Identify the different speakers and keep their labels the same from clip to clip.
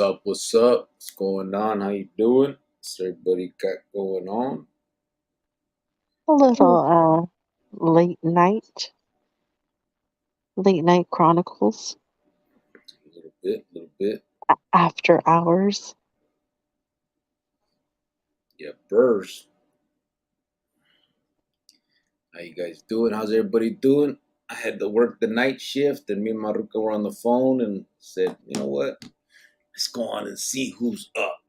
Speaker 1: up? What's up? What's going on? How you doing? What's everybody got going on?
Speaker 2: A little late night chronicles
Speaker 1: A little bit.
Speaker 2: after hours.
Speaker 1: Yeah, Burrs. How you guys doing? How's everybody doing? I had to work the night shift, and me and Maruka were on the phone and said, you know what? Let's go on and see who's up.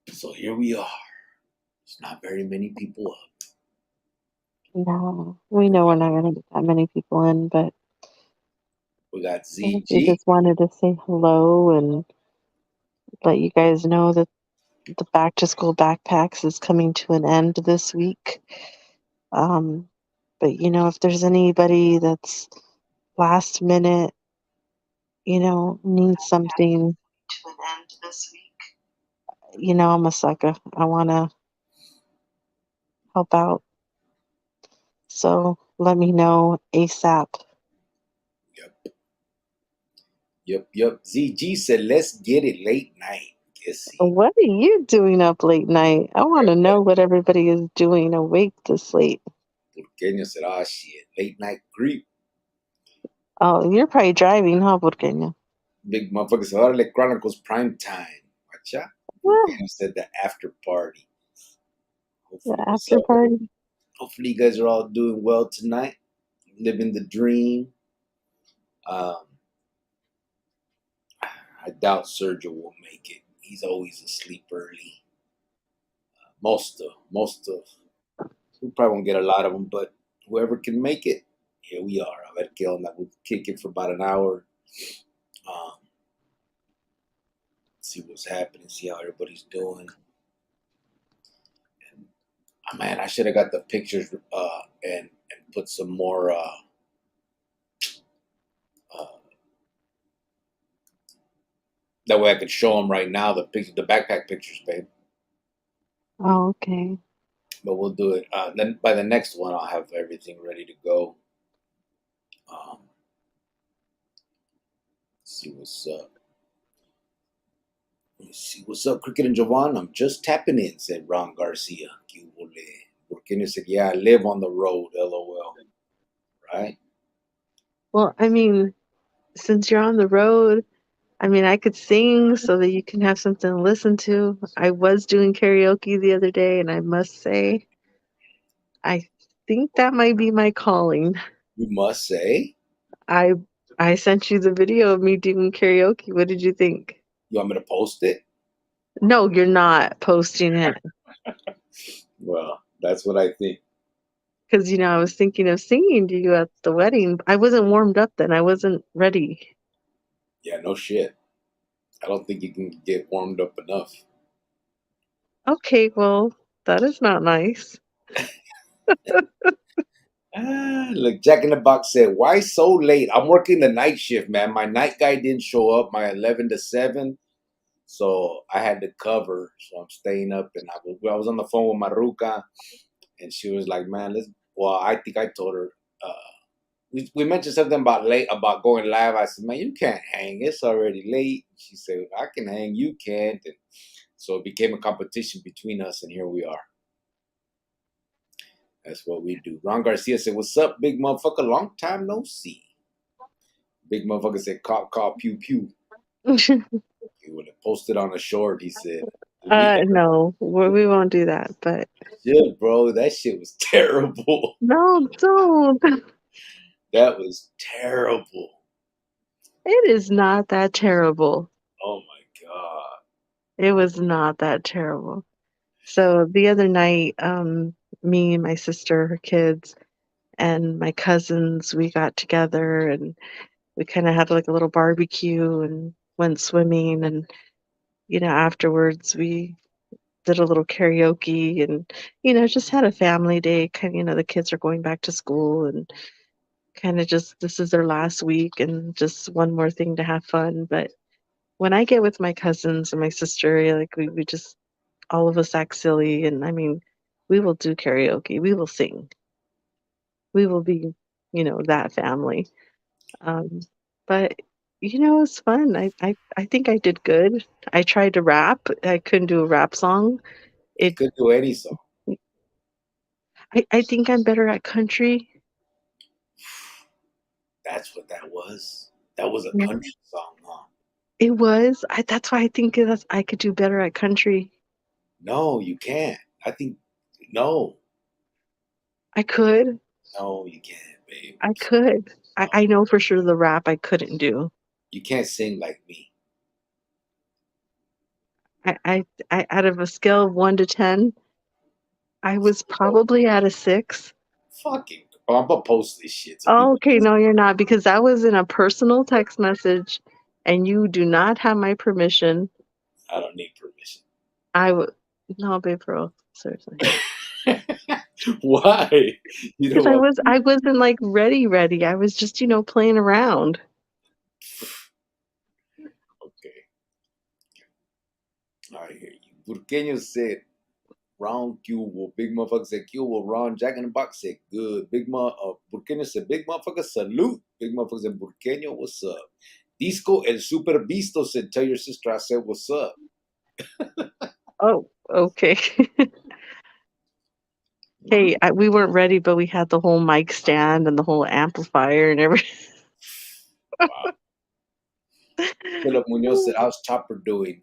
Speaker 1: So here we are. There's not very many people up.
Speaker 2: No, we know we're not going to get that many people in, but
Speaker 1: We got
Speaker 2: we
Speaker 1: ZG.
Speaker 2: just wanted to say hello and let you guys know that the back to school backpacks is coming to an end this week. Um, but if there's anybody that's last minute, needs something to an end this week, I'm a sucker. I want to help out. So let me know ASAP.
Speaker 1: Yep. Yep. ZG said, let's get it late night. Let's see.
Speaker 2: What are you doing up late night? I want to know what everybody is doing awake this late.
Speaker 1: Kenya said, oh shit, late night creep.
Speaker 2: Oh, you're probably driving, huh, Burkenya?
Speaker 1: Big motherfucker said, Órale, Chronicles prime time. Watcha.
Speaker 2: What?
Speaker 1: Kenya said the after party.
Speaker 2: The
Speaker 1: Hopefully, what's
Speaker 2: after
Speaker 1: up?
Speaker 2: party?
Speaker 1: Hopefully, you guys are all doing well tonight, living the dream. Um, I doubt Sergio will make it. He's always asleep early. Most of, we probably won't get a lot of them, but whoever can make it, here we are. A ver qué onda. We'll kick it for about an hour. Um, see what's happening, see how everybody's doing. And, man, I should have got the pictures and put some more that way I could show them right now the backpack pictures, babe.
Speaker 2: Oh, okay.
Speaker 1: But we'll do it. Then by the next one, I'll have everything ready to go. See what's up. Let's see what's up, Cricket and Jovan. I'm just tapping in, said Ron Garcia. Burkina said, yeah, I live on the road, LOL. Right?
Speaker 2: Well, since you're on the road, I could sing so that you can have something to listen to. I was doing karaoke the other day, and I must say, I think that might be my calling.
Speaker 1: You must say.
Speaker 2: I I sent you the video of me doing karaoke. What did you think?
Speaker 1: You want me to post it?
Speaker 2: No, you're not posting it.
Speaker 1: Well, that's what I think.
Speaker 2: Because, I was thinking of singing to you at the wedding. I wasn't warmed up then. I wasn't ready.
Speaker 1: Yeah, no shit. I don't think you can get warmed up enough.
Speaker 2: Okay, well, that is not nice.
Speaker 1: Look, Jack in the Box said, why so late? I'm working the night shift, man. My night guy didn't show up, my 11 to 7. So I had to cover. So I'm staying up. And I was on the phone with Maruka. And she was like, man, I think I told her, we mentioned something about going live. I said, man, you can't hang. It's already late. She said, I can hang. You can't. And so it became a competition between us. And here we are. That's what we do. Ron Garcia said, what's up, big motherfucker? Long time no see. Big motherfucker said, cop, pew, pew. He would have posted on a short, he said.
Speaker 2: No, we won't do that, but...
Speaker 1: Shit, bro, that shit was terrible.
Speaker 2: No, don't.
Speaker 1: That was terrible.
Speaker 2: It is not that terrible.
Speaker 1: Oh, my God.
Speaker 2: It was not that terrible. So the other night, me and my sister, her kids, and my cousins, we got together and we kind of had like a little barbecue and went swimming. And, afterwards we did a little karaoke and, just had a family day. Kind of, the kids are going back to school and kind of just, this is their last week and just one more thing to have fun. But when I get with my cousins and my sister, like we just, all of us act silly. And we will do karaoke. We will sing. We will be, that family. Um, but It's fun. I think I did good. I tried to rap. I couldn't do a rap song.
Speaker 1: You
Speaker 2: It
Speaker 1: could do any song.
Speaker 2: I think I'm better at country.
Speaker 1: That's what that was. That was a
Speaker 2: Yeah.
Speaker 1: country song, huh?
Speaker 2: It was. That's why I think I could do better at country.
Speaker 1: No, you can't. I think no,
Speaker 2: I could.
Speaker 1: no, you can't, babe.
Speaker 2: I could.
Speaker 1: No,
Speaker 2: I know for sure the rap I couldn't do.
Speaker 1: you can't sing like me.
Speaker 2: I out of a scale of 1 to 10, I was
Speaker 1: Oh,
Speaker 2: probably at a 6.
Speaker 1: fucking. Oh, I'm gonna post this shit so
Speaker 2: Oh,
Speaker 1: people.
Speaker 2: okay, no, you're not because that was in a personal text message, and you do not have my permission.
Speaker 1: I don't need permission.
Speaker 2: I would no, babe, bro, seriously.
Speaker 1: Why? You
Speaker 2: Because
Speaker 1: know what?
Speaker 2: I wasn't like ready. I was just playing around.
Speaker 1: Okay. I hear you. Burqueño said, round Cubo. Big motherfucker said, Cubo. Ron Jack in the Box said, good. Burqueño said, big motherfucker, salute. Big motherfucker said, Burqueño, what's up? Disco El Super Visto said, tell your sister I said, what's up?
Speaker 2: Oh, okay. Hey, we weren't ready, but we had the whole mic stand and the whole amplifier and everything.
Speaker 1: Wow. Philip Munoz said, how's Chopper doing?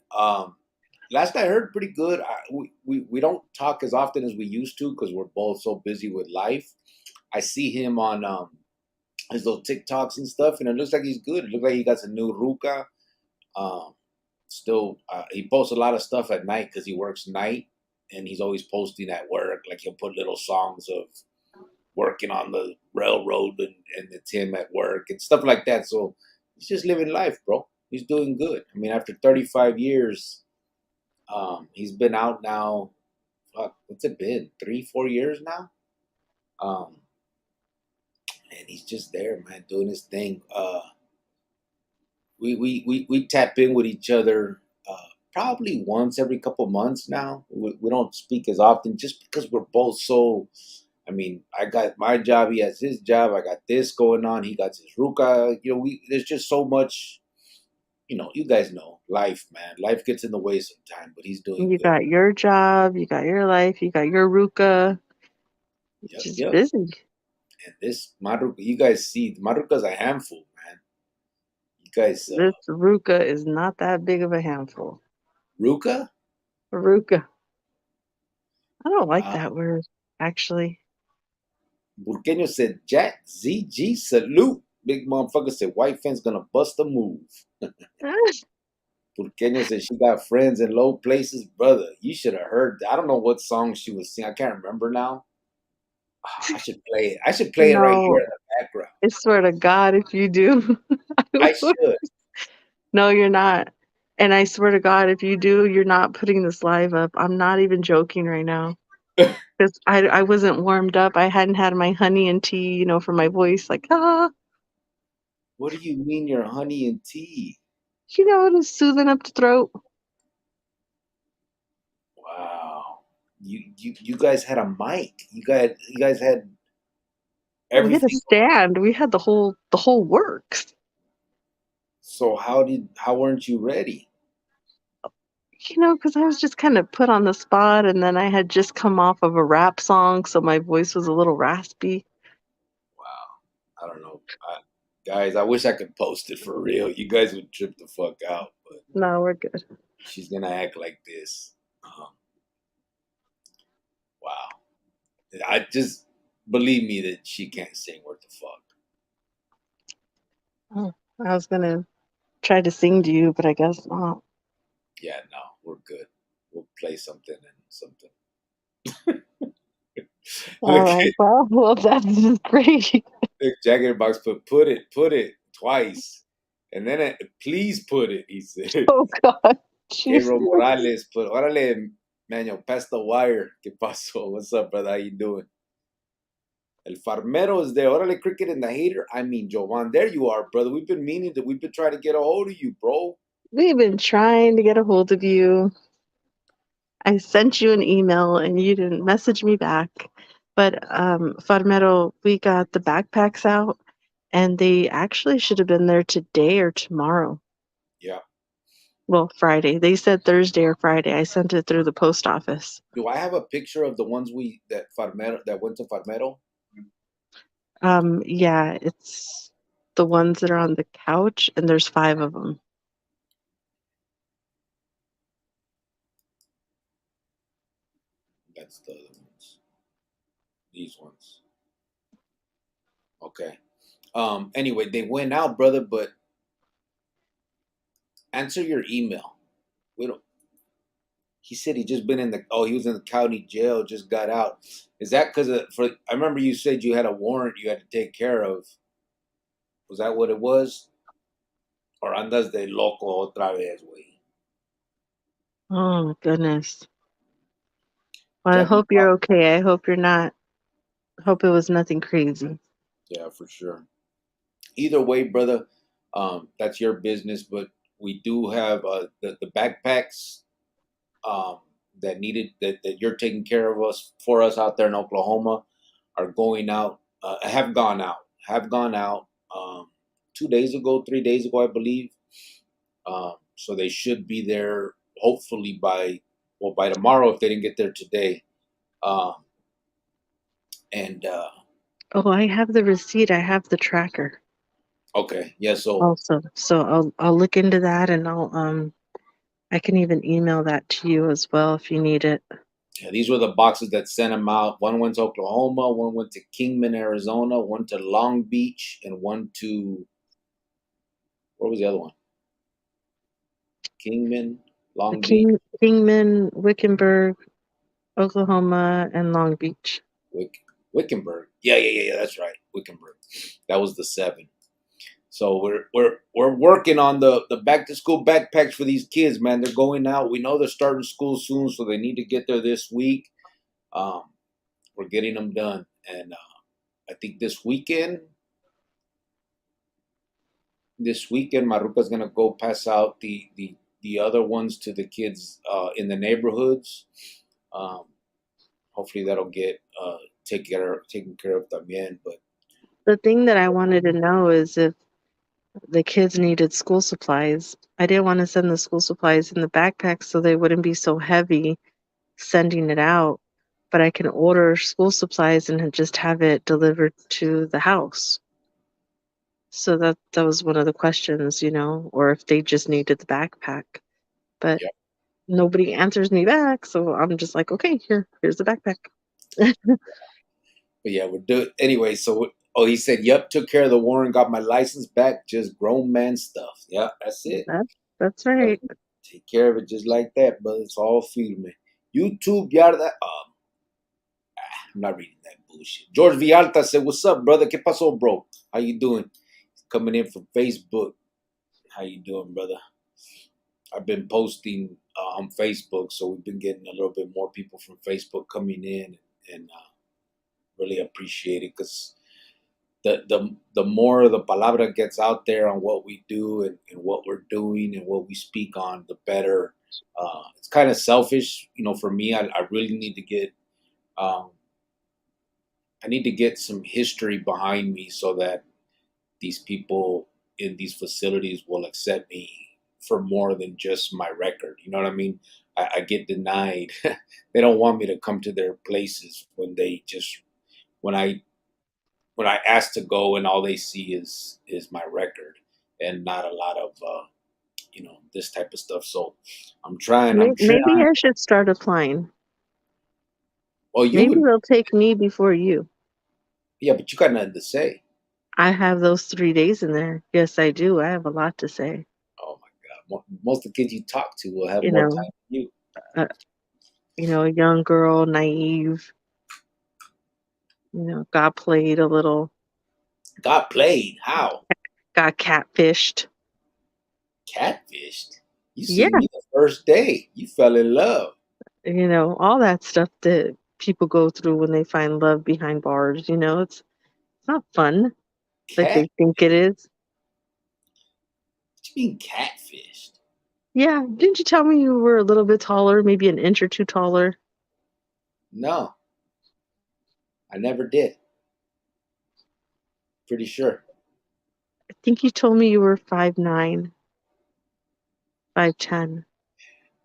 Speaker 1: Last I heard, pretty good. We don't talk as often as we used to because we're both so busy with life. I see him on his little TikToks and stuff, and it looks like he's good. It looks like he got some new ruca. Um, Still, he posts a lot of stuff at night because he works night, and he's always posting at work. Like he'll put little songs of working on the railroad, and it's him at work and stuff like that. So he's just living life, bro. He's doing good. I mean, after 35 years, he's been out now. Fuck, what's it been? 3, 4 years now. Um, and he's just there, man, doing his thing. We tap in with each other probably once every couple months now. We don't speak as often just because we're both so. I mean, I got my job, he has his job. I got this going on. He got his ruka. There's just so much. You guys know life, man. Life gets in the way sometimes, but he's doing
Speaker 2: You
Speaker 1: good.
Speaker 2: got your job, you got your life, you got your Ruka.
Speaker 1: Yep,
Speaker 2: Just
Speaker 1: yep.
Speaker 2: busy.
Speaker 1: And this Maruka, you guys see, Maruka's a handful, man. You guys,
Speaker 2: This Ruka is not that big of a handful.
Speaker 1: Ruka?
Speaker 2: Ruka. I don't like
Speaker 1: Wow.
Speaker 2: that word, actually.
Speaker 1: Burqueño said, Jack, ZG, salute. Big motherfucker said, white fence gonna bust a move. Burqueño said, she got friends in low places. Brother, you should have heard that. I don't know what song she was singing. I can't remember now. I should play it. I should play it right here
Speaker 2: No,
Speaker 1: in the background.
Speaker 2: I swear to God, if you do,
Speaker 1: I should.
Speaker 2: no, you're not. And I swear to God, if you do, you're not putting this live up. I'm not even joking right now. Because I wasn't warmed up. I hadn't had my honey and tea, for my voice. Like,
Speaker 1: What do you mean your honey and tea?
Speaker 2: to soothing up the throat.
Speaker 1: Wow. You guys had a mic. You guys had
Speaker 2: We had a
Speaker 1: everything.
Speaker 2: stand. We had the whole works.
Speaker 1: So how weren't you ready?
Speaker 2: Because I was just kind of put on the spot, and then I had just come off of a rap song, so my voice was a little raspy.
Speaker 1: Wow. I don't know. Guys, I wish I could post it for real. You guys would trip the fuck out, but
Speaker 2: No, we're good.
Speaker 1: she's gonna act like this. Wow. I just believe me that she can't sing worth the fuck.
Speaker 2: Oh, I was gonna try to sing to you, but I guess not.
Speaker 1: Yeah, no, we're good. We'll play something and something.
Speaker 2: All
Speaker 1: Look
Speaker 2: right.
Speaker 1: at
Speaker 2: Well, that's just great.
Speaker 1: Jack in the Box put it twice. And then please put it, he said.
Speaker 2: Oh God,
Speaker 1: Gabriel
Speaker 2: Jesus.
Speaker 1: Morales put, órale, Manuel, pass the wire. ¿Qué pasó? What's up, brother? How you doing? El Farmero is there. Órale, Cricket and the Hater. I mean, Jovan, there you are, brother. We've been trying to get a hold of you, bro.
Speaker 2: We've been trying to get a hold of you. I sent you an email and you didn't message me back. But Farmero, we got the backpacks out and they actually should have been there today or tomorrow.
Speaker 1: Yeah.
Speaker 2: Well, Friday. They said Thursday or Friday. I sent it through the post office.
Speaker 1: Do I have a picture of the ones that went to Farmero?
Speaker 2: Yeah, it's the ones that are on the couch, and there's 5 of them.
Speaker 1: That's the other ones. These ones. Okay. Anyway, they went out, brother, but answer your email. We don't He said he just been in the he was in the county jail, just got out. Is that because I remember you said you had a warrant you had to take care of. Was that what it was? Or andas de loco otra vez, güey?
Speaker 2: Oh my goodness. Well, I
Speaker 1: Jack in the
Speaker 2: hope you're
Speaker 1: Box.
Speaker 2: okay. I hope you're not. Hope it was nothing crazy.
Speaker 1: Yeah, for sure. Either way, brother, that's your business. But we do have the backpacks um, that you're taking care of us for us out there in Oklahoma are going out. Have gone out 2 days ago, 3 days ago, I believe. So they should be there hopefully by tomorrow if they didn't get there today. Um, and
Speaker 2: Oh, I have the receipt. I have the tracker
Speaker 1: okay, yeah. So
Speaker 2: also. So I'll look into that, and I can even email that to you as well if you need it.
Speaker 1: yeah, these were the boxes that sent them out. One went to Oklahoma, one went to Kingman, Arizona, one to Long Beach, and one to where was the other one? Kingman,
Speaker 2: The
Speaker 1: Long Beach,
Speaker 2: Kingman, Wickenburg, Oklahoma, and Long Beach.
Speaker 1: Wickenburg. Yeah. That's right, Wickenburg. That was the 7. So we're working on the back to school backpacks for these kids, man. They're going out. We know they're starting school soon, so they need to get there this week. Um, we're getting them done, and I think this weekend, Maruka's gonna go pass out the other ones to the kids in the neighborhoods. Um, hopefully that'll get taken care of también. But
Speaker 2: The thing that I wanted to know is if the kids needed school supplies. I didn't want to send the school supplies in the backpack so they wouldn't be so heavy sending it out, but I can order school supplies and just have it delivered to the house. So that was one of the questions, or if they just needed the backpack. But
Speaker 1: yeah,
Speaker 2: nobody answers me back, so I'm just like, okay, here's the backpack.
Speaker 1: but yeah, we're doing anyway. So he said, "Yep, took care of the warrant, got my license back, just grown man stuff." Yeah, that's it.
Speaker 2: That's right.
Speaker 1: Take care of it just like that, but it's all firme. YouTube, yarda. I'm not reading that bullshit. George Vialta said, "What's up, brother? ¿Qué pasó, bro? How you doing?" Coming in from Facebook. How you doing, brother? I've been posting on Facebook, so we've been getting a little bit more people from Facebook coming in, and really appreciate it because the more the palabra gets out there on what we do and what we're doing and what we speak on, the better. It's kind of selfish, for me. I really need to get um, I need to get some history behind me so that these people in these facilities will accept me for more than just my record. You know what I mean? I get denied. They don't want me to come to their places when I ask to go and all they see is my record and not a lot of this type of stuff. So I'm trying. I'm
Speaker 2: Maybe
Speaker 1: trying.
Speaker 2: I should start applying.
Speaker 1: Well, you
Speaker 2: Maybe
Speaker 1: would,
Speaker 2: they'll take me before you.
Speaker 1: yeah, but you got nothing to say.
Speaker 2: I have those 3 days in there. Yes, I do. I have a lot to say.
Speaker 1: Oh my God, most of the kids you talk to will have
Speaker 2: You
Speaker 1: more
Speaker 2: know,
Speaker 1: time than you.
Speaker 2: uh, a young girl, naive, got played a little,
Speaker 1: Got played. How?
Speaker 2: got catfished.
Speaker 1: Catfished. You
Speaker 2: Yeah,
Speaker 1: see me the first day. You fell in love.
Speaker 2: all that stuff that people go through when they find love behind bars. It's not fun like
Speaker 1: Cat?
Speaker 2: they think it is.
Speaker 1: What you mean catfished?
Speaker 2: Yeah, didn't you tell me you were a little bit taller, maybe an inch or two taller?
Speaker 1: No, I never did. Pretty sure.
Speaker 2: think you told me you were 5'9", 5'10",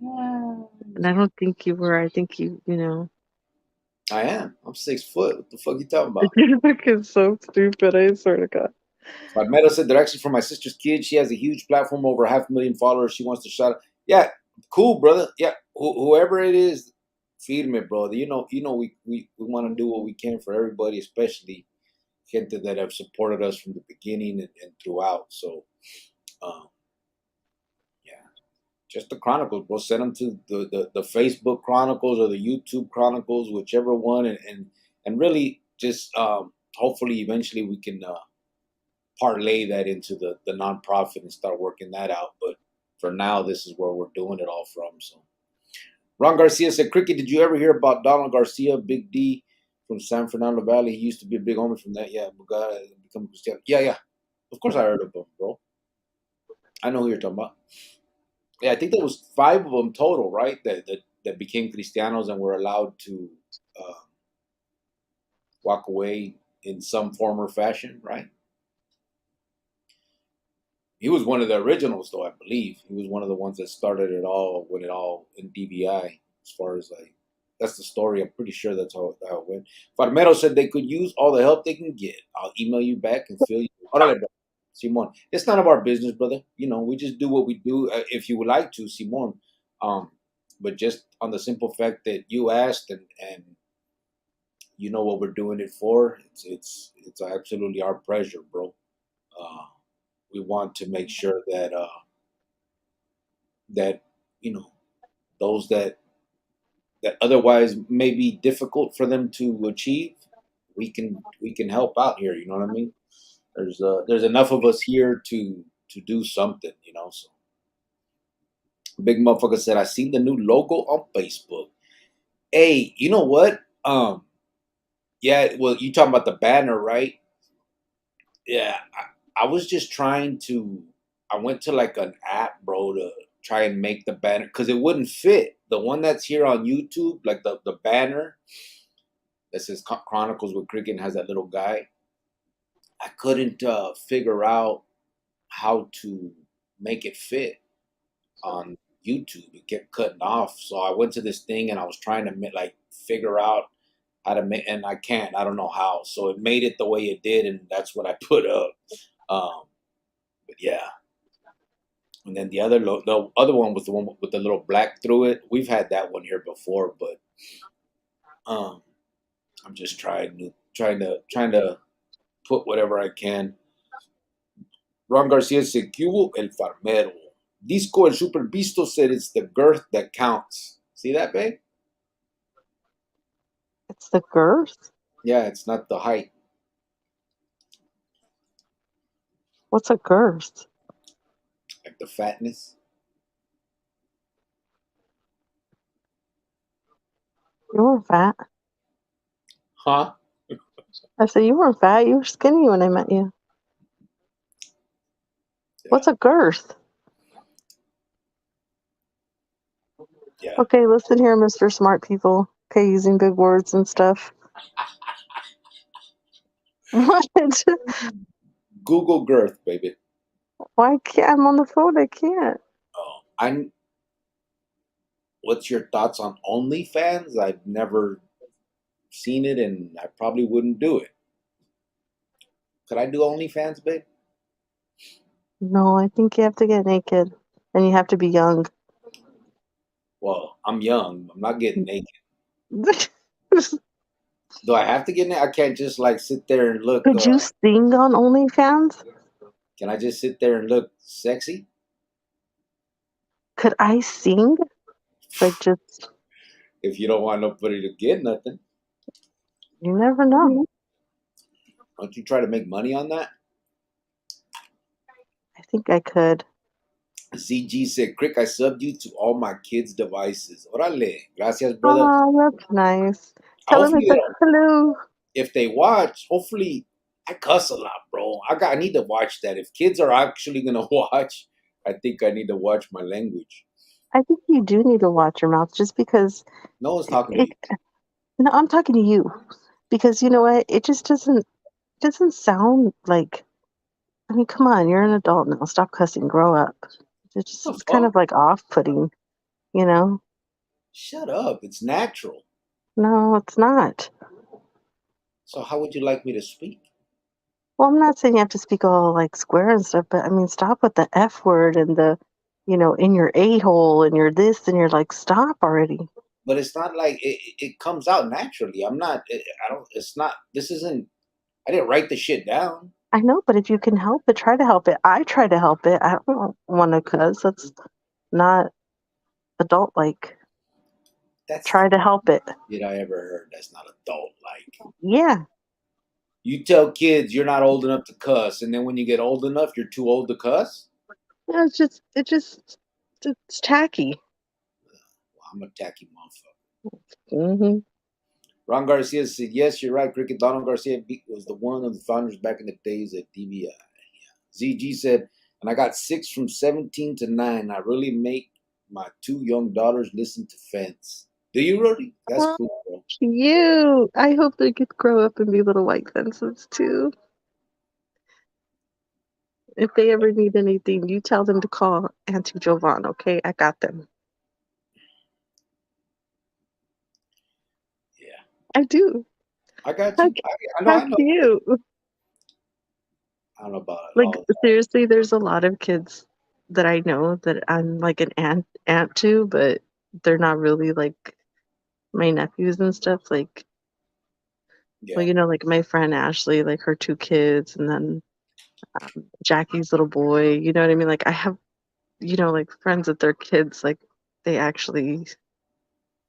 Speaker 2: and I don't think you were. I think you know.
Speaker 1: I am. I'm 6 foot. What the fuck you talking about?
Speaker 2: You're fucking so stupid. I swear to God.
Speaker 1: But Meadow said they're actually for my sister's kid. She has a huge platform, over 500,000 followers. She wants to shout out. Yeah, cool, brother. Yeah, whoever it is, feed me, brother. We want to do what we can for everybody, especially gente that have supported us from the beginning and throughout. So, um, yeah, just the Chronicles, bro. Send them to the Facebook Chronicles or the YouTube Chronicles, whichever one, and really just hopefully eventually we can parlay that into the nonprofit and start working that out. But for now, this is where we're doing it all from. So, Ron Garcia said, "Cricket, did you ever hear about Donald Garcia, Big D from San Fernando Valley? He used to be a big homie from that. Yeah, become a Christian. Yeah, yeah. Of course, I heard of him, bro. I know who you're talking about. Yeah, I think there was 5 of them total, right? That became Cristianos and were allowed to uh, walk away in some form or fashion, right? He was one of the originals, though, I believe. He was one of the ones that started it all when it all in DVI, as far as like, that's the story. I'm pretty sure that's how it went. Farmero said they could use all the help they can get. I'll email you back and fill you. Órale, bro. Simon, it's none of our business, brother. We just do what we do. If you would like to, Simon. But just on the simple fact that you asked and you know what we're doing it for, it's absolutely our pleasure, bro. Uh, we want to make sure that you know those that otherwise may be difficult for them to achieve, we can help out here. You know what I mean? There's enough of us here to do something. So big motherfucker said, I seen the new logo on Facebook. Hey, you know what? Yeah, well, you talking about the banner, right? Yeah, I was just trying to. I went to like an app, bro, to try and make the banner because it wouldn't fit. The one that's here on YouTube, like the banner that says Chronicles with Cricket and has that little guy. I couldn't figure out how to make it fit on YouTube. It kept cutting off, so I went to this thing and I was trying to like figure out how to make, and I can't. I don't know how. So it made it the way it did, and that's what I put up. Um, but yeah. And then the other one was the one with the little black through it. We've had that one here before, but um, I'm just trying to put whatever I can. Ron Garcia said, "Cubo el farmero." Disco el super visto said it's the girth that counts. See that, babe?
Speaker 2: It's the girth.
Speaker 1: Yeah, it's not the height,
Speaker 2: What's a girth?
Speaker 1: like the fatness.
Speaker 2: You weren't fat.
Speaker 1: Huh?
Speaker 2: I said you weren't fat. You were skinny when I met you.
Speaker 1: Yeah,
Speaker 2: What's a girth?
Speaker 1: yeah.
Speaker 2: Okay, listen here, Mr. Smart People. Okay, using big words and stuff. What?
Speaker 1: Google girth, baby.
Speaker 2: Why can't I'm on the phone? I can't.
Speaker 1: Oh, I'm. What's your thoughts on OnlyFans? I've never seen it, and I probably wouldn't do it. Could I do OnlyFans, babe?
Speaker 2: No, I think you have to get naked, and you have to be young.
Speaker 1: Well, I'm young. I'm not getting naked.
Speaker 2: Could
Speaker 1: Do I have to get naked? I can't just like sit there and look.
Speaker 2: you sing on OnlyFans?
Speaker 1: Can I just sit there and look sexy?
Speaker 2: Could I sing? Like, just,
Speaker 1: If you don't want nobody to get nothing,
Speaker 2: you never know.
Speaker 1: don't you try to make money on that?
Speaker 2: I think I could.
Speaker 1: ZG said, Crick, I subbed you to all my kids' devices. Orale. Gracias, brother.
Speaker 2: Oh, that's nice. Tell him I
Speaker 1: Hopefully,
Speaker 2: said hello.
Speaker 1: if they watch, hopefully, I cuss a lot, bro. I need to watch that. If kids are actually going to watch, I think I need to watch my language.
Speaker 2: I think you do need to watch your mouth just because
Speaker 1: No one's talking to
Speaker 2: it.
Speaker 1: you.
Speaker 2: No, I'm talking to you because you know what? It just doesn't sound like I mean, come on, you're an adult now. Stop cussing. Grow up.
Speaker 1: The
Speaker 2: It's kind
Speaker 1: fuck?
Speaker 2: of like off-putting, you know?
Speaker 1: Shut up. It's natural.
Speaker 2: No, it's not.
Speaker 1: So how would you like me to speak?
Speaker 2: Well, I'm not saying you have to speak all like square and stuff, but I mean, stop with the F word and the, in your a-hole and your this and you're like, stop already.
Speaker 1: But it's not like it comes out naturally. I'm not. I don't. It's not. This isn't. I didn't write the shit down.
Speaker 2: I know, but if you can help it, try to help it. I try to help it. I don't want to cuss. That's not adult like.
Speaker 1: That's
Speaker 2: Try to help it.
Speaker 1: shit I ever heard. That's not adult like.
Speaker 2: Yeah.
Speaker 1: You tell kids you're not old enough to cuss, and then when you get old enough, you're too old to cuss.
Speaker 2: Yeah, it's tacky.
Speaker 1: Well, I'm a tacky motherfucker.
Speaker 2: Hmm.
Speaker 1: Ron Garcia said, "Yes, you're right. Cricket Donald Garcia was the one of the founders back in the days at DBI." ZG said, "And I got 6 from 17 to 9. I really make my 2 young daughters listen to Fence." Do you really? That's
Speaker 2: Oh,
Speaker 1: cool, bro.
Speaker 2: cute. I hope they could grow up and be little white fences too. If they ever need anything, you tell them to call Auntie Jovan, okay? I got them.
Speaker 1: Yeah,
Speaker 2: I do.
Speaker 1: I got
Speaker 2: How,
Speaker 1: you. I know.
Speaker 2: how
Speaker 1: I know.
Speaker 2: cute.
Speaker 1: I don't know about
Speaker 2: Like,
Speaker 1: all that.
Speaker 2: seriously, there's a lot of kids that I know that I'm like an aunt to, but they're not really like my nephews and stuff. Like, well,
Speaker 1: Yeah,
Speaker 2: like my friend Ashley, like her 2 kids, and then Jackie's little boy. You know what I mean? Like, I have, like friends with their kids, like they actually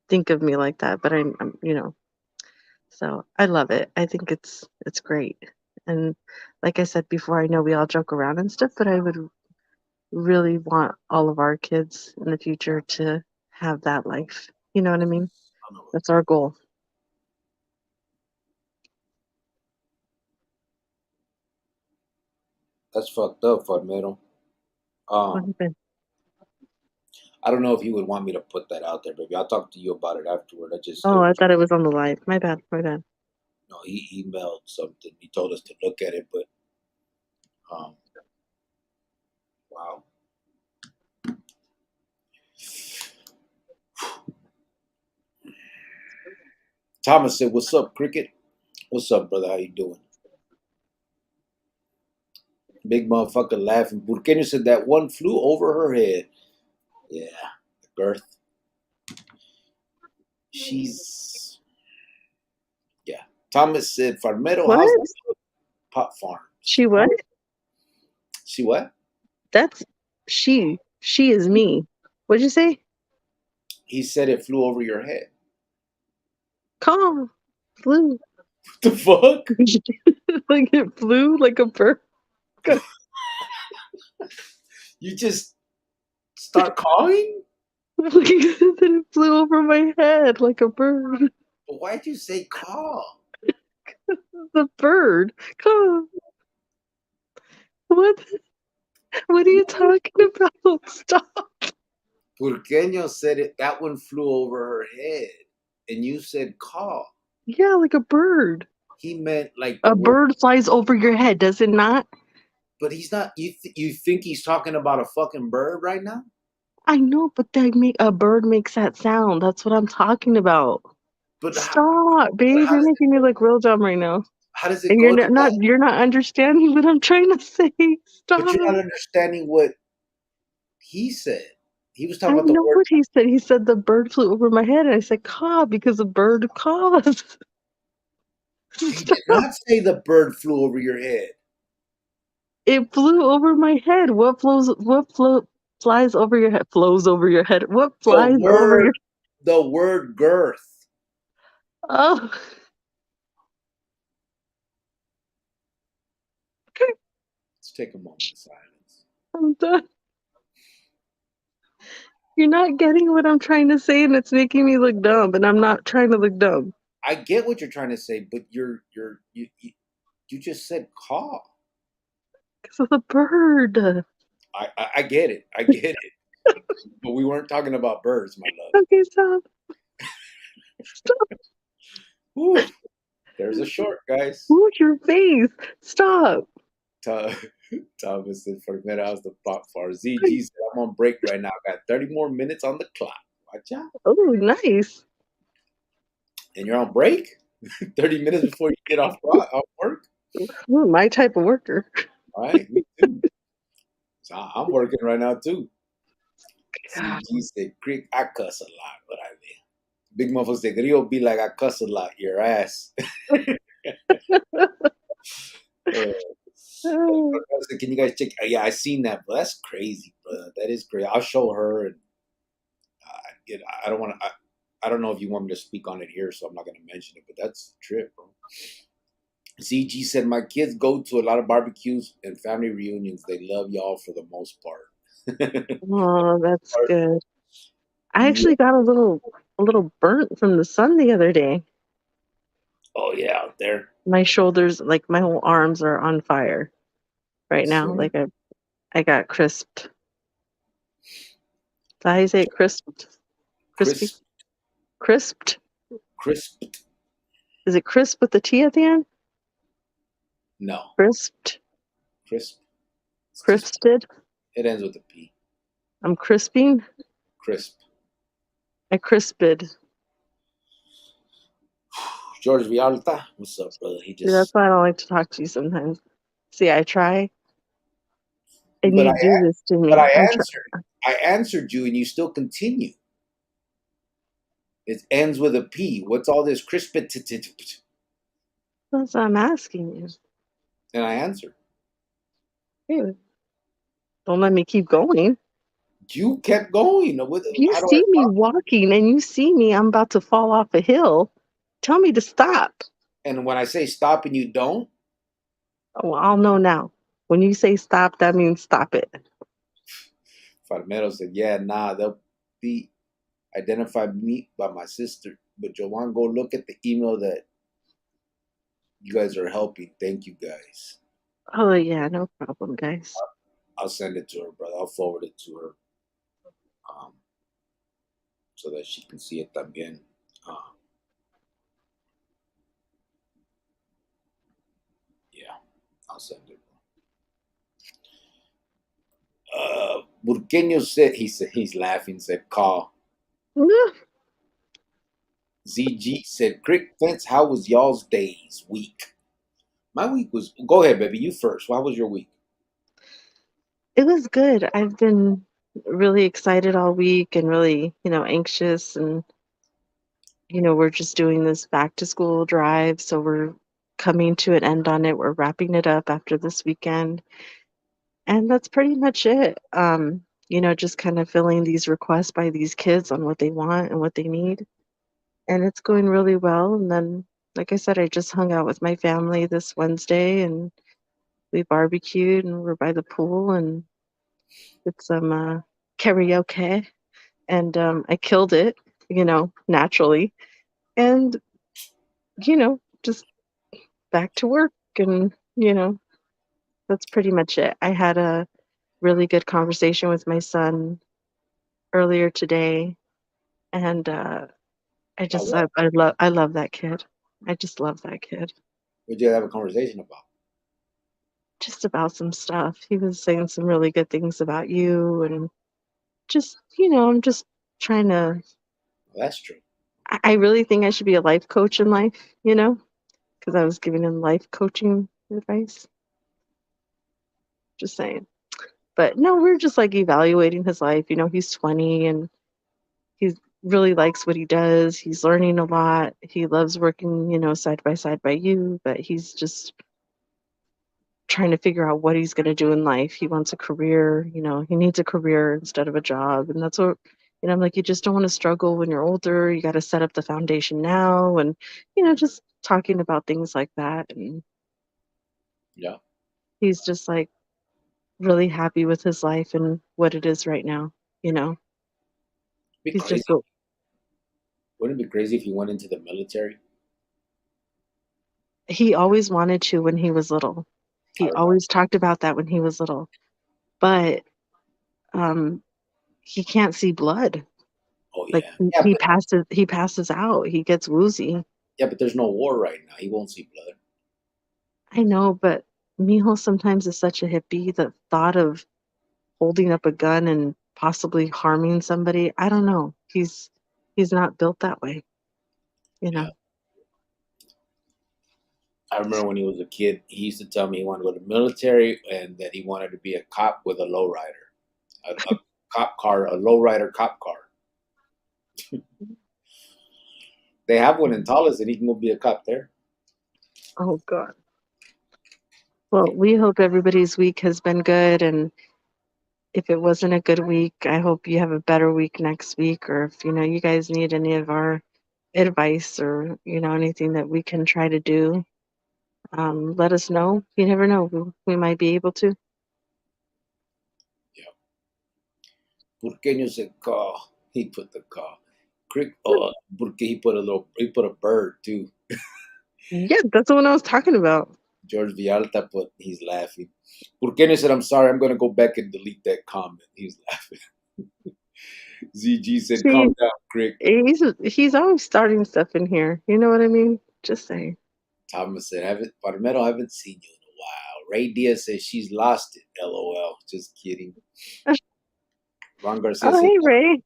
Speaker 2: think of me like that. But I'm. So I love it. I think it's great. And like I said before, I know we all joke around and stuff, but I would really want all of our kids in the future to have that life. You know what I mean?
Speaker 1: I know.
Speaker 2: That's our goal.
Speaker 1: That's fucked up, Farmero.
Speaker 2: What
Speaker 1: Um,
Speaker 2: happened?
Speaker 1: I don't know if he would want me to put that out there, baby. I'll talk to you about it afterward. I just
Speaker 2: Oh, I thought it was on the live. My bad. My bad.
Speaker 1: no, he emailed something. He told us to look at it, but um, wow. Thomas said, "What's up, Cricket? What's up, brother? How you doing?" Big motherfucker laughing. Burqueño said that one flew over her head. Yeah, the girth. She's yeah. Thomas said, "Farmero,
Speaker 2: What?
Speaker 1: how's the pot farms?"
Speaker 2: She
Speaker 1: Huh?
Speaker 2: what?
Speaker 1: See what?
Speaker 2: That's she. She is me. What'd you say?
Speaker 1: He said it flew over your head.
Speaker 2: Calm. Flew.
Speaker 1: What the fuck?
Speaker 2: Like it flew like a bird.
Speaker 1: You just start calling?
Speaker 2: Like it flew over my head like a bird.
Speaker 1: But why'd you say call?
Speaker 2: The bird. Calm. What? What are you talking about? Stop.
Speaker 1: Burqueño said it. That one flew over her head, and you said call.
Speaker 2: Yeah, like a bird.
Speaker 1: He meant like the
Speaker 2: A
Speaker 1: word.
Speaker 2: bird flies over your head, does it not?
Speaker 1: But he's not. You think he's talking about a fucking bird right now?
Speaker 2: I know, but a bird makes that sound. That's what I'm talking about.
Speaker 1: But
Speaker 2: Stop,
Speaker 1: but
Speaker 2: babe. You're making me look real dumb right now.
Speaker 1: how does it
Speaker 2: And
Speaker 1: go to that?
Speaker 2: you're not understanding what I'm trying to say.
Speaker 1: But you're
Speaker 2: Stop.
Speaker 1: not understanding what he said. He was talking
Speaker 2: I
Speaker 1: about the
Speaker 2: know
Speaker 1: word.
Speaker 2: what he said. He said the bird flew over my head, and I said caw because the bird caws.
Speaker 1: He did
Speaker 2: Stop.
Speaker 1: not say the bird flew over your head.
Speaker 2: It flew over my head. Flies over your head? Flows over your head. What
Speaker 1: The
Speaker 2: flies over your
Speaker 1: word, the word girth.
Speaker 2: Oh,
Speaker 1: Let's take a moment of silence.
Speaker 2: I'm done. You're not getting what I'm trying to say, and it's making me look dumb, and I'm not trying to look dumb.
Speaker 1: I get what you're trying to say, but you just said call.
Speaker 2: Because of the bird.
Speaker 1: I get it. I get it. But we weren't talking about birds, my love.
Speaker 2: Okay, stop. Stop.
Speaker 1: Whew, there's a short, guys.
Speaker 2: Move your face. Stop.
Speaker 1: Uh, Thomas said, for the house the pop for ZG said, I'm on break right now. I got 30 more minutes on the clock. Watch out.
Speaker 2: Oh, nice.
Speaker 1: And you're on break? 30 minutes before you get off work?
Speaker 2: Ooh, my type of worker.
Speaker 1: All right, me too. So I'm working right now too.
Speaker 2: God.
Speaker 1: CG said, Crick, I cuss a lot, but I mean. Big motherfucker said, Grillo be like, I cuss a lot, your ass.
Speaker 2: Oh,
Speaker 1: Can you guys check? Yeah, I seen that, but that's crazy, bro. That is crazy. I'll show her, and I don't want to. I don't know if you want me to speak on it here, so I'm not going to mention it. But that's a trip, bro. CG said, my kids go to a lot of barbecues and family reunions. They love y'all for the most part.
Speaker 2: oh, that's good. I
Speaker 1: Yeah.
Speaker 2: actually got a little burnt from the sun the other day.
Speaker 1: Oh yeah, out there.
Speaker 2: My shoulders, like my whole arms are on fire right now.
Speaker 1: So,
Speaker 2: Like I got crisped. Is that how you say it? Crisped? Crispy?
Speaker 1: crisp,
Speaker 2: Crisped?
Speaker 1: crisp.
Speaker 2: Is it crisp with the T at the end?
Speaker 1: No,
Speaker 2: Crisped?
Speaker 1: crisp. It's just
Speaker 2: Crisped?
Speaker 1: it ends with a P.
Speaker 2: I'm crisping?
Speaker 1: Crisp.
Speaker 2: I crisped.
Speaker 1: George Vialta, what's up, brother? He
Speaker 2: See, that's
Speaker 1: just.
Speaker 2: why I don't like to talk to you sometimes. See, I try, and
Speaker 1: But
Speaker 2: you
Speaker 1: I
Speaker 2: do this to
Speaker 1: but
Speaker 2: me.
Speaker 1: I
Speaker 2: I'm
Speaker 1: answered. I answered you, and you still continue. It ends with a P. What's all this crisp? And
Speaker 2: that's what I'm asking you.
Speaker 1: I answered.
Speaker 2: Hey, don't let me keep going.
Speaker 1: You kept going.
Speaker 2: If you
Speaker 1: How do I
Speaker 2: see me
Speaker 1: stop?
Speaker 2: walking and you see me, I'm about to fall off a hill, tell me to stop.
Speaker 1: And when I say stop and you don't,
Speaker 2: Oh, I'll know now. When you say stop, that means stop it.
Speaker 1: Farmero said, "Yeah, nah, they'll be identified me by my sister." But Joanne, go look at the email that you guys are helping. Thank you, guys.
Speaker 2: Oh, yeah, no problem, guys.
Speaker 1: I'll send it to her, brother. I'll forward it to her, um, so that she can see it también. Uh, yeah, I'll send it. Burqueño said he's laughing. Said call. ZG said Crick Fence. How was y'all's days week? My week was. Go ahead, baby. You first. How was your week?
Speaker 2: It was good. I've been really excited all week and really, anxious. And, we're just doing this back to school drive. So we're coming to an end on it. We're wrapping it up after this weekend. And that's pretty much it. Just kind of filling these requests by these kids on what they want and what they need. And it's going really well. And then, like I said, I just hung out with my family this Wednesday and we barbecued and we're by the pool and did some karaoke. And I killed it, naturally. And, just back to work. And, that's pretty much it. I had a really good conversation with my son earlier today. And I
Speaker 1: About
Speaker 2: just,
Speaker 1: what?
Speaker 2: I love that kid. I just love that kid.
Speaker 1: What did you have a conversation about?
Speaker 2: Just about some stuff. He was saying some really good things about you. And just, I'm just trying to,
Speaker 1: Well, that's true.
Speaker 2: I really think I should be a life coach in life, because I was giving him life coaching advice. Just saying. But no, we're just like evaluating his life. He's 20 and he really likes what he does. He's learning a lot. He loves working, side by you, but he's just trying to figure out what he's going to do in life. He wants a career, he needs a career instead of a job. And that's what, I'm like, you just don't want to struggle when you're older. You got to set up the foundation now. And, just talking about things like that. And
Speaker 1: Yeah.
Speaker 2: he's just like really happy with his life and what it is right now. You know,
Speaker 1: Be
Speaker 2: he's
Speaker 1: crazy.
Speaker 2: just so,
Speaker 1: Wouldn't it be crazy if you went into the military?
Speaker 2: he always wanted to when he was little.
Speaker 1: I
Speaker 2: He
Speaker 1: remember.
Speaker 2: always talked about that when he was little. But um he can't see blood.
Speaker 1: Oh
Speaker 2: Like
Speaker 1: yeah. Yeah,
Speaker 2: he passes out. He gets woozy.
Speaker 1: but there's no war right now. He won't see blood.
Speaker 2: I know, but Mijo sometimes is such a hippie. The thought of holding up a gun and possibly harming somebody, I don't know. He's not built that way, you
Speaker 1: Yeah.
Speaker 2: know.
Speaker 1: I remember when he was a kid, he used to tell me he wanted to go to the military and that he wanted to be a cop with a lowrider, a cop car, a lowrider cop car. They have one in Tallis, and he can go be a cop there.
Speaker 2: Oh God. Well, we hope everybody's week has been good, and if it wasn't a good week, I hope you have a better week next week, or if you guys need any of our advice or anything that we can try to do, let us know. You never know, we might be able to.
Speaker 1: Yeah. Porqueño said call. He put the call. Crick. Porque he put a bird too.
Speaker 2: Yeah, that's the one I was talking about.
Speaker 1: George Villalta put. He's laughing. Porqueño said, "I'm sorry. I'm going to go back and delete that comment." He's laughing. ZG said,
Speaker 2: See,
Speaker 1: "Calm down, Crick."
Speaker 2: he's always starting stuff in here. You know what I mean? Just saying.
Speaker 1: Thomas said, haven't seen you in a while. Ray Diaz says she's lost it. LOL. Just kidding. Ron Garcia
Speaker 2: Oh,
Speaker 1: said,
Speaker 2: hey, Ray.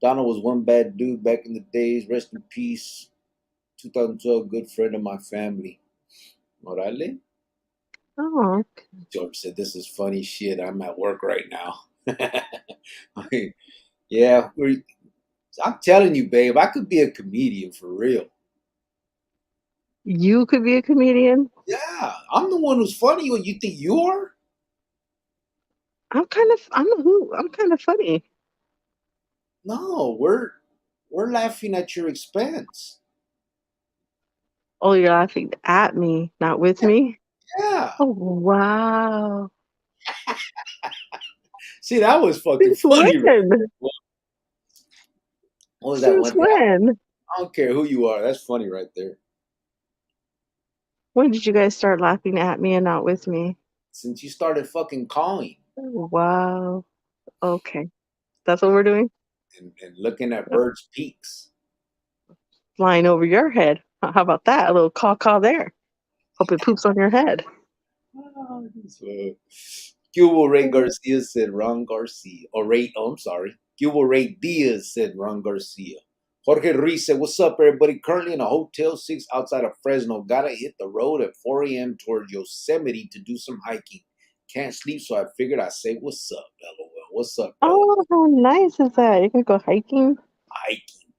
Speaker 1: Donald was one bad dude back in the days. Rest in peace. 2012, good friend of my family. Morale?
Speaker 2: Oh,
Speaker 1: George said, this is funny shit. I'm at work right now. Yeah, I'm telling you, babe, I could be a comedian for real.
Speaker 2: you could be a comedian.
Speaker 1: Yeah, I'm the one who's funny. What you think you are?
Speaker 2: I'm kind of funny.
Speaker 1: No, we're laughing at your expense.
Speaker 2: Oh, you're laughing at me, not with me.
Speaker 1: Yeah.
Speaker 2: Oh, wow.
Speaker 1: See, that was fucking
Speaker 2: Since
Speaker 1: funny, right?
Speaker 2: when?
Speaker 1: What was that
Speaker 2: Since
Speaker 1: one day?
Speaker 2: when?
Speaker 1: I don't care who you are. That's funny right there.
Speaker 2: When did you guys start laughing at me and not with me?
Speaker 1: Since you started fucking calling
Speaker 2: Wow. Okay. That's what we're doing?
Speaker 1: and looking at birds' peaks.
Speaker 2: Flying over your head. How about that? A little caw there. Hope it poops on your head.
Speaker 1: So, Cubo Ray Garcia said Ron Garcia. I'm sorry. Cubo Ray Diaz said Ron Garcia. Jorge Ruiz said, what's up, everybody? Currently in a Hotel 6 outside of Fresno. Gotta hit the road at 4 a.m. towards Yosemite to do some hiking. Can't sleep, so I figured I'd say, what's up, LOL? What's up, brother?
Speaker 2: Oh, how nice is that? You can go hiking.
Speaker 1: Hiking.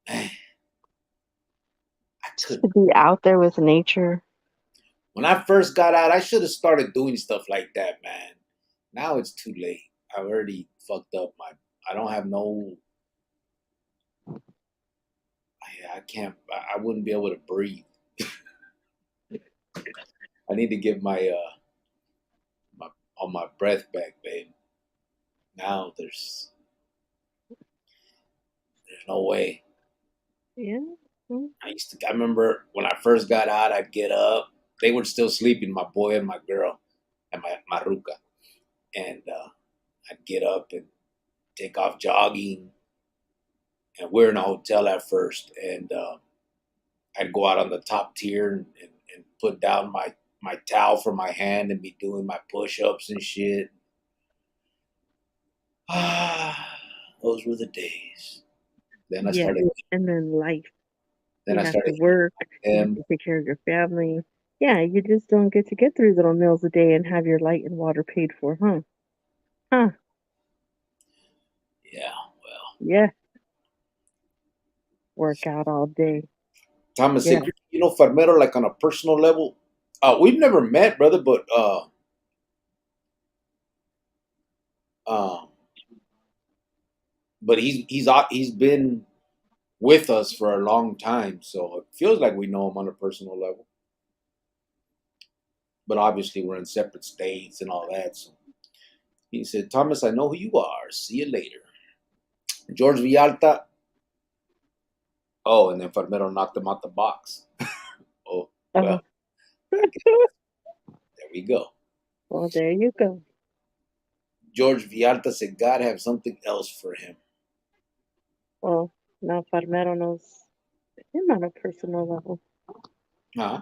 Speaker 1: Man, I
Speaker 2: Just
Speaker 1: could.
Speaker 2: to be out there with nature.
Speaker 1: When I first got out, I should have started doing stuff like that, man. Now it's too late. I've already fucked up my. I don't have no. I can't. I wouldn't be able to breathe. I need to get my all my breath back, babe. Now there's no way.
Speaker 2: Yeah. Mm.
Speaker 1: I remember when I first got out, I'd get up. They were still sleeping, my boy and my girl, and my ruca, and I'd get up and take off jogging. And we're in a hotel at first, and I'd go out on the top tier and put down my towel for my hand and be doing my push ups and shit. Ah, those were the days. Then I
Speaker 2: Yeah.
Speaker 1: started.
Speaker 2: And then life.
Speaker 1: Then
Speaker 2: You
Speaker 1: I
Speaker 2: have to
Speaker 1: started
Speaker 2: work. You have
Speaker 1: him.
Speaker 2: to take care of your family. Yeah, you just don't get to get 3 little meals a day and have your light and water paid for, huh? Huh.
Speaker 1: Yeah, well,
Speaker 2: Yeah. Work out all day.
Speaker 1: Thomas
Speaker 2: Yeah.
Speaker 1: said, you know, Farmero, like on a personal level, we've never met, brother, but um, he's been with us for a long time, so it feels like we know him on a personal level. But obviously, we're in separate states and all that. So he said, Thomas, I know who you are. See you later. George Villalta. Oh, and then Farmero knocked him out the box. Oh,
Speaker 2: Uh,
Speaker 1: well, I guess there we go.
Speaker 2: well, there you go.
Speaker 1: George Villalta said God have something else for him.
Speaker 2: Well, now Farmero knows him on a personal level.
Speaker 1: Huh?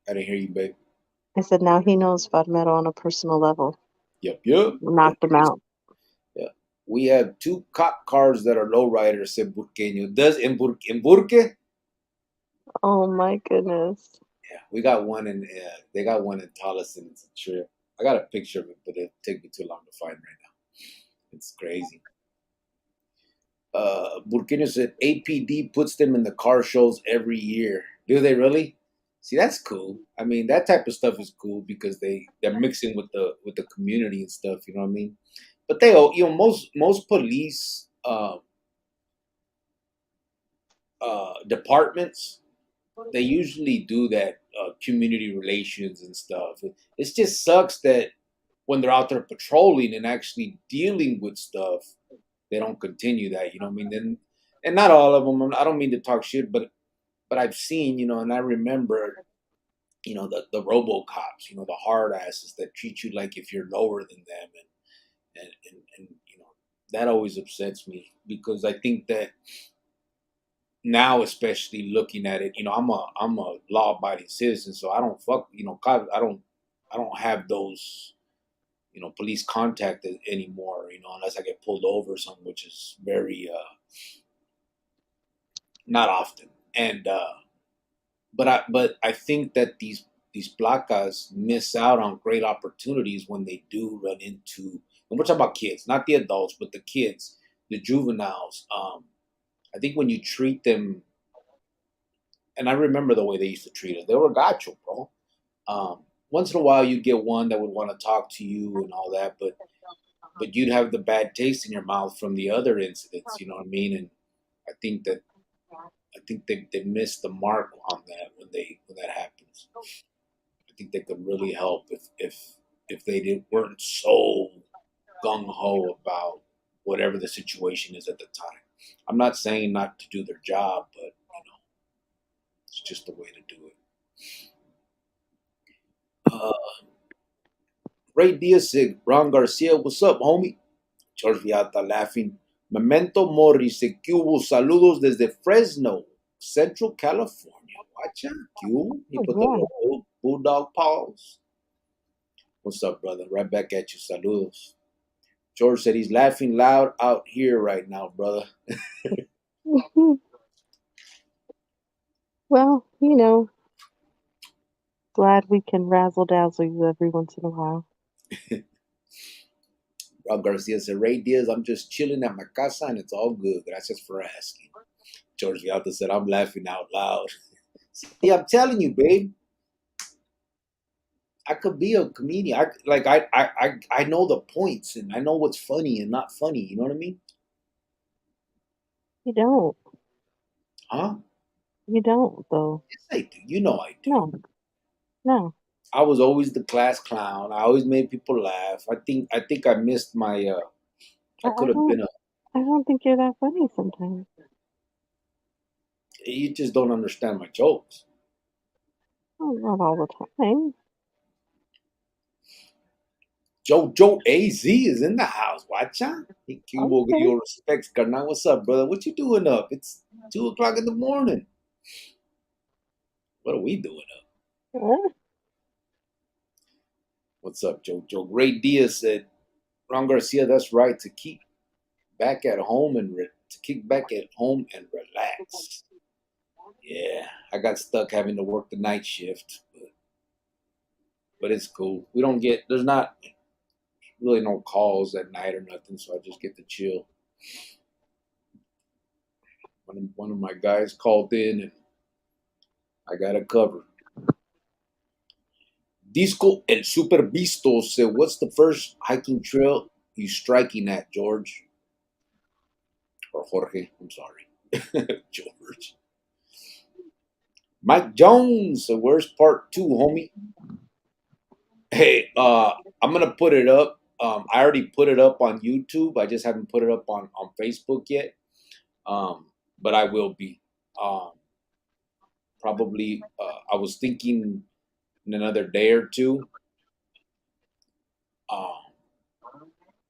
Speaker 1: I didn't hear you, babe.
Speaker 2: I said now he knows Metal on a personal level.
Speaker 1: Yep, yep.
Speaker 2: Knocked him out.
Speaker 1: Yeah. We have two cop cars that are lowriders, said Burqueño. Does in Burque?
Speaker 2: Oh my goodness.
Speaker 1: Yeah, we got one in. They got one in Tolleson. It's a trip. I got a picture of it, but it'll take me too long to find right now. It's crazy. Burkina said APD puts them in the car shows every year. Do they really? See, that's cool. I mean, that type of stuff is cool because they're mixing with the community and stuff. You know what I mean? But they, most police departments, they usually do that community relations and stuff. It just sucks that when they're out there patrolling and actually dealing with stuff, they don't continue that. You know what I mean? Then, and not all of them. I don't mean to talk shit, but I've seen, and I remember, the RoboCops, the hard asses that treat you like if you're lower than them, and that always upsets me because I think that now, especially looking at it, I'm a law abiding citizen, so I don't fuck, I don't have those, police contact anymore, unless I get pulled over or something, which is very not often. And but I think that these placas miss out on great opportunities when they do run into, and we're talking about kids, not the adults, but the kids, the juveniles. I think when you treat them, and I remember the way they used to treat us, they were gacho, bro. Once in a while, you'd get one that would want to talk to you and all that, but you'd have the bad taste in your mouth from the other incidents. You know what I mean? And I think that they miss the mark on that when that happens. I think they could really help if they weren't so gung ho about whatever the situation is at the time. I'm not saying not to do their job, but it's just the way to do it. Uh, Ray Diaz said, Ron Garcia, what's up, homie? George Viata laughing. Memento Mori se que hubo saludos desde Fresno, Central California. Watch out, Q. He put the
Speaker 2: Oh,
Speaker 1: little bulldog paws. What's up, brother? Right back at you. Saludos. George said he's laughing loud out here right now, brother.
Speaker 2: yeah. Well, glad we can razzle dazzle you every once in a while.
Speaker 1: Rob Garcia said, Ray Diaz, I'm just chilling at my casa and it's all good. Gracias for asking. George Vialta said, I'm laughing out loud. See, I'm telling you, babe, I could be a comedian. I know the points and I know what's funny and not funny. You know what I mean?
Speaker 2: You don't.
Speaker 1: Huh?
Speaker 2: You don't, though.
Speaker 1: Yes, I do. You know I do.
Speaker 2: No, no.
Speaker 1: I was always the class clown. I always made people laugh. I think I missed my.
Speaker 2: I,
Speaker 1: I
Speaker 2: I
Speaker 1: could have
Speaker 2: don't.
Speaker 1: been a.
Speaker 2: I don't think you're that funny sometimes.
Speaker 1: You just don't understand my jokes.
Speaker 2: Oh, not all the time.
Speaker 1: Joe AZ is in the house. Watch out. He will give
Speaker 2: Okay.
Speaker 1: you respects, carnal. What's up, brother? What you doing up? It's 2 o'clock in the morning. What are we doing up?
Speaker 2: Uh,
Speaker 1: What's up, Joe? Joe Ray Diaz said, Ron Garcia, that's right. To keep back at home to kick back at home and relax. Yeah, I got stuck having to work the night shift, but it's cool. We don't get there's not really no calls at night or nothing, so I just get to chill. One of my guys called in and I got a cover. Disco El Super Visto said, "What's the first hiking trail you striking at, George or Jorge? I'm sorry, George." Mike Jones said, "Where's part two, homie?" Hey, I'm gonna put it up. I already put it up on YouTube. I just haven't put it up on Facebook yet. But I will be. Um, Probably. I was thinking in another day or two. Um,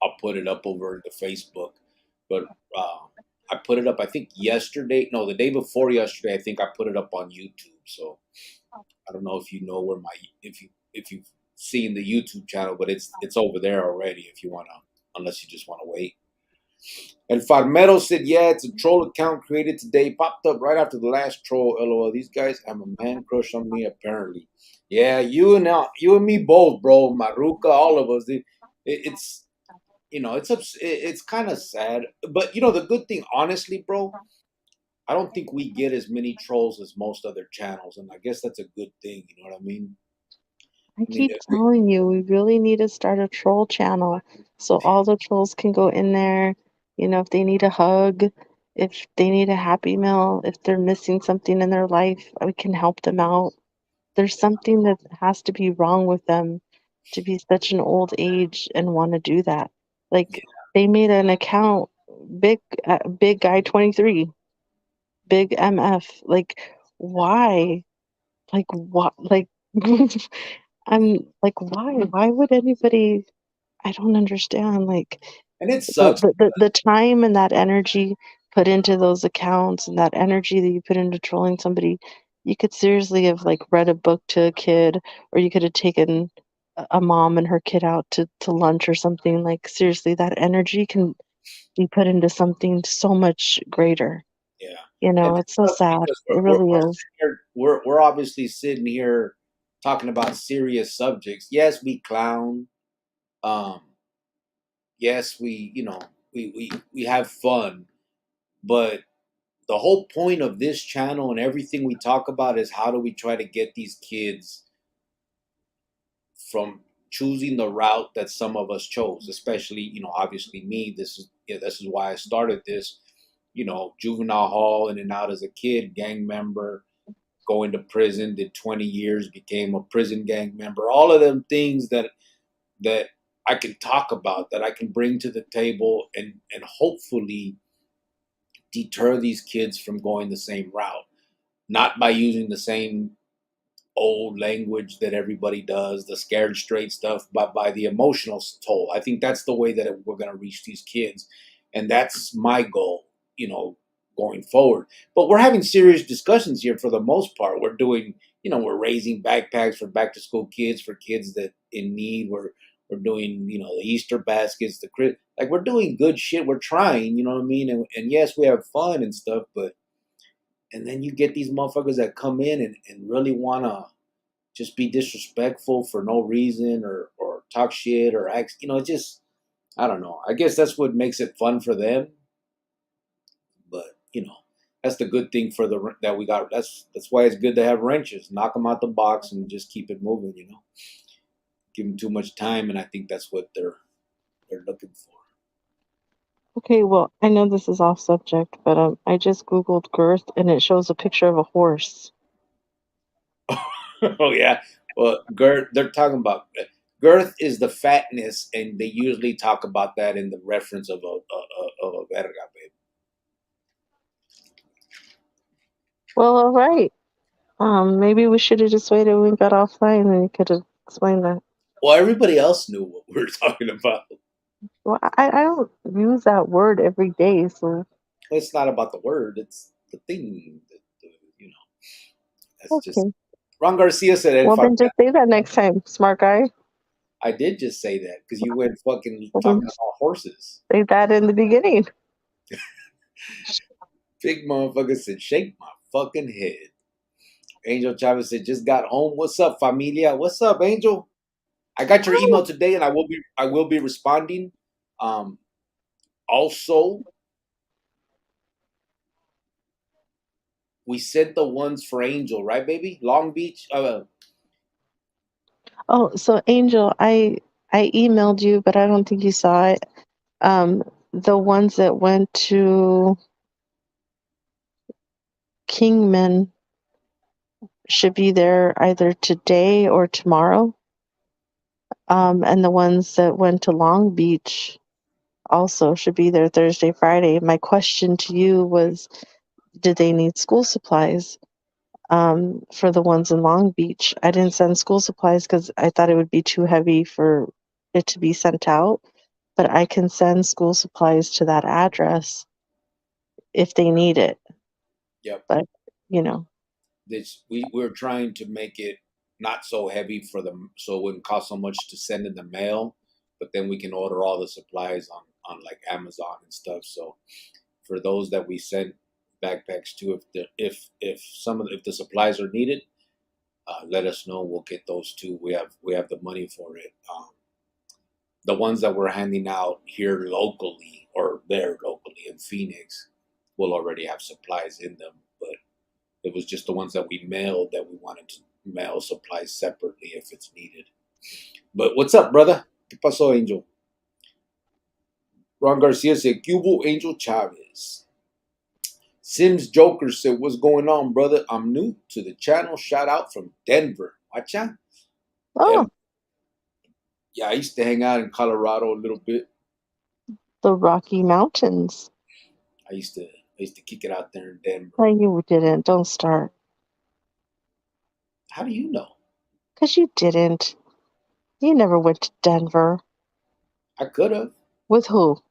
Speaker 1: I'll put it up over the Facebook. But I put it up. I think yesterday. No, the day before yesterday. I think I put it up on YouTube. So I don't know if you know where my if you've seen the YouTube channel, but it's over there already if you wanna, unless you just wanna wait. And Farmero said, yeah, it's a troll account created today. Popped up right after the last troll. LOL. These guys have a man crush on me, apparently. Yeah, you and me both, bro. Maruka, all of us. It's it's kind of sad. But the good thing, honestly, bro, I don't think we get as many trolls as most other channels, and I guess that's a good thing. You know what I mean?
Speaker 2: I
Speaker 1: I mean,
Speaker 2: keep telling you, we really need to start a troll channel so all the trolls can go in there. If they need a hug, if they need a happy meal, if they're missing something in their life, we can help them out. There's something that has to be wrong with them to be such an old age and want to do that.
Speaker 1: yeah,
Speaker 2: Like they made an account, big guy 23, big MF. Like why? Like what? Like I'm like why? Why would anybody? I don't understand. Like
Speaker 1: and it
Speaker 2: the,
Speaker 1: sucks.
Speaker 2: the the the time and that energy put into those accounts and that energy that you put into trolling somebody, you could seriously have like read a book to a kid, or you could have taken a mom and her kid out to lunch or something. Like seriously, that energy can be put into something so much greater.
Speaker 1: Yeah, and it
Speaker 2: It's so
Speaker 1: sucks
Speaker 2: sad.
Speaker 1: because
Speaker 2: It really is.
Speaker 1: we're obviously sitting here talking about serious subjects. Yes, we clown. Um, yes, we have fun, but the whole point of this channel and everything we talk about is how do we try to get these kids from choosing the route that some of us chose, especially obviously me. This is why I started this. Juvenile hall, in and out as a kid, gang member, going to prison, did 20 years, became a prison gang member. All of them things that I can talk about, that I can bring to the table, and hopefully deter these kids from going the same route. Not by using the same old language that everybody does, the scared straight stuff, but by the emotional toll. I think that's the way that we're going to reach these kids. And that's my goal, going forward. But we're having serious discussions here for the most part. We're doing, we're raising backpacks for back to school kids, for kids that in need. We're doing, the Easter baskets, like we're doing good shit. We're trying, you know what I mean? And yes, we have fun and stuff, but and then you get these motherfuckers that come in and really wanna just be disrespectful for no reason, or talk shit, or act, just, I don't know. I guess that's what makes it fun for them. But that's the good thing that we got. That's why it's good to have wrenches. Knock them out the box and just keep it moving. Give them too much time, and I think that's what they're looking for.
Speaker 2: Okay, well, I know this is off subject, but I just Googled girth and it shows a picture of a horse.
Speaker 1: Oh yeah. Well, girth. They're talking about girth is the fatness, and they usually talk about that in the reference of a verga, babe.
Speaker 2: Well, all right. Maybe we should have just waited when we got offline and you could have explained that.
Speaker 1: Well, everybody else knew what we were talking about.
Speaker 2: Well, I don't use that word every day, so
Speaker 1: It's not about the word; it's the thing. You know, that's just.
Speaker 2: okay.
Speaker 1: Ron Garcia said, "El
Speaker 2: Well,
Speaker 1: Farmer."
Speaker 2: then just say that next time, smart guy.
Speaker 1: I did just say that because you went fucking
Speaker 2: Well, then
Speaker 1: talking about horses.
Speaker 2: say that in the beginning.
Speaker 1: Big motherfucker said, "Shake my fucking head." Angel Chavez said, "Just got home. What's up, familia? What's up, Angel? I got your email today, and I will be responding. Um, also, we sent the ones for Angel, right, baby? Long Beach.
Speaker 2: Oh, so Angel, I emailed you, but I don't think you saw it. The ones that went to Kingman should be there either today or tomorrow. And the ones that went to Long Beach also should be there Thursday, Friday. My question to you was, did they need school supplies? For the ones in Long Beach, I didn't send school supplies because I thought it would be too heavy for it to be sent out. But I can send school supplies to that address if they need it.
Speaker 1: yep.
Speaker 2: But you know,
Speaker 1: we're trying to make it not so heavy for them, so it wouldn't cost so much to send in the mail. But then we can order all the supplies on like Amazon and stuff. So for those that we send backpacks to, if the supplies are needed, let us know. We'll get those too. We have the money for it. The ones that we're handing out here locally or there locally in Phoenix will already have supplies in them, but it was just the ones that we mailed that we wanted to mail supplies separately if it's needed. But what's up, brother? ¿Qué pasó, Angel? Ron Garcia said, Cubo Angel Chavez. Sims Joker said, what's going on, brother? I'm new to the channel. Shout out from Denver. Watcha?
Speaker 2: Oh,
Speaker 1: Yeah, I used to hang out in Colorado a little bit.
Speaker 2: the Rocky Mountains.
Speaker 1: I used to kick it out there in Denver.
Speaker 2: No, you didn't. Don't start.
Speaker 1: How do you know?
Speaker 2: Because you didn't. You never went to Denver.
Speaker 1: I could have.
Speaker 2: With who?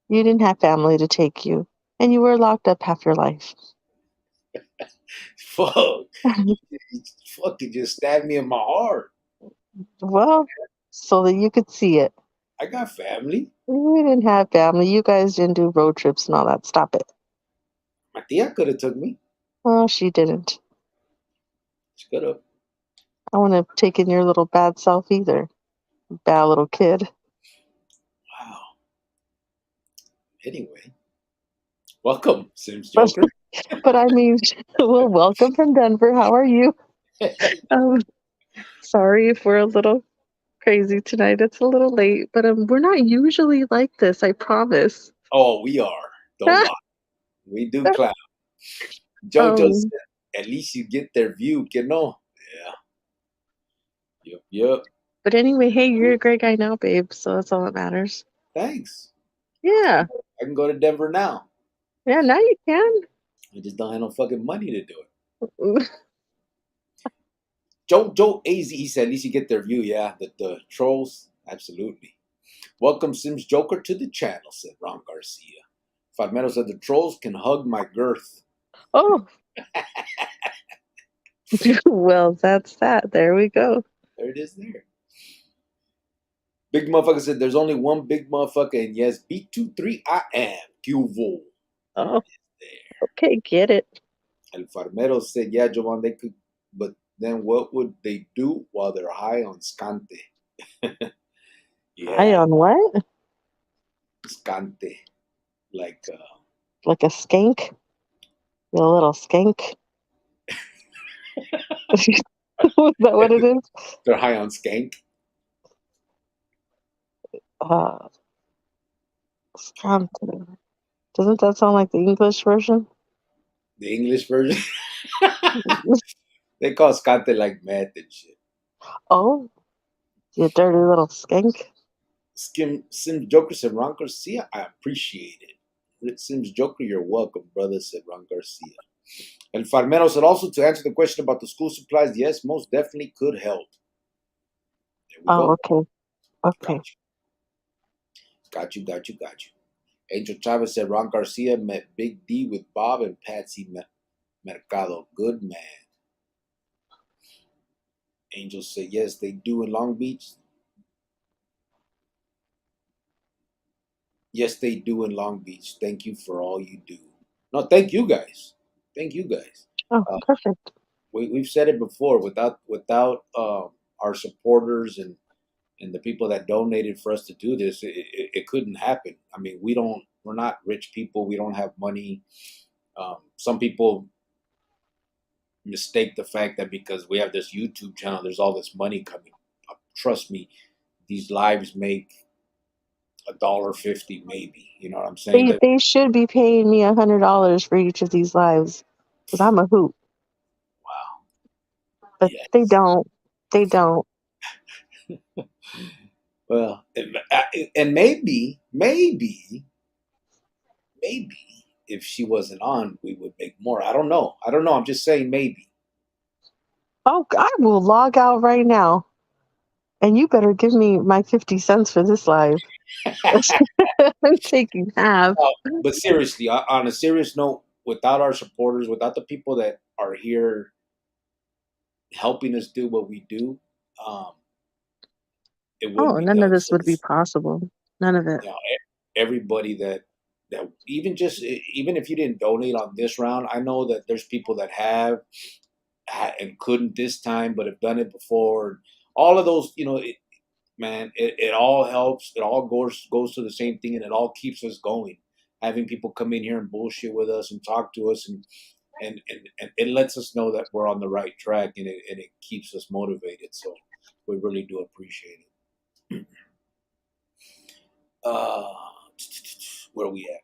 Speaker 2: You didn't have family to take you. And you were locked up half your life.
Speaker 1: Fuck. Fucking just stabbed me in my heart.
Speaker 2: Well, so that you could see it.
Speaker 1: I got family.
Speaker 2: You didn't have family. You guys didn't do road trips and all that. Stop it.
Speaker 1: My tia could have took me.
Speaker 2: Well, she didn't.
Speaker 1: She could have.
Speaker 2: I wouldn't have taken your little bad self either. Bad little kid.
Speaker 1: Wow. Anyway. Welcome, Sims Joker.
Speaker 2: But I mean, well, welcome from Denver. How are you? Sorry if we're a little crazy tonight. It's a little late, but we're not usually like this, I promise.
Speaker 1: Oh, we are. Don't lie. We do clown. Jojo said, at least you get their view, you know? Yeah. Yep.
Speaker 2: But anyway, hey, you're a great guy now, babe, so that's all that matters.
Speaker 1: Thanks.
Speaker 2: Yeah.
Speaker 1: I can go to Denver now.
Speaker 2: Yeah, now you can.
Speaker 1: I just don't have no fucking money to do it. Joe AZ, he said, at least you get their view. Yeah, the trolls, absolutely. Welcome, Sims Joker, to the channel, said Ron Garcia. Fadmero said, the trolls can hug my girth.
Speaker 2: Oh. Well, that's that. There we go.
Speaker 1: There it is there. Big motherfucker said, there's only one big motherfucker, and yes, B23, I am. Cuvo.
Speaker 2: Oh, okay, get it.
Speaker 1: El Farmero said, yeah, Jovan, they could, but then what would they do while they're high on scante?
Speaker 2: Yeah. High on what?
Speaker 1: Scante. Like
Speaker 2: a skank? You're a little skank? Is that what it is?
Speaker 1: They're high on skank?
Speaker 2: Scante. Doesn't that sound like the English version?
Speaker 1: The English version? They call scante like meth and shit.
Speaker 2: Oh, you dirty little skank.
Speaker 1: Sims Joker said, Ron Garcia, I appreciate it. Sims Joker, you're welcome, brother, said Ron Garcia. And Farmero said, also to answer the question about the school supplies, yes, most definitely could help. There we go.
Speaker 2: Okay. Okay.
Speaker 1: Got you. Angel Chavez said, Ron Garcia met Big D with Bob and Patsy Mercado. Good man. Angel said, yes, they do in Long Beach. Yes, they do in Long Beach. Thank you for all you do. No, thank you guys.
Speaker 2: Oh, perfect.
Speaker 1: We've said it before. Without our supporters and the people that donated for us to do this, it couldn't happen. I mean, we're not rich people. We don't have money. Some people mistake the fact that because we have this YouTube channel, there's all this money coming. Trust me, these lives make $1.50 maybe. You know what I'm saying?
Speaker 2: They should be paying me $100 for each of these lives because I'm a hoot.
Speaker 1: Wow.
Speaker 2: But yes. They don't.
Speaker 1: Well, and maybe if she wasn't on, we would make more. I don't know. I'm just saying maybe.
Speaker 2: Oh, I will log out right now. And you better give me my 50 cents for this live. I'm taking half.
Speaker 1: But seriously, on a serious note, without our supporters, without the people that are here helping us do what we do, um, it wouldn't
Speaker 2: Oh,
Speaker 1: be
Speaker 2: none of
Speaker 1: done.
Speaker 2: this
Speaker 1: So
Speaker 2: would be possible. None of it.
Speaker 1: you know, everybody that even just even if you didn't donate on this round, I know that there's people that have and couldn't this time, but have done it before. All of those, man, it all helps. It all goes to the same thing, and it all keeps us going. Having people come in here and bullshit with us and talk to us, and it lets us know that we're on the right track, and it keeps us motivated. So we really do appreciate it. Uh, where are we at?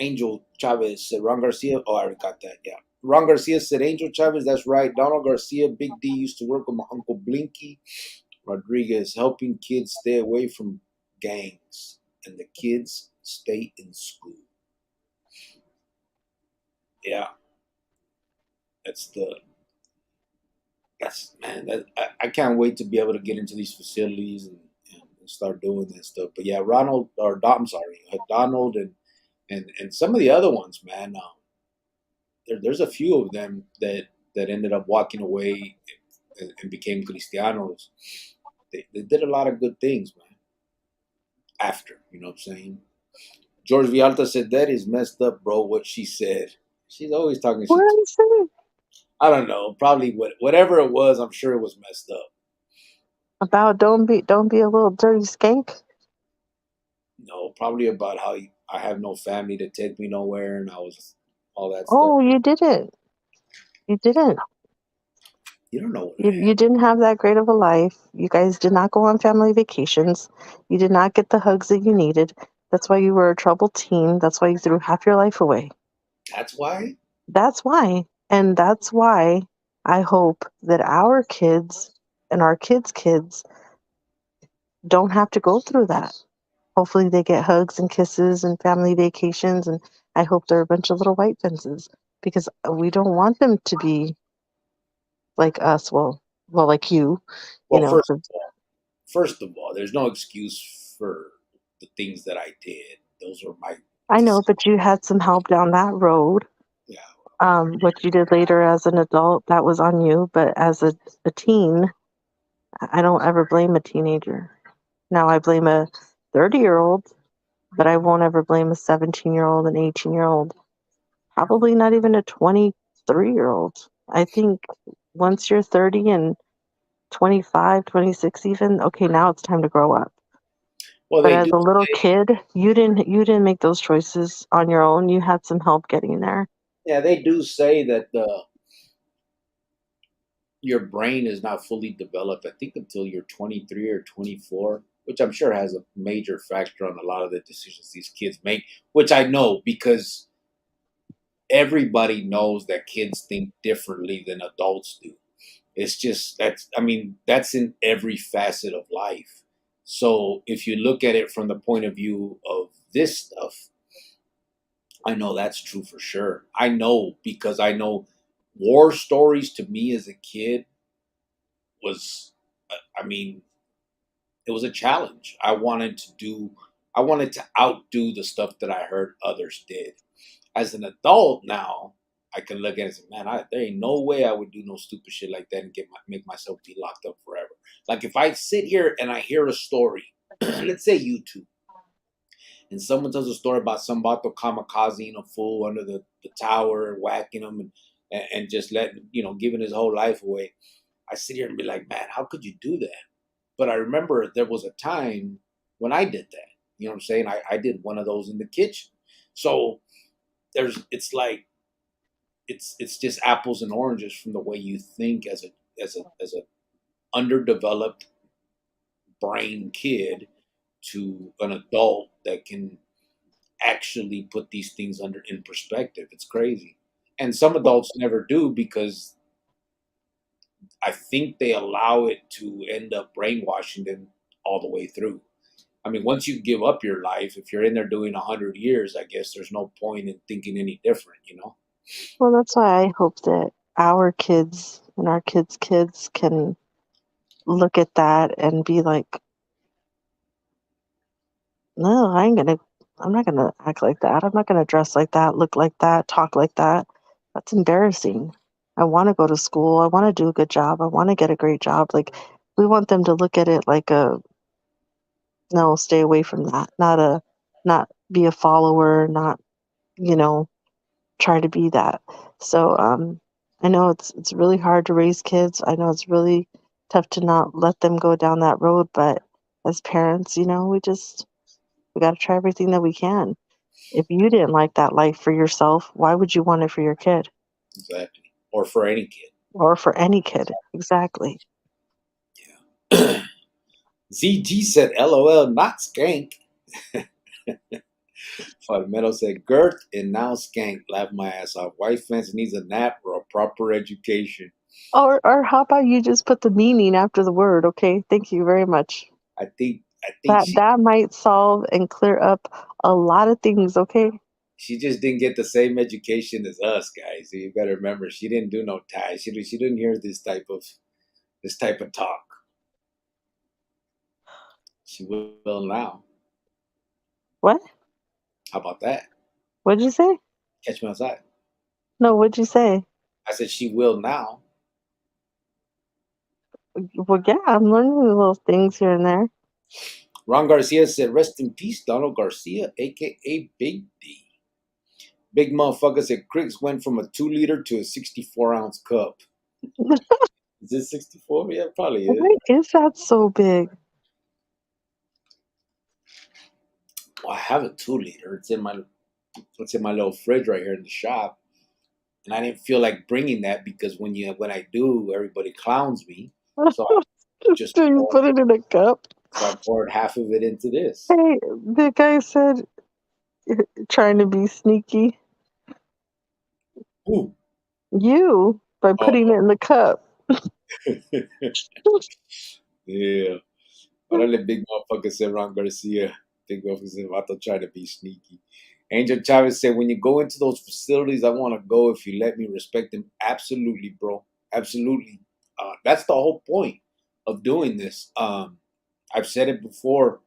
Speaker 1: Angel Chavez said Ron Garcia. Oh, I already got that. Yeah. Ron Garcia said Angel Chavez. That's right. Donald Garcia, Big D used to work with my uncle Blinky Rodriguez, helping kids stay away from gangs and the kids stay in school. Yeah, that's the that's man. I can't wait to be able to get into these facilities and start doing this stuff. But yeah, I'm sorry, Donald and some of the other ones, man. There's a few of them that ended up walking away and became cristianos. They did a lot of good things, man. After, you know what I'm saying? George Vialta said that is messed up, bro. What she said. She's always talking
Speaker 2: What
Speaker 1: shit
Speaker 2: did
Speaker 1: to
Speaker 2: I
Speaker 1: me.
Speaker 2: say
Speaker 1: I don't know. Probably whatever it was. I'm sure it was messed up.
Speaker 2: about don't be a little dirty skank?
Speaker 1: No, probably about how I have no family to take me nowhere, and I was all that stuff.
Speaker 2: Oh, you didn't. You didn't.
Speaker 1: You don't know what I
Speaker 2: You didn't have that great of a life. You guys did not go on family vacations. You did not get the hugs that you needed. That's why you were a troubled teen. That's why you threw half your life away.
Speaker 1: had. That's why.
Speaker 2: That's why. And that's why I hope that our kids and our kids' kids don't have to go through that. Hopefully they get hugs and kisses and family vacations, and I hope they're a bunch of little white fences because we don't want them to be like us. Well, like you
Speaker 1: Well,
Speaker 2: know. 'Cause
Speaker 1: first of all, there's no excuse for the things that I did. Those are my
Speaker 2: I know,
Speaker 1: decisions.
Speaker 2: but you had some help down that road.
Speaker 1: Yeah.
Speaker 2: What you did later as an adult, that was on you. But as a teen, I don't ever blame a teenager. Now I blame a 30-year-old, but I won't ever blame a 17-year-old, an 18-year-old, probably not even a 23-year-old. I think once you're 30 and 25, 26 even, okay, now it's time to grow up.
Speaker 1: Well,
Speaker 2: But
Speaker 1: they
Speaker 2: as
Speaker 1: do.
Speaker 2: a little kid, you didn't make those choices on your own. You had some help getting there.
Speaker 1: Yeah, they do say that your brain is not fully developed, I think, until you're 23 or 24, which I'm sure has a major factor on a lot of the decisions these kids make, which I know because everybody knows that kids think differently than adults do. It's just I mean, that's in every facet of life. So if you look at it from the point of view of this stuff, I know that's true for sure. I know because I know war stories to me as a kid was, I mean, it was a challenge. I wanted to outdo the stuff that I heard others did. As an adult now, I can look at it and say, man, there ain't no way I would do no stupid shit like that and make myself be locked up forever. Like if I sit here and I hear a story, let's say YouTube, and someone tells a story about some vato kamikazing a fool under the tower, whacking him and just letting, giving his whole life away. I sit here and be like, man, how could you do that? But I remember there was a time when I did that. You know what I'm saying? I did one of those in the kitchen. So it's like it's just apples and oranges from the way you think as a underdeveloped brain kid to an adult that can actually put these things under in perspective. It's crazy. And some adults never do because I think they allow it to end up brainwashing them all the way through. I mean, once you give up your life, if you're in there doing 100 years, I guess there's no point in thinking any different.
Speaker 2: Well, that's why I hope that our kids and our kids' kids can look at that and be like, no, I'm not gonna act like that. I'm not gonna dress like that, look like that, talk like that. That's embarrassing. I want to go to school. I want to do a good job. I want to get a great job. Like, we want them to look at it like a no, stay away from that. Not be a follower, not, you know, try to be that. So I know it's really hard to raise kids. I know it's really tough to not let them go down that road, but as parents, we got to try everything that we can. If you didn't like that life for yourself, why would you want it for your kid
Speaker 1: Exactly. Or for any kid.
Speaker 2: or for any kid? Exactly.
Speaker 1: Yeah. ZG said, LOL, not skank. Fundamental said, girth and now skank. Laugh my ass off. White fence needs a nap or a proper education.
Speaker 2: Or how about you just put the meaning after the word, okay? Thank you very much.
Speaker 1: I think
Speaker 2: That might solve and clear up a lot of things, okay?
Speaker 1: she just didn't get the same education as us guys. So you got to remember, she didn't do no ties. She didn't hear this type of talk. She will now.
Speaker 2: What?
Speaker 1: How about that?
Speaker 2: What'd you say?
Speaker 1: Catch me outside.
Speaker 2: No, what'd you say?
Speaker 1: I said she will now.
Speaker 2: Well, yeah, I'm learning little things here and there.
Speaker 1: Ron Garcia said, rest in peace, Donald Garcia, aka Big D. Big motherfucker said Cricks went from a 2 liter to a 64-ounce cup. Is this 64? Yeah, it probably is.
Speaker 2: Why is that so big?
Speaker 1: Well, I have a 2 liter. It's in my little fridge right here in the shop. And I didn't feel like bringing that because when I do, everybody clowns me. So I just
Speaker 2: Do you put it in a cup?
Speaker 1: so I poured half of it into this.
Speaker 2: Hey, the guy said trying to be sneaky.
Speaker 1: Ooh.
Speaker 2: You by
Speaker 1: Oh.
Speaker 2: putting it in the cup.
Speaker 1: Yeah. Órale, big motherfucker, said Ron Garcia. Big motherfucker said, Vato trying to be sneaky. Angel Chavez said, when you go into those facilities, I want to go if you let me respect them. Absolutely, bro. Absolutely. That's the whole point of doing this. I've said it before.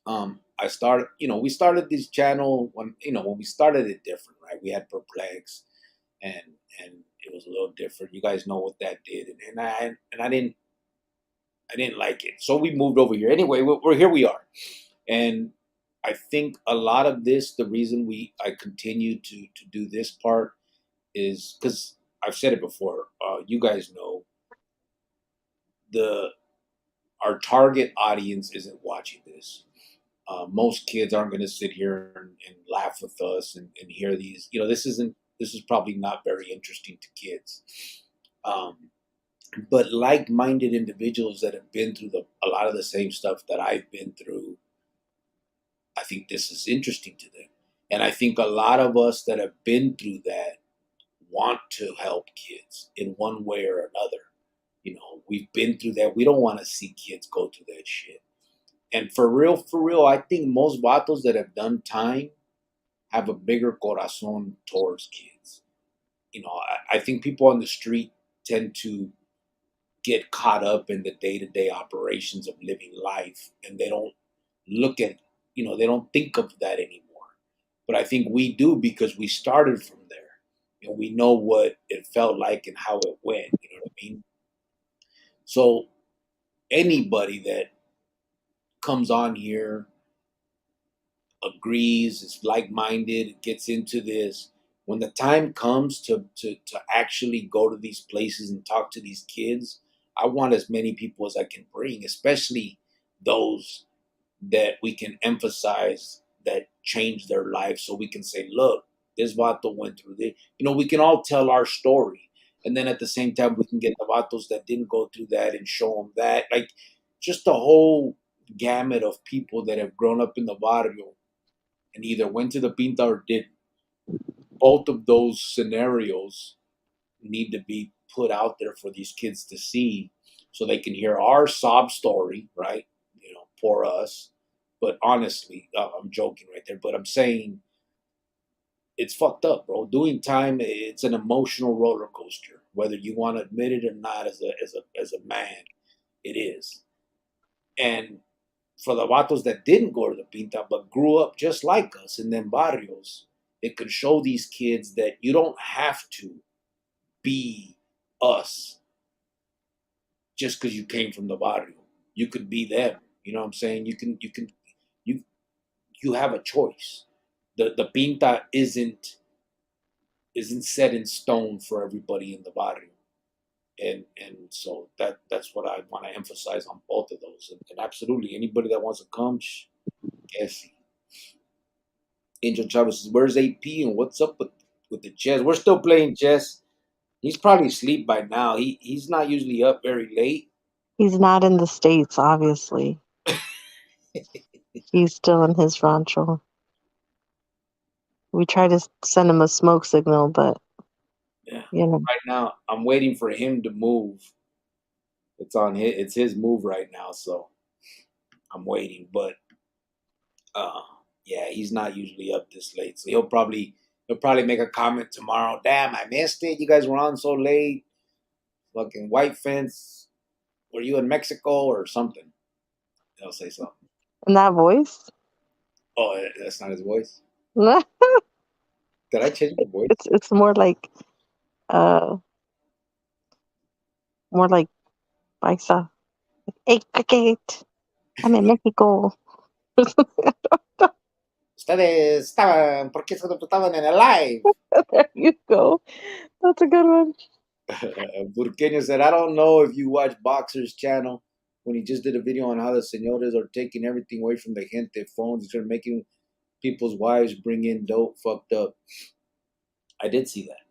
Speaker 1: We started this channel when we started it different, right? We had Perplex and and it was a little different. You guys know what that did. And I didn't like it. So we moved over here. Anyway, we're here we are. And I think a lot of this, the reason I continue to do this part is because I've said it before. You guys know the our target audience isn't watching this. Most kids aren't going to sit here and laugh with us and hear these. This is probably not very interesting to kids. Um, but like-minded individuals that have been through a lot of the same stuff that I've been through, I think this is interesting to them. And I think a lot of us that have been through that want to help kids in one way or another. We've been through that. We don't want to see kids go through that shit. And for real, I think most vatos that have done time have a bigger corazon towards kids. I think people on the street tend to get caught up in the day-to-day operations of living life, and they don't look at, they don't think of that anymore. But I think we do because we started from there and we know what it felt like and how it went. You know what I mean? So anybody that comes on here, agrees, is like-minded, gets into this, when the time comes to actually go to these places and talk to these kids, I want as many people as I can bring, especially those that we can emphasize that change their life, so we can say, look, this vato went through this. We can all tell our story. And then at the same time, we can get the vatos that didn't go through that and show them that. Like, just the whole gamut of people that have grown up in the barrio and either went to the Pinta or didn't. Both of those scenarios need to be put out there for these kids to see so they can hear our sob story, right? Poor us. But honestly, I'm joking right there, but I'm saying it's fucked up, bro. Doing time, it's an emotional roller coaster. Whether you want to admit it or not, as a man, it is. And for the vatos that didn't go to the Pinta but grew up just like us in them barrios, it could show these kids that you don't have to be us just because you came from the barrio. You could be them. You know what I'm saying? You you have a choice. The pinta isn't set in stone for everybody in the barrio. And so that's what I want to emphasize on both of those. And absolutely, anybody that wants to come, yes. Angel Chavez says, "Where's AP and what's up with the chess? We're still playing chess. He's probably asleep by now. He's not usually up very late.
Speaker 2: He's not in the States, obviously. He's still in his rancho. We try to send him a smoke signal, but,
Speaker 1: Yeah.
Speaker 2: you know.
Speaker 1: Right now, I'm waiting for him to move. It's his move right now, so I'm waiting. But uh, yeah, he's not usually up this late, so he'll probably make a comment tomorrow. Damn, I missed it. You guys were on so late. Fucking white fence. Were you in Mexico or something? He'll say something.
Speaker 2: In that voice?
Speaker 1: Oh, that's not his voice.
Speaker 2: it's
Speaker 1: Did I change the voice?
Speaker 2: it's uh more like paisa. Hey, cricket. I'm in Mexico.
Speaker 1: Ustedes estaban, ¿por qué se estaban en el live?
Speaker 2: There you go. That's a good one.
Speaker 1: Burqueño said, I don't know if you watch Boxer's channel when he just did a video on how the senores are taking everything away from the gente phones. They're making people's wives bring in dope, fucked up. I did see that.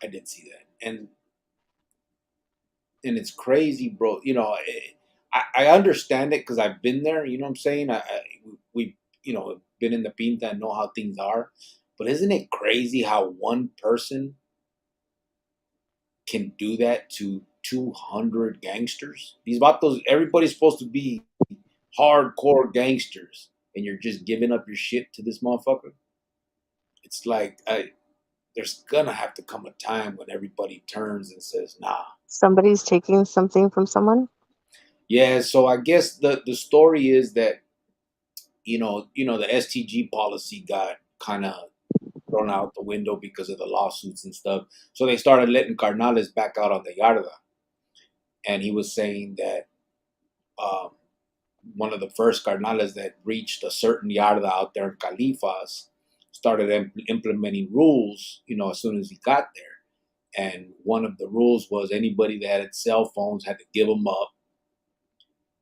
Speaker 1: I did see that. And it's crazy, bro. I understand it because I've been there. You know what I'm saying? We been in the pinta and know how things are. But isn't it crazy how one person can do that to 200 gangsters? These vatos, everybody's supposed to be hardcore gangsters, and you're just giving up your shit to this motherfucker. It's like there's gonna have to come a time when everybody turns and says, "Nah."
Speaker 2: Somebody's taking something from someone?
Speaker 1: Yeah. So I guess the story is that the STG policy got kind of thrown out the window because of the lawsuits and stuff. So they started letting carnales back out on the yarda, and he was saying that um, one of the first carnales that reached a certain yarda out there in Califas started implementing rules, as soon as he got there. And one of the rules was anybody that had cell phones had to give them up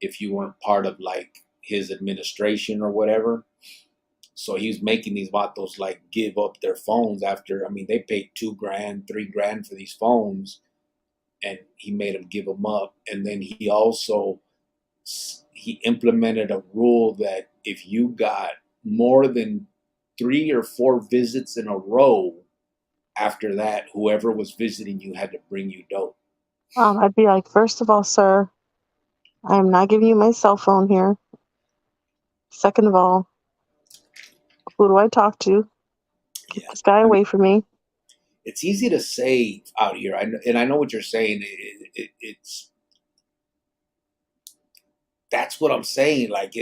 Speaker 1: if you weren't part of like his administration or whatever. So he was making these vatos like give up their phones after, I mean, they paid $2,000, $3,000 for these phones, and he made them give them up. And then he implemented a rule that if you got more than 3 or 4 visits in a row, after that, whoever was visiting you had to bring you dope.
Speaker 2: I'd be like, first of all, sir, I'm not giving you my cell phone here. Second of all, who do I talk to? Keep
Speaker 1: Yeah,
Speaker 2: this guy
Speaker 1: I mean,
Speaker 2: away from me.
Speaker 1: it's easy to say out here, and I know what you're saying. It's that's what I'm saying. Like,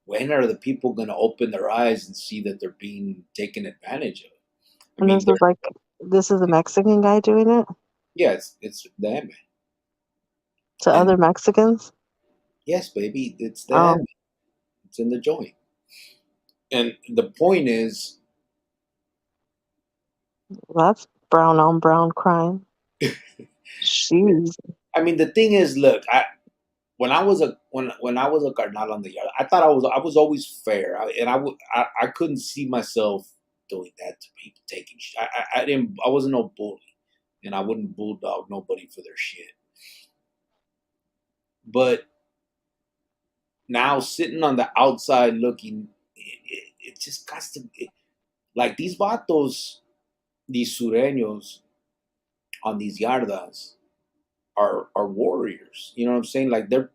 Speaker 1: when are the people going to open their eyes and see that they're being taken advantage of? I
Speaker 2: And
Speaker 1: mean,
Speaker 2: this is a Mexican guy doing it
Speaker 1: yeah, it's them,
Speaker 2: to
Speaker 1: and
Speaker 2: other Mexicans.
Speaker 1: yes, baby, it's them.
Speaker 2: Oh,
Speaker 1: It's in the joint, and the point is,
Speaker 2: that's brown on brown crime. Jeez.
Speaker 1: I mean, the thing is, look, when I was a carnal on the yard, I thought I was always fair, and I couldn't see myself doing that to people, taking shit. I wasn't no bully, and I wouldn't bulldog nobody for their shit. But now sitting on the outside looking, it just got to like these vatos, these sureños on these yardas are warriors. You know what I'm saying? Like they're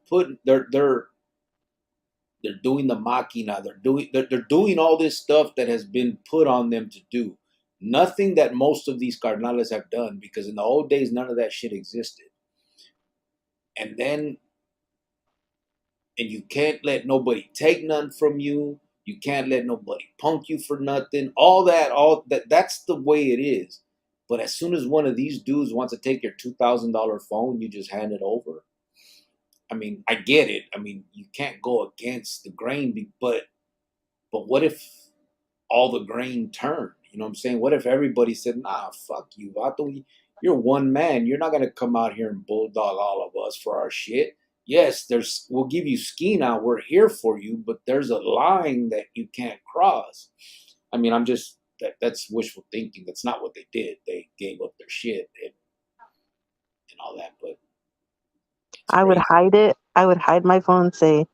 Speaker 1: doing the machina. They're doing all this stuff that has been put on them to do. Nothing that most of these carnales have done, because in the old days none of that shit existed. And then, and you can't let nobody take none from you. You can't let nobody punk you for nothing. That's the way it is. But as soon as one of these dudes wants to take your $2,000 phone, you just hand it over. I mean, I get it. I mean, you can't go against the grain, but what if all the grain turned? You know what I'm saying? What if everybody said, "Nah, fuck you, Vato. You're one man. You're not gonna come out here and bulldog all of us for our shit." Yes, we'll give you ski now. We're here for you, but there's a line that you can't cross. I mean, that's wishful thinking. That's not what they did. They gave up their shit and all that, but it's
Speaker 2: I would
Speaker 1: crazy.
Speaker 2: hide it. I would hide my phone and say,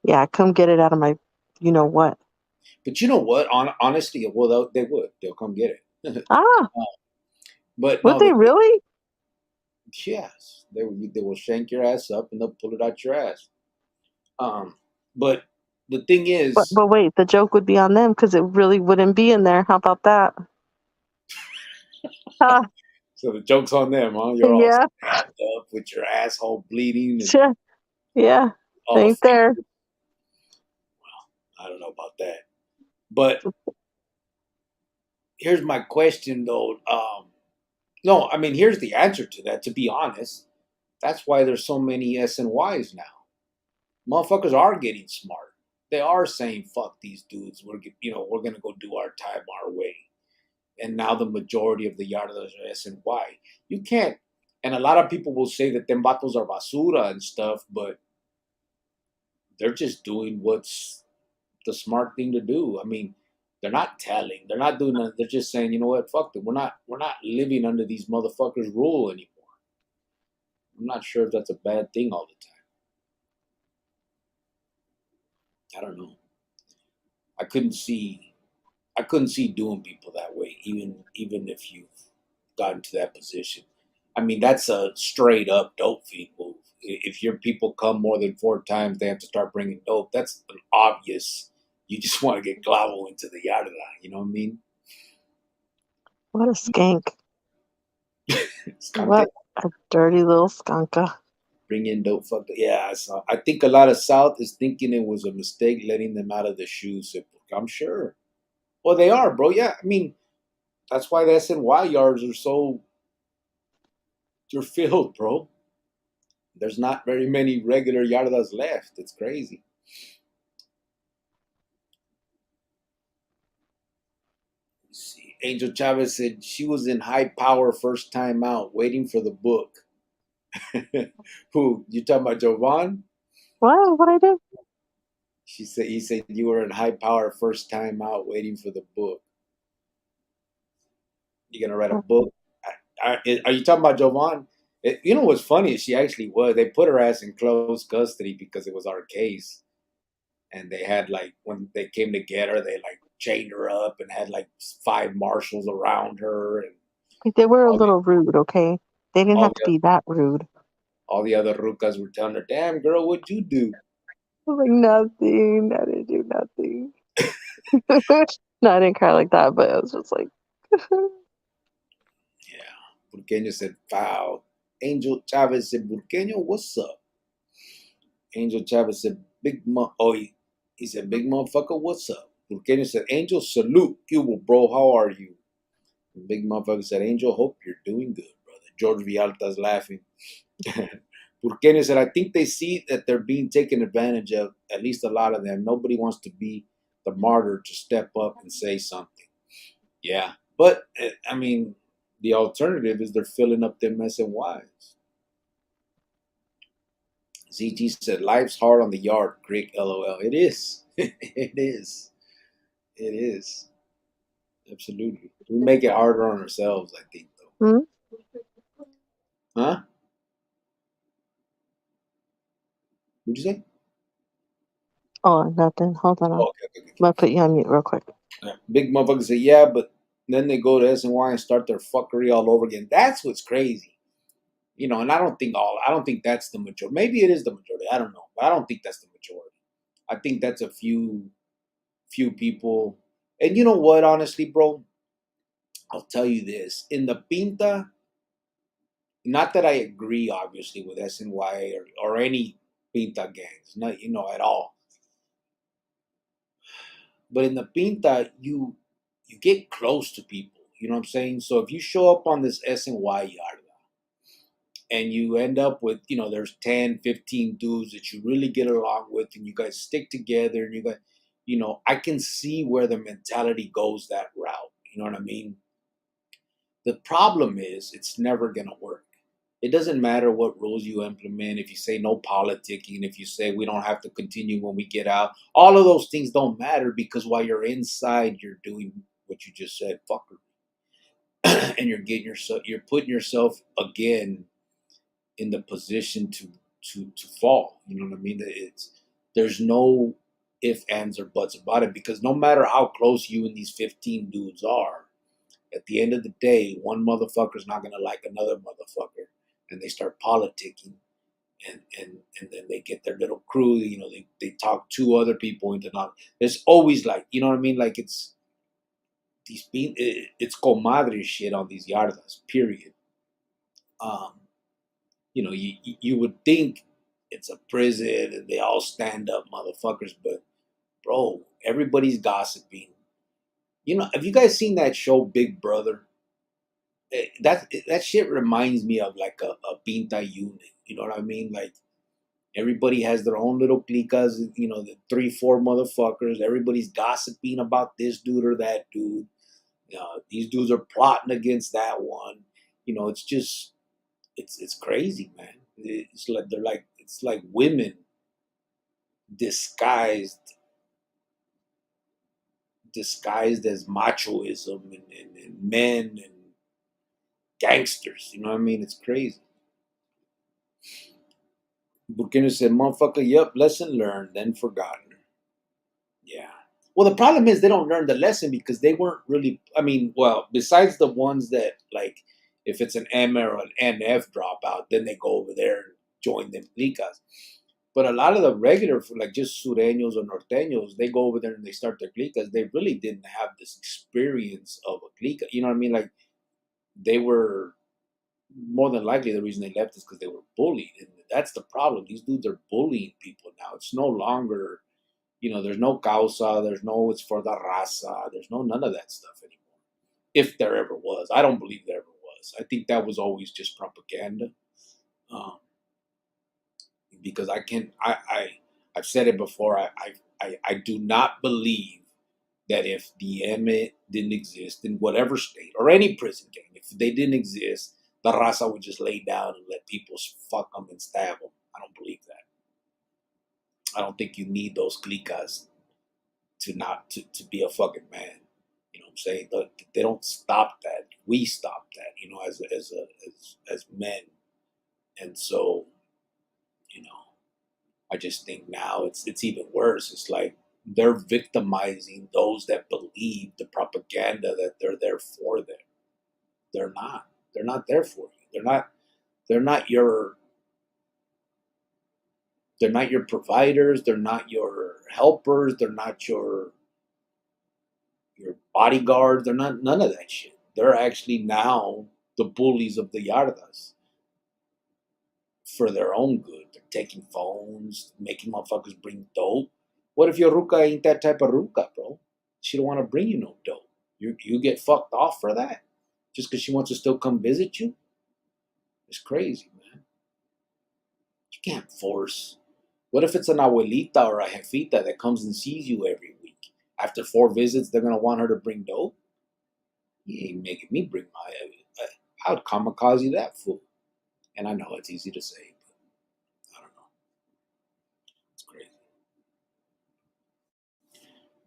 Speaker 2: "Yeah, come get it out of my, you know what."
Speaker 1: But you know what? Honestly, well, they would. They'll come get it.
Speaker 2: Ah,
Speaker 1: But
Speaker 2: would
Speaker 1: no,
Speaker 2: they really?
Speaker 1: yes, they will shank your ass up and they'll pull it out your ass. Um, but the thing
Speaker 2: But
Speaker 1: is,
Speaker 2: but wait, the joke would be on them because it really wouldn't be in there. How about that? Ah,
Speaker 1: so the joke's on them, huh? You're all
Speaker 2: yeah,
Speaker 1: stabbed up with your asshole bleeding and
Speaker 2: sure, yeah,
Speaker 1: all the
Speaker 2: ain't there.
Speaker 1: fingers. I don't know about that. But here's my question, though. No, I mean, here's the answer to that. To be honest, that's why there's so many SNYs now. Motherfuckers are getting smart. They are saying, "Fuck these dudes. We're gonna go do our time our way." And now the majority of the yardas are SNY. You can't. And a lot of people will say that them vatos are basura and stuff, but they're just doing what's the smart thing to do. I mean, they're not telling. They're not doing that. They're just saying, you know what, fuck them. We're not living under these motherfuckers' rule anymore. I'm not sure if that's a bad thing all the time. I don't know. I couldn't see I couldn't see doing people that way, even if you've gotten to that position. I mean, that's a straight up dope fiend move. If your people come more than 4 times, they have to start bringing dope. That's an obvious. You just want to get Glavo into the yada. You know what I mean?
Speaker 2: What a skank!
Speaker 1: Skanke,
Speaker 2: What a dirty little skunka!
Speaker 1: bring in dope. Fuck the, yeah. So I think a lot of South is thinking it was a mistake letting them out of the shoes. I'm sure. Well, they are, bro. Yeah, I mean that's why the SNY yards are so they're filled, bro. There's not very many regular yardas left. It's crazy. Let's see. Angel Chavez said she was in high power first time out, waiting for the book. Who you talking about, Jovan?
Speaker 2: What? What I do?
Speaker 1: He said you were in high power first time out, waiting for the book. You gonna write a book? Are you talking about Jovan? You know what's funny is she actually was. They put her ass in close custody because it was our case, and they had like when they came to get her, they like chained her up and had like 5 marshals around her, and
Speaker 2: They were a
Speaker 1: all the
Speaker 2: little rude. Okay, they didn't
Speaker 1: all
Speaker 2: have to
Speaker 1: the
Speaker 2: be that rude.
Speaker 1: all the other rucas were telling her, "Damn girl, what'd you do?"
Speaker 2: I was like, nothing. I didn't do nothing. No, I didn't cry like that, but I was just like,
Speaker 1: Yeah. Burqueño said, "Foul." Angel Chavez said, "Burqueño, what's up?" Angel Chavez said, "Big mo." Oh, he said, "Big motherfucker, what's up?" Burqueño said, "Angel, salute, Cuba, bro. How are you?" The big motherfucker said, "Angel, hope you're doing good, brother." George Vialta's laughing. Burqueño said, "I think they see that they're being taken advantage of, at least a lot of them. Nobody wants to be the martyr to step up and say something." Yeah. But, I mean, the alternative is they're filling up them SNYs. ZT said, "Life's hard on the yard, Crick, LOL." It is. It is. It is. Absolutely. We make it harder on ourselves, I think, though.
Speaker 2: hmm?
Speaker 1: Huh? What'd you say?
Speaker 2: Oh, nothing. Hold on.
Speaker 1: Oh,
Speaker 2: I'm
Speaker 1: okay, okay, okay.
Speaker 2: gonna put you on mute real quick.
Speaker 1: Big motherfuckers say, yeah, but then they go to SNY and start their fuckery all over again. That's what's crazy. And I don't think that's the majority. Maybe it is the majority. I don't know. But I don't think that's the majority. I think that's a few people. And you know what, honestly, bro? I'll tell you this. In the Pinta, not that I agree, obviously, with SNY or any Pinta gangs, not, at all. But in the pinta, you get close to people. You know what I'm saying? So if you show up on this SNY yard and you end up with, there's 10, 15 dudes that you really get along with and you guys stick together and I can see where the mentality goes that route. You know what I mean? The problem is it's never going to work. It doesn't matter what rules you implement. If you say no politicking, if you say we don't have to continue when we get out, all of those things don't matter because while you're inside, you're doing what you just said, fucker. And you're putting yourself again in the position to fall. You know what I mean? There's no if, ands, or buts about it because no matter how close you and these 15 dudes are, at the end of the day, one motherfucker's not gonna like another motherfucker, and they start politicking, and then they get their little crew. They talk two other people into not. There's always like, you know what I mean? Like it's comadre shit on these yardas. Period. Um, you would think it's a prison and they all stand up motherfuckers, but bro, everybody's gossiping. Have you guys seen that show Big Brother? That shit reminds me of like a pinta unit. You know what I mean? Like everybody has their own little clicas. The 3, 4 motherfuckers. Everybody's gossiping about this dude or that dude. These dudes are plotting against that one. It's just it's crazy, man. It's like women disguised as machoism and men and gangsters. You know what I mean? It's crazy. Burkina said, motherfucker, yep, lesson learned, then forgotten. Yeah. Well, the problem is they don't learn the lesson because they weren't really, besides the ones that, like, if it's an M or an NF dropout, then they go over there and join them clicas. But a lot of the regular, like just sureños or norteños, they go over there and they start their clicas. They really didn't have this experience of a clica. You know what I mean? Like, they were more than likely the reason they left is because they were bullied, and that's the problem. These dudes are bullying people now. It's no longer, there's no causa, there's no it's for the raza, there's no none of that stuff anymore. If there ever was, I don't believe there ever was. I think that was always just propaganda. Um, because I've said it before. I do not believe that if the Emmett didn't exist in whatever state or any prison gang, if they didn't exist, the raza would just lay down and let people fuck them and stab them. I don't believe that. I don't think you need those clicas to be a fucking man. You know what I'm saying? They don't stop that. We stop that. As men, and so you know, I just think now it's even worse. It's like they're victimizing those that believe the propaganda that they're there for them. They're not. They're not there for you. They're not your providers. They're not your helpers. They're not your bodyguards. They're not none of that shit. They're actually now the bullies of the yardas for their own good. They're taking phones, making motherfuckers bring dope. What if your ruka ain't that type of ruka, bro? She don't want to bring you no dope. You get fucked off for that just because she wants to still come visit you. It's crazy, man. You can't force. What if it's an abuelita or a jefita that comes and sees you every week? After 4 visits, they're gonna want her to bring dope. You ain't making me bring my. I would kamikaze that fool. And I know it's easy to say, but I don't know. It's crazy.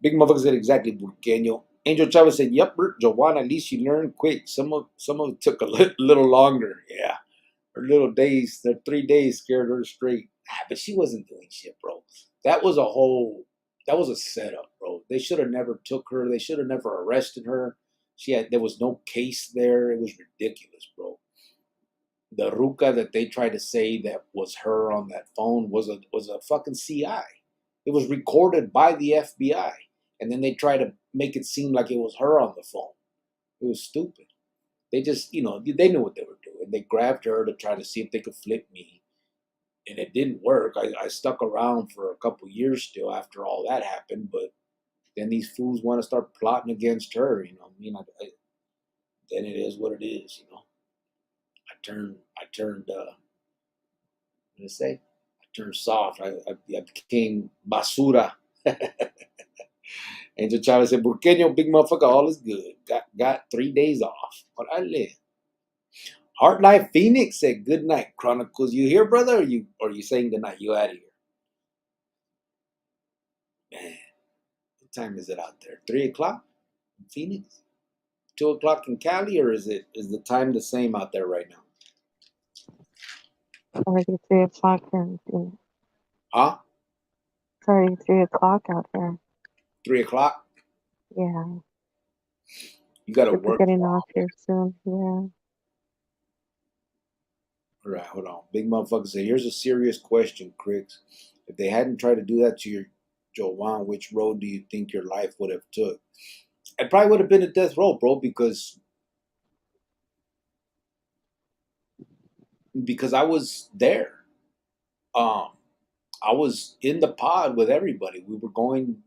Speaker 1: Big motherfucker said exactly, Burqueño. Angel Chavez said, "Yep, Joanna. At least you learned quick. Some of it took a little longer. Yeah, her little days, their 3 days scared her straight. But she wasn't doing shit, bro. That was that was a setup, bro. They should have never took her. They should have never arrested her. There was no case there. It was ridiculous, bro. The ruka that they tried to say that was her on that phone was a fucking CI. It was recorded by the FBI, and then they tried to make it seem like it was her on the phone. It was stupid. They just, they knew what they were doing. They grabbed her to try to see if they could flip me, and it didn't work. I stuck around for a couple years still after all that happened, but then these fools want to start plotting against her. Then it is what it is. I turned. What did I say? I turned soft. I became basura. Angel Chavez said, Burqueño, big motherfucker, all is good. Got 3 days off. But I live. Heart Life Phoenix said, good night, Chronicles. You here, brother? Or you saying good night? You out of here. Man, what time is it out there? 3 o'clock in Phoenix? 2 o'clock in Cali? Or is the time the same out there right now?
Speaker 2: Already 3 o'clock here.
Speaker 1: Huh?
Speaker 2: It's already 3 o'clock out here.
Speaker 1: 3 o'clock?
Speaker 2: Yeah.
Speaker 1: You got to
Speaker 2: Should be
Speaker 1: work
Speaker 2: getting
Speaker 1: tomorrow.
Speaker 2: off here soon. Yeah.
Speaker 1: All right, hold on. Big motherfucker said, here's a serious question, Cricks. If they hadn't tried to do that to your Jovan, which road do you think your life would have took? It probably would have been a death row, bro, because I was there. I was in the pod with everybody. We were going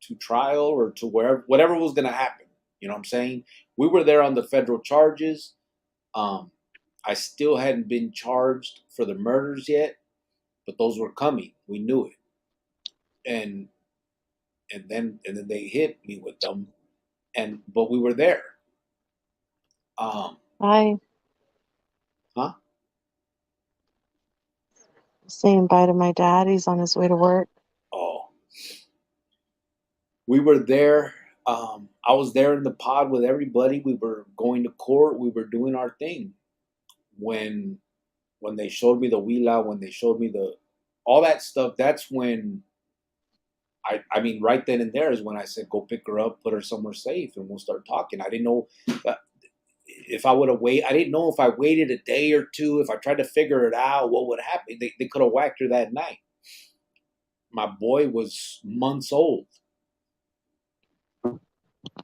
Speaker 1: to trial or to whatever was going to happen. You know what I'm saying? We were there on the federal charges. I still hadn't been charged for the murders yet, but those were coming. We knew it. And then they hit me with them, but we were there.
Speaker 2: Bye.
Speaker 1: Huh?
Speaker 2: Saying bye to my dad. He's on his way to work.
Speaker 1: Oh, we were there. I was there in the pod with everybody. We were going to court. We were doing our thing. When they showed me the Wheela, when they showed me all that stuff, that's when I mean, right then and there is when I said, go pick her up, put her somewhere safe, and we'll start talking. I didn't know if I would have waited. I didn't know if I waited a day or two, if I tried to figure it out, what would happen. They could have whacked her that night. My boy was months old.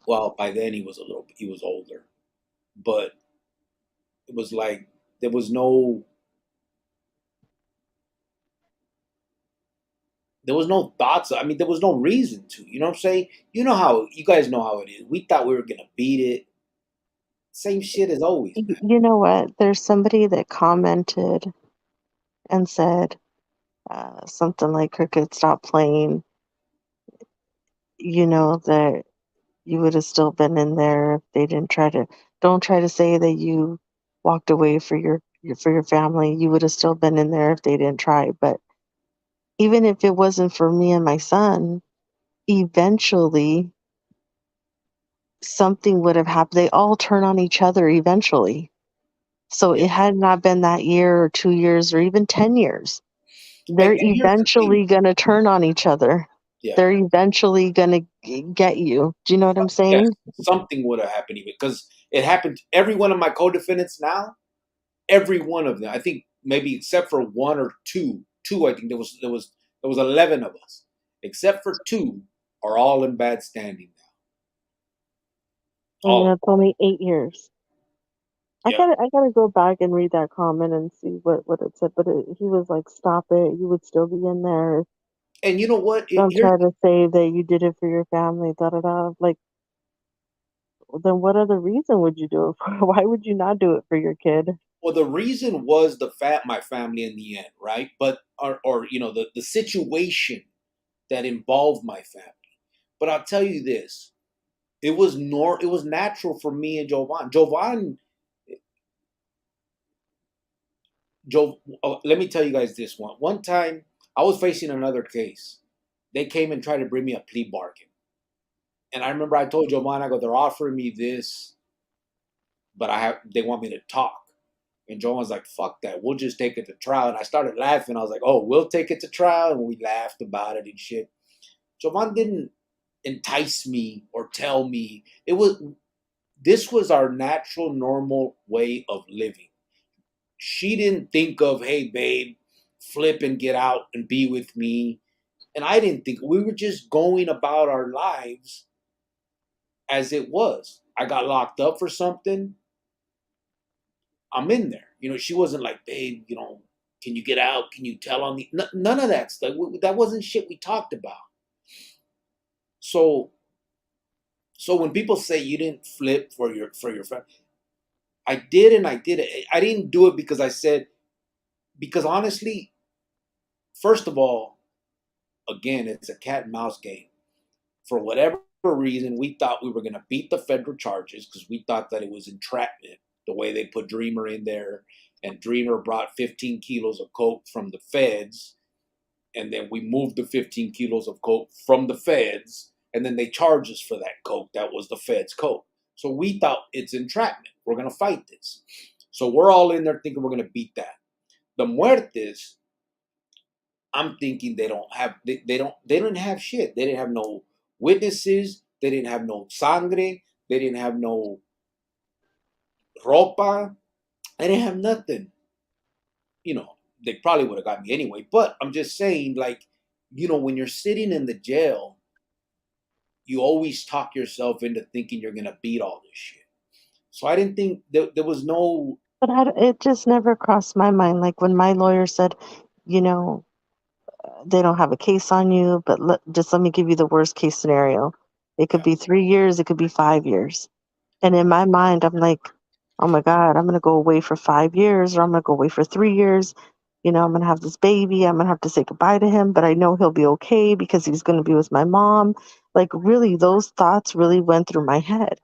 Speaker 1: Well, by then he was older, but it was like there was no thoughts. I mean, there was no reason to. You know what I'm saying? You guys know how it is. We thought we were gonna beat it. Same shit as always, man.
Speaker 2: You know what? There's somebody that commented and said something like, Cricket, stop playing. That you would have still been in there if they didn't don't try to say that you walked away for your family. You would have still been in there if they didn't try. But even if it wasn't for me and my son, eventually something would have happened. They all turn on each other eventually. So
Speaker 1: Yeah.
Speaker 2: it had not been that year or 2 years or even 10 years. They're
Speaker 1: And here's the thing.
Speaker 2: eventually going to turn on each other.
Speaker 1: Yeah.
Speaker 2: They're eventually going to get you. Do you know what I'm
Speaker 1: Yes,
Speaker 2: saying?
Speaker 1: something would have happened even because it happened. Every one of my co-defendants now, every one of them. I think maybe except for one or two. Two, I think there was 11 of us, except for two, are all in bad standing now.
Speaker 2: And
Speaker 1: All.
Speaker 2: it's only 8 years.
Speaker 1: Yeah.
Speaker 2: I gotta go back and read that comment and see what it said. But he was like, "Stop it! You would still be in there.
Speaker 1: And you know what?
Speaker 2: Don't try to say that you did it for your family." Da da da. Like, then what other reason would you do it for? Why would you not do it for your kid?
Speaker 1: Well, the reason was my family in the end, right? But or the situation that involved my family. But I'll tell you this: it was natural for me and Jovan. Let me tell you guys this one. One time, I was facing another case. They came and tried to bring me a plea bargain, and I remember I told Jovan, I go, they're offering me this, but they want me to talk. And Joe was like, fuck that. We'll just take it to trial. And I started laughing. I was like, oh, we'll take it to trial. And we laughed about it and shit. Jovan didn't entice me or tell me. This was our natural, normal way of living. She didn't think of, hey, babe, flip and get out and be with me. And I didn't think. We were just going about our lives as it was. I got locked up for something. I'm in there. She wasn't like, babe, can you get out? Can you tell on me? None of that stuff. That wasn't shit we talked about. So So when people say you didn't flip for your friend, I did, and I did it. I didn't do it because I said, because honestly, first of all, again, it's a cat and mouse game. For whatever reason, we thought we were going to beat the federal charges because we thought that it was entrapment, the way they put Dreamer in there. And Dreamer brought 15 kilos of coke from the feds. And then we moved the 15 kilos of coke from the feds. And then they charged us for that coke. That was the feds' coke. So we thought it's entrapment. We're going to fight this. So we're all in there thinking we're going to beat that. The Muertes, I'm thinking they didn't have shit. They didn't have no witnesses. They didn't have no sangre. They didn't have no ropa. They didn't have nothing. You know, they probably would have got me anyway. But I'm just saying, like, when you're sitting in the jail, you always talk yourself into thinking you're gonna beat all this shit. So I didn't think there was no.
Speaker 2: But it just never crossed my mind. Like when my lawyer said, you know, they don't have a case on you, but just let me give you the worst case scenario. It could
Speaker 1: Yeah,
Speaker 2: be 3 years, it could be 5 years. And in my mind, I'm like, oh my God, I'm going to go away for 5 years or I'm going to go away for 3 years. I'm going to have this baby. I'm going to have to say goodbye to him, but I know he'll be okay because he's going to be with my mom. Like, really, those thoughts really went through my head.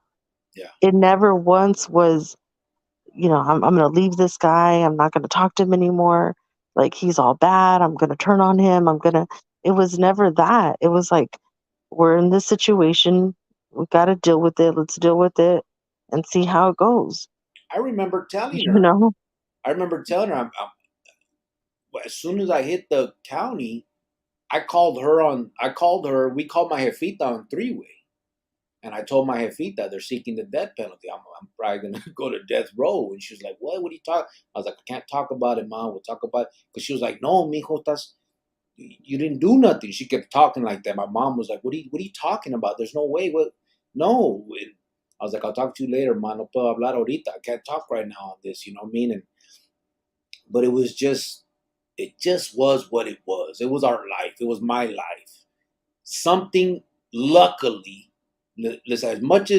Speaker 1: yeah.
Speaker 2: It never once was, I'm going to leave this guy. I'm not going to talk to him anymore. Like, he's all bad. I'm going to turn on him. It was never that. It was like, we're in this situation. We got to deal with it. Let's deal with it and see how it goes.
Speaker 1: I remember telling
Speaker 2: You
Speaker 1: her.
Speaker 2: know,
Speaker 1: I remember telling her. As soon as I hit the county, I called her on. I called her. We called my jefita on three-way. And I told my jefita they're seeking the death penalty. I'm probably gonna go to death row. And she was like, "What? What are you talking?" I was like, "I can't talk about it, mom. We'll talk about it." Because she was like, "No, mijo, you didn't do nothing." She kept talking like that. My mom was like, What are you talking about? There's no way. What? No." And I was like, "I'll talk to you later, man. No puedo hablar ahorita. I can't talk right now on this. You know what I mean?" And but it just was what it was. It was our life. It was my life. Something, luckily, listen, as much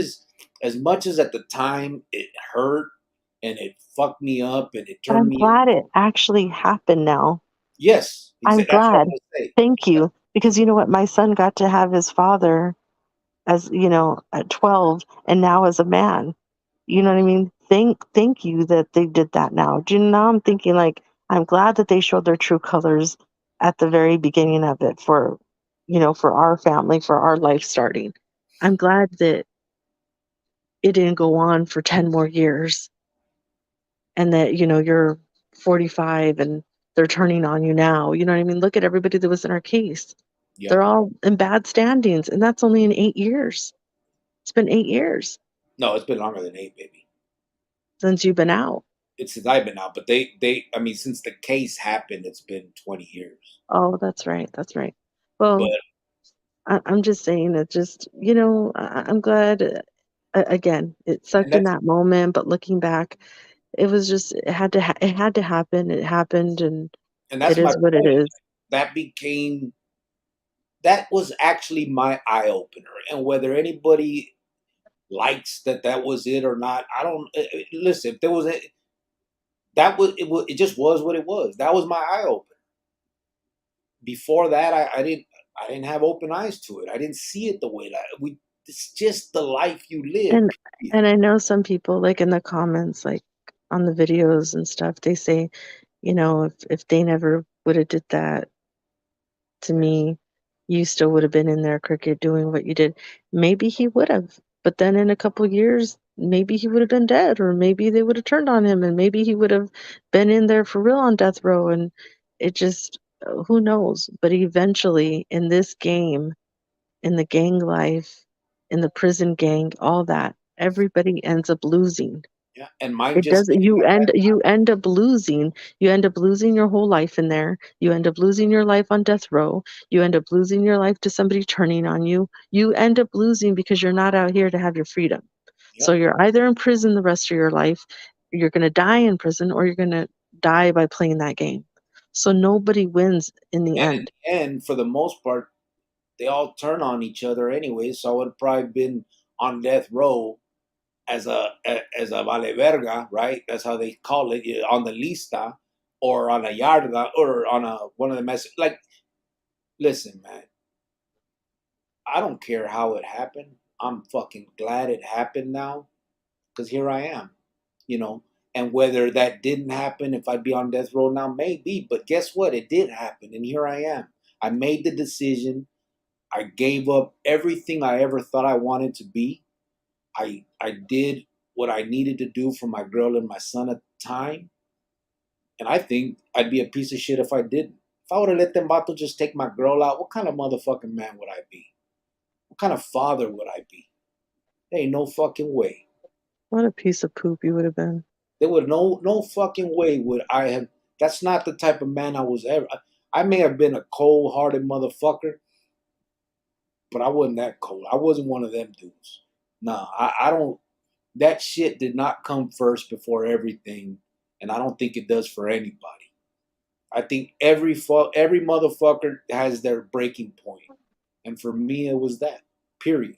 Speaker 1: as at the time it hurt and it fucked me up and it
Speaker 2: but
Speaker 1: turned
Speaker 2: I'm
Speaker 1: me.
Speaker 2: glad it actually happened now.
Speaker 1: Yes,
Speaker 2: I'm
Speaker 1: that's what I'm
Speaker 2: glad.
Speaker 1: gonna say.
Speaker 2: Thank you. Because you know what? My son got to have his father as, at 12 and now as a man. You know what I mean? Thank you that they did that now. Do you know, now I'm thinking like I'm glad that they showed their true colors at the very beginning of it for our family, for our life starting. I'm glad that it didn't go on for 10 more years and that, you're 45 and they're turning on you now. You know what I mean? Look at everybody that was in our case.
Speaker 1: Yeah.
Speaker 2: They're all in bad standings, and that's only in 8 years. It's been 8 years
Speaker 1: No, it's been longer than 8, baby.
Speaker 2: since you've been out.
Speaker 1: It's since I've been out, but I mean, since the case happened, it's been 20 years.
Speaker 2: Oh, that's right. That's right. Well,
Speaker 1: But
Speaker 2: I'm just saying that just, I'm glad, again, it
Speaker 1: and
Speaker 2: sucked in
Speaker 1: that's
Speaker 2: that moment, but looking back, it was just, it had to happen. It happened, and
Speaker 1: and
Speaker 2: it
Speaker 1: that's my
Speaker 2: is what it
Speaker 1: point.
Speaker 2: is.
Speaker 1: That became that was actually my eye opener, and whether anybody likes that was it or not, I don't listen. If there was a that was it just was what it was. That was my eye opener. Before that, I didn't have open eyes to it. I didn't see it the way that we. It's just the life you live.
Speaker 2: And
Speaker 1: Period.
Speaker 2: and I know some people, like in the comments, like on the videos and stuff, they say, if they never would have did that to me, you still would have been in there, Cricket, doing what you did. Maybe he would have, but then in a couple years, maybe he would have been dead, or maybe they would have turned on him, and maybe he would have been in there for real on death row. And it just, who knows? But eventually, in this game, in the gang life, in the prison gang, all that, everybody ends up losing.
Speaker 1: Yeah, and mine
Speaker 2: It
Speaker 1: just
Speaker 2: does.
Speaker 1: came at that.
Speaker 2: You end up losing. You end up losing your whole life in there. You end up losing your life on death row. You end up losing your life to somebody turning on you. You end up losing because you're not out here to have your freedom. So
Speaker 1: Yep.
Speaker 2: you're either in prison the rest of your life, you're going to die in prison, or you're going to die by playing that game. So nobody wins in the
Speaker 1: And in
Speaker 2: end.
Speaker 1: the end, for the most part, they all turn on each other anyway. So I would have probably been on death row as a vale verga, right? That's how they call it, on the lista or on a yarda or on a one of the messages. Like, listen, man, I don't care how it happened. I'm fucking glad it happened now because here I am, you know. And whether that didn't happen, if I'd be on death row now, maybe. But guess what? It did happen, and here I am. I made the decision. I gave up everything I ever thought I wanted to be. I did what I needed to do for my girl and my son at the time. And I think I'd be a piece of shit if I didn't. If I would have let them vato just take my girl out, what kind of motherfucking man would I be? What kind of father would I be? There ain't no fucking way.
Speaker 2: What a piece of poop you would have been.
Speaker 1: There would no fucking way would I have. That's not the type of man I was ever. I may have been a cold hearted motherfucker, but I wasn't that cold. I wasn't one of them dudes. Nah, I don't. That shit did not come first before everything, and I don't think it does for anybody. I think every motherfucker has their breaking point, and for me, it was that. Period.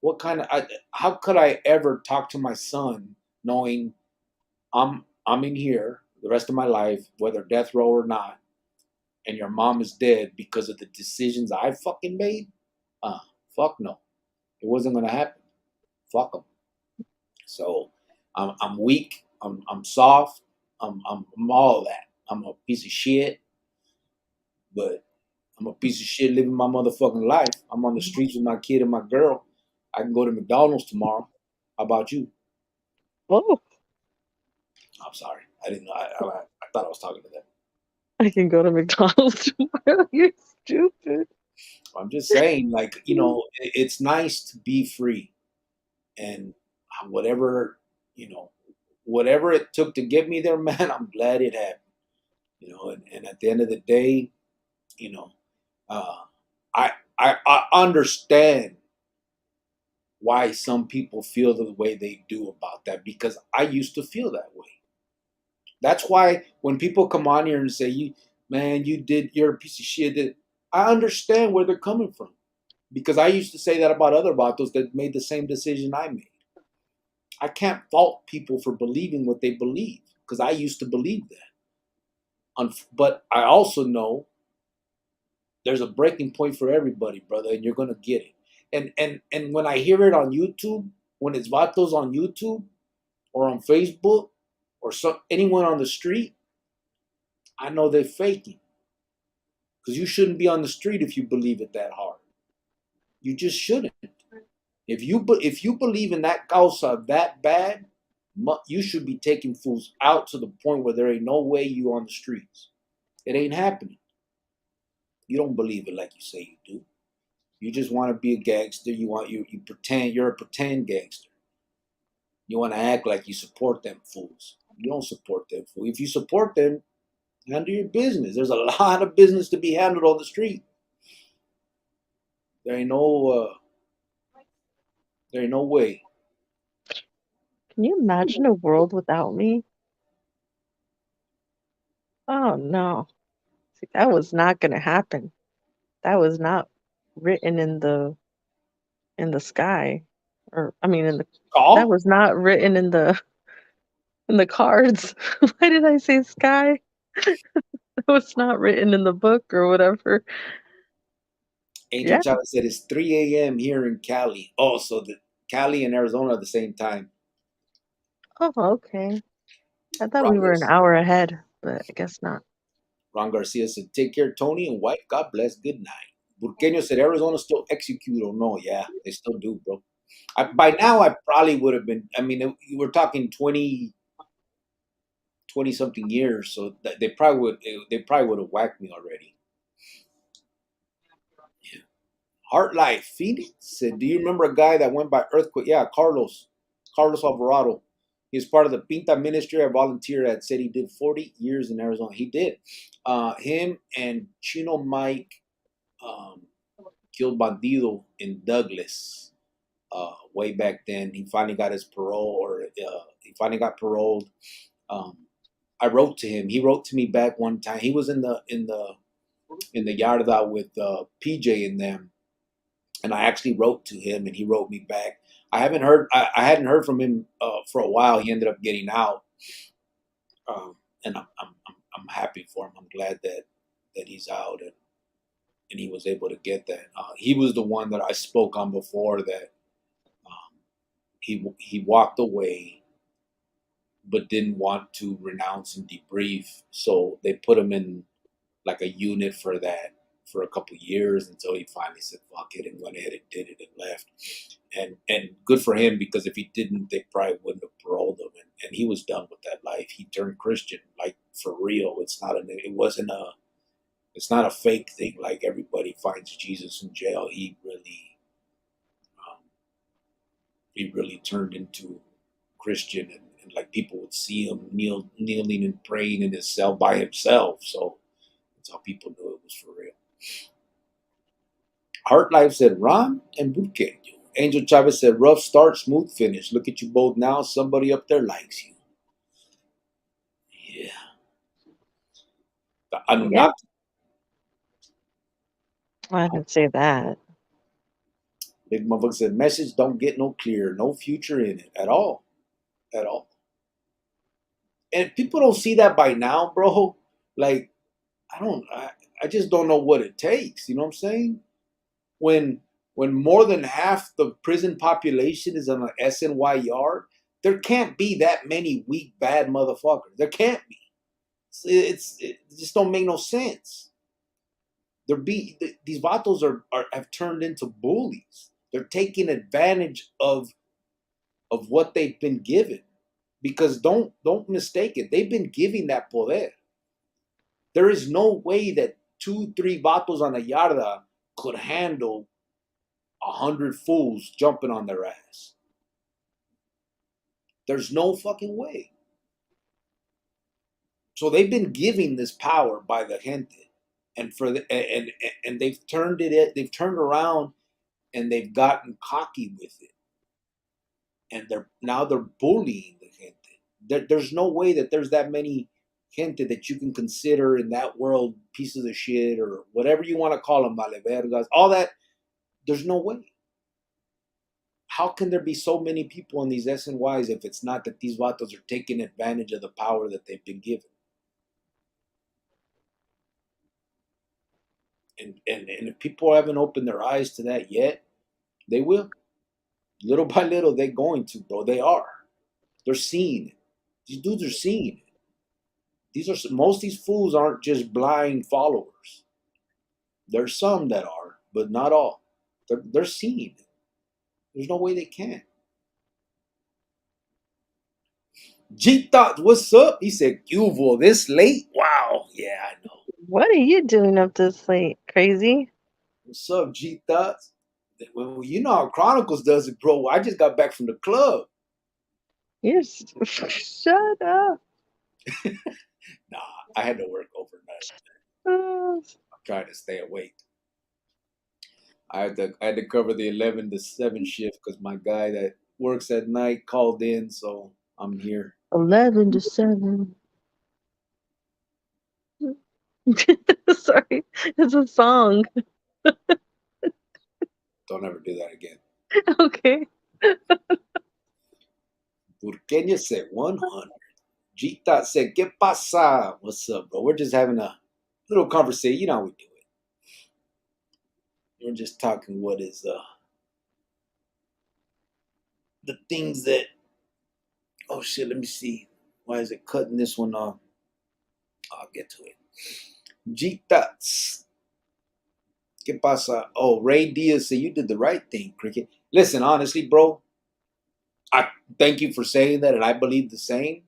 Speaker 1: What kind of? How could I ever talk to my son knowing I'm in here the rest of my life, whether death row or not, and your mom is dead because of the decisions I fucking made? Fuck no, it wasn't gonna happen. Fuck them. So I'm weak. I'm soft. I'm all that. I'm a piece of shit, but I'm a piece of shit living my motherfucking life. I'm on the streets with my kid and my girl. I can go to McDonald's tomorrow. How about you?
Speaker 2: Oh,
Speaker 1: I'm sorry. I didn't know. I thought I was talking to them.
Speaker 2: I can go to McDonald's tomorrow. You're stupid.
Speaker 1: I'm just saying, like, it's nice to be free and whatever, you know, whatever it took to get me there, man, I'm glad it happened. And at the end of the day, you know, uh, I understand why some people feel the way they do about that because I used to feel that way. That's why when people come on here and say, man, you're a piece of shit, I understand where they're coming from because I used to say that about other vatos that made the same decision I made. I can't fault people for believing what they believe because I used to believe that. But I also know there's a breaking point for everybody, brother, and you're gonna get it. And when I hear it on YouTube, when it's vatos on YouTube or on Facebook or anyone on the street, I know they're faking because you shouldn't be on the street if you believe it that hard. You just shouldn't. If you believe in that causa that bad, you should be taking fools out to the point where there ain't no way you on the streets. It ain't happening. You don't believe it like you say you do. You just want to be a gangster. You pretend you're a pretend gangster. You want to act like you support them fools. You don't support them fools. If you support them, handle your business. There's a lot of business to be handled on the street. There ain't no way.
Speaker 2: Can you imagine a world without me? Oh no. See, that was not gonna happen. That was not written in the sky. Or I mean that
Speaker 1: Call
Speaker 2: was not written in the cards. Why did I say sky? That was not written in the book or whatever.
Speaker 1: Angel
Speaker 2: Yeah.
Speaker 1: Chavez said it's 3 a.m. here in Cali. Oh, so the Cali and Arizona at the same time.
Speaker 2: Oh, okay. I thought we
Speaker 1: Ron,
Speaker 2: were an hour ahead, but I guess not.
Speaker 1: Ron Garcia said, take care, Tony and wife. God bless. Good night. Burqueño said, Arizona still execute. Oh, no. Yeah, they still do, bro. By now, I probably would have been. I mean, we're talking 20 something years. So they probably would have whacked me already. Yeah. Heart Life. Phoenix said, do you remember a guy that went by earthquake? Yeah, Carlos Alvarado. He was part of the Pinta ministry. I volunteered at. Said he did 40 years in Arizona. He did. Him and Chino Mike killed Bandido in Douglas way back then. He finally got his parole, or he finally got paroled. Um, I wrote to him. He wrote to me back one time. He was in the yarda with PJ and them, And I actually wrote to him, and he wrote me back. I hadn't heard from him for a while. He ended up getting out, and I'm happy for him. I'm glad that he's out, and he was able to get that. He was the one that I spoke on before that he walked away, but didn't want to renounce and debrief. So they put him in like a unit for that for a couple years until he finally said fuck it and went ahead and did it and left. And good for him, because if he didn't, they probably wouldn't have paroled him. And he was done with that life. He turned Christian, like for real. It's not a fake thing like everybody finds Jesus in jail. Um, he really turned into Christian, and like people would see him kneeling and praying in his cell by himself. So that's how people knew it was for real. Heart Life said Ron and Burqueño. Angel Chavez said rough start, smooth finish. Look at you both now. Somebody up there likes you. Yeah. The
Speaker 2: Yeah,
Speaker 1: Anunnaki.
Speaker 2: I didn't say that.
Speaker 1: Big motherfucker said message don't get no clear, no future in it at all. At all. And people don't see that by now, bro. Like, I just don't know what it takes. You know what I'm saying? When when more than half the prison population is on an SNY yard, there can't be that many weak, bad motherfuckers. There can't be. It just don't make no sense. These vatos have turned into bullies. They're taking advantage of what they've been given. Because don't mistake it, they've been giving that poder. There is no way that 2, 3 vatos on a yarda could handle 100 fools jumping on their ass. There's no fucking way. So they've been giving this power by the gente, and and they've turned around and they've gotten cocky with it, and they're bullying the gente. There's no way that there's that many gente that you can consider in that world pieces of shit or whatever you want to call them, vale vergas, all that. There's no way. How can there be so many people in these SNYs if it's not that these vatos are taking advantage of the power that they've been given? And if people haven't opened their eyes to that yet, they will. Little by little, they're going to, bro. They are. They're seeing it. These dudes are seeing it. Most of these fools aren't just blind followers. There's some that are, but not all. They're seeing it. There's no way they can. G Thought, what's up? He said, Cuvo, this late? Wow. Yeah, I know.
Speaker 2: What are you doing up this late? Crazy?
Speaker 1: What's up, G Thoughts? Well, you know how Chronicles does it, bro. I just got back from the club.
Speaker 2: You're shut up.
Speaker 1: Nah, I had to work overnight.
Speaker 2: Uh,
Speaker 1: I'm trying to stay awake. I had to cover the 11 to 7 shift because my guy that works at night called in, so I'm here.
Speaker 2: 11 to 7. Sorry, it's a song.
Speaker 1: Don't ever do that again.
Speaker 2: Okay.
Speaker 1: Burqueña said 100. Gita said, ¿Qué pasa? What's up, bro? We're just having a little conversation. You know how we do it. We're just talking what is the things that. Oh shit! Let me see. Why is it cutting this one off? I'll get to it. Gitas. ¿Qué pasa? Oh, Ray Diaz said you did the right thing, Cricket. Listen, honestly, bro, I thank you for saying that, and I believe the same.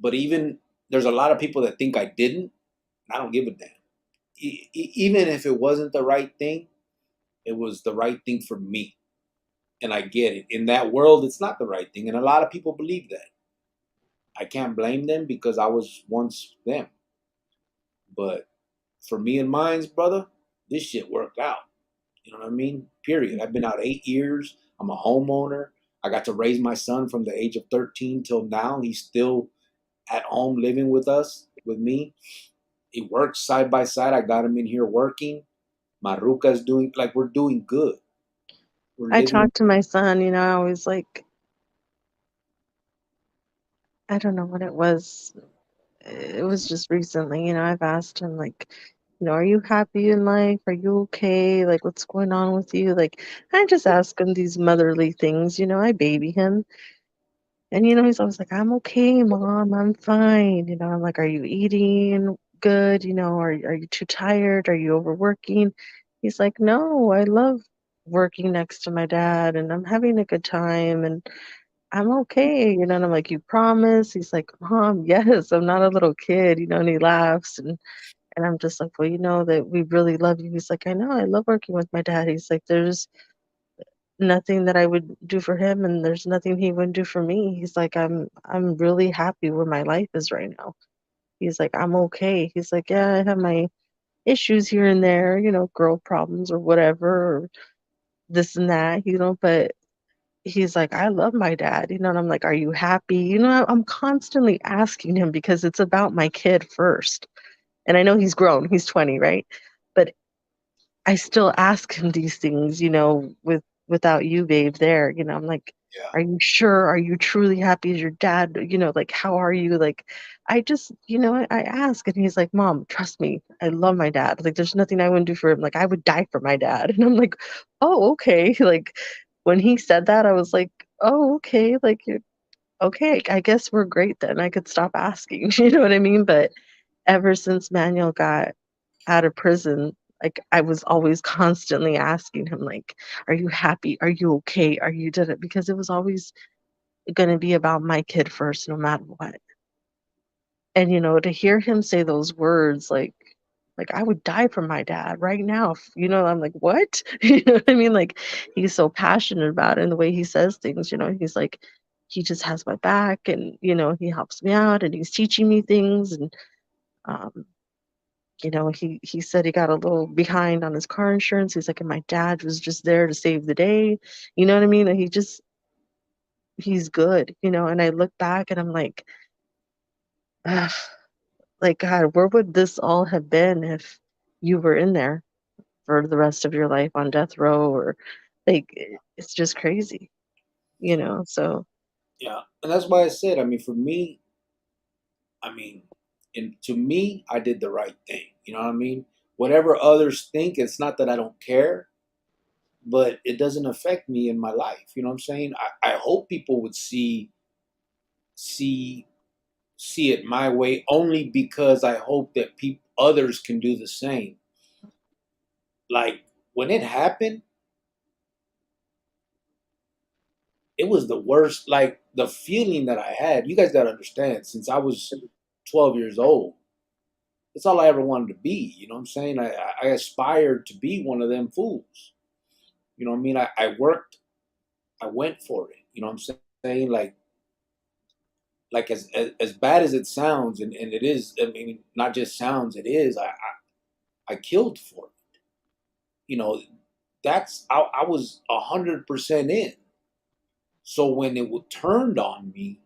Speaker 1: But even there's a lot of people that think I didn't, and I don't give a damn. Even if it wasn't the right thing, it was the right thing for me. And I get it. In that world, it's not the right thing. And a lot of people believe that. I can't blame them because I was once them. But for me and mine's, brother, this shit worked out. You know what I mean? Period. I've been out 8 years. I'm a homeowner. I got to raise my son from the age of 13 till now. He's still at home living with us, with me. He works side by side. I got him in here working. Maruka's doing, like, we're doing good. We're
Speaker 2: I
Speaker 1: living.
Speaker 2: talked to my son, I always like, I don't know what it was. It was just recently, I've asked him, like, are you happy in life? Are you okay? Like, what's going on with you? Like, I just ask him these motherly things, I baby him. And, he's always like, I'm okay, mom, I'm fine. I'm like, are you eating good? Are you too tired? Are you overworking? He's like, no, I love working next to my dad and I'm having a good time and I'm okay. And I'm like, you promise? He's like, Mom, yes, I'm not a little kid, and he laughs. And I'm just like, well, that we really love you. He's like, I know, I love working with my dad. He's like, there's nothing that I would do for him and there's nothing he wouldn't do for me. He's like, I'm really happy where my life is right now. He's like, I'm okay. He's like, yeah, I have my issues here and there, girl problems or whatever, or this and that, but he's like, I love my dad, and I'm like, are you happy? I'm constantly asking him because it's about my kid first. And I know he's grown, he's 20, right? But I still ask him these things, without you, babe, there. I'm like,
Speaker 1: Yeah.
Speaker 2: are you sure? Are you truly happy as your dad? Like, how are you? Like, I just, I ask, and he's like, Mom, trust me, I love my dad. Like, there's nothing I wouldn't do for him. Like, I would die for my dad. And I'm like, oh, okay. Like, when he said that, I was like, oh, okay. Like, okay, I guess we're great then. I could stop asking. You know what I mean? But ever since Manuel got out of prison, like I was always constantly asking him, like, are you happy? Are you okay? Are you did it? Because it was always gonna be about my kid first, no matter what. And to hear him say those words, like I would die for my dad right now. I'm like, what? You know what I mean? Like he's so passionate about it and the way he says things, he's like, he just has my back and he helps me out and he's teaching me things and um he said he got a little behind on his car insurance. He's like, and my dad was just there to save the day. You know what I mean? And he's good, and I look back and I'm like, ugh, like, God, where would this all have been if you were in there for the rest of your life on death row or like it's just crazy, so
Speaker 1: Yeah. And that's why I said, I mean, for me, I mean, and to me, I did the right thing. You know what I mean? Whatever others think, it's not that I don't care, but it doesn't affect me in my life. You know what I'm saying? I hope people would see see it my way only because I hope that people others can do the same. Like when it happened, it was the worst. Like the feeling that I had. You guys got to understand. Since I was 12 years old, that's all I ever wanted to be. You know what I'm saying? I aspired to be one of them fools. You know what I mean? I worked, I went for it. You know what I'm saying? Like as bad as it sounds, and it is. I mean, not just sounds. It is. I killed for it. You know, that's I was 100% in. So when it turned on me,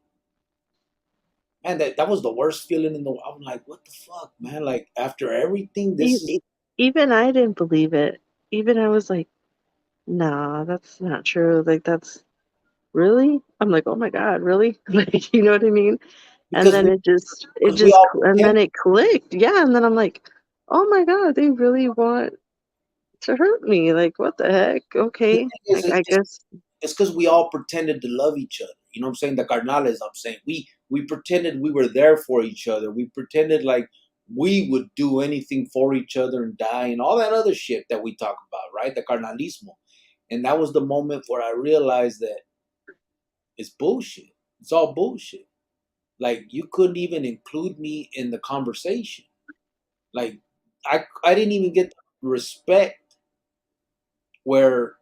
Speaker 1: man, that was the worst feeling in the world. I'm like, what the fuck, man? Like after everything,
Speaker 2: e-
Speaker 1: this is
Speaker 2: e- even I didn't believe it. Even I was like, nah, that's not true. Like that's really? I'm like, oh my God, really? Like, you know what I mean? And
Speaker 1: because
Speaker 2: then
Speaker 1: we
Speaker 2: it
Speaker 1: because we
Speaker 2: just,
Speaker 1: all
Speaker 2: and
Speaker 1: pretend.
Speaker 2: then it clicked. Yeah. And then I'm like, oh my God, they really want to hurt me. Like, what the heck?
Speaker 1: The
Speaker 2: Okay.
Speaker 1: thing is,
Speaker 2: I guess,
Speaker 1: it's because we all pretended to love each other. You know what I'm saying? The carnales, I'm saying. We pretended we were there for each other. We pretended like we would do anything for each other and die and all that other shit that we talk about, right? The carnalismo. And that was the moment where I realized that it's bullshit. It's all bullshit. Like you couldn't even include me in the conversation. Like I didn't even get the respect where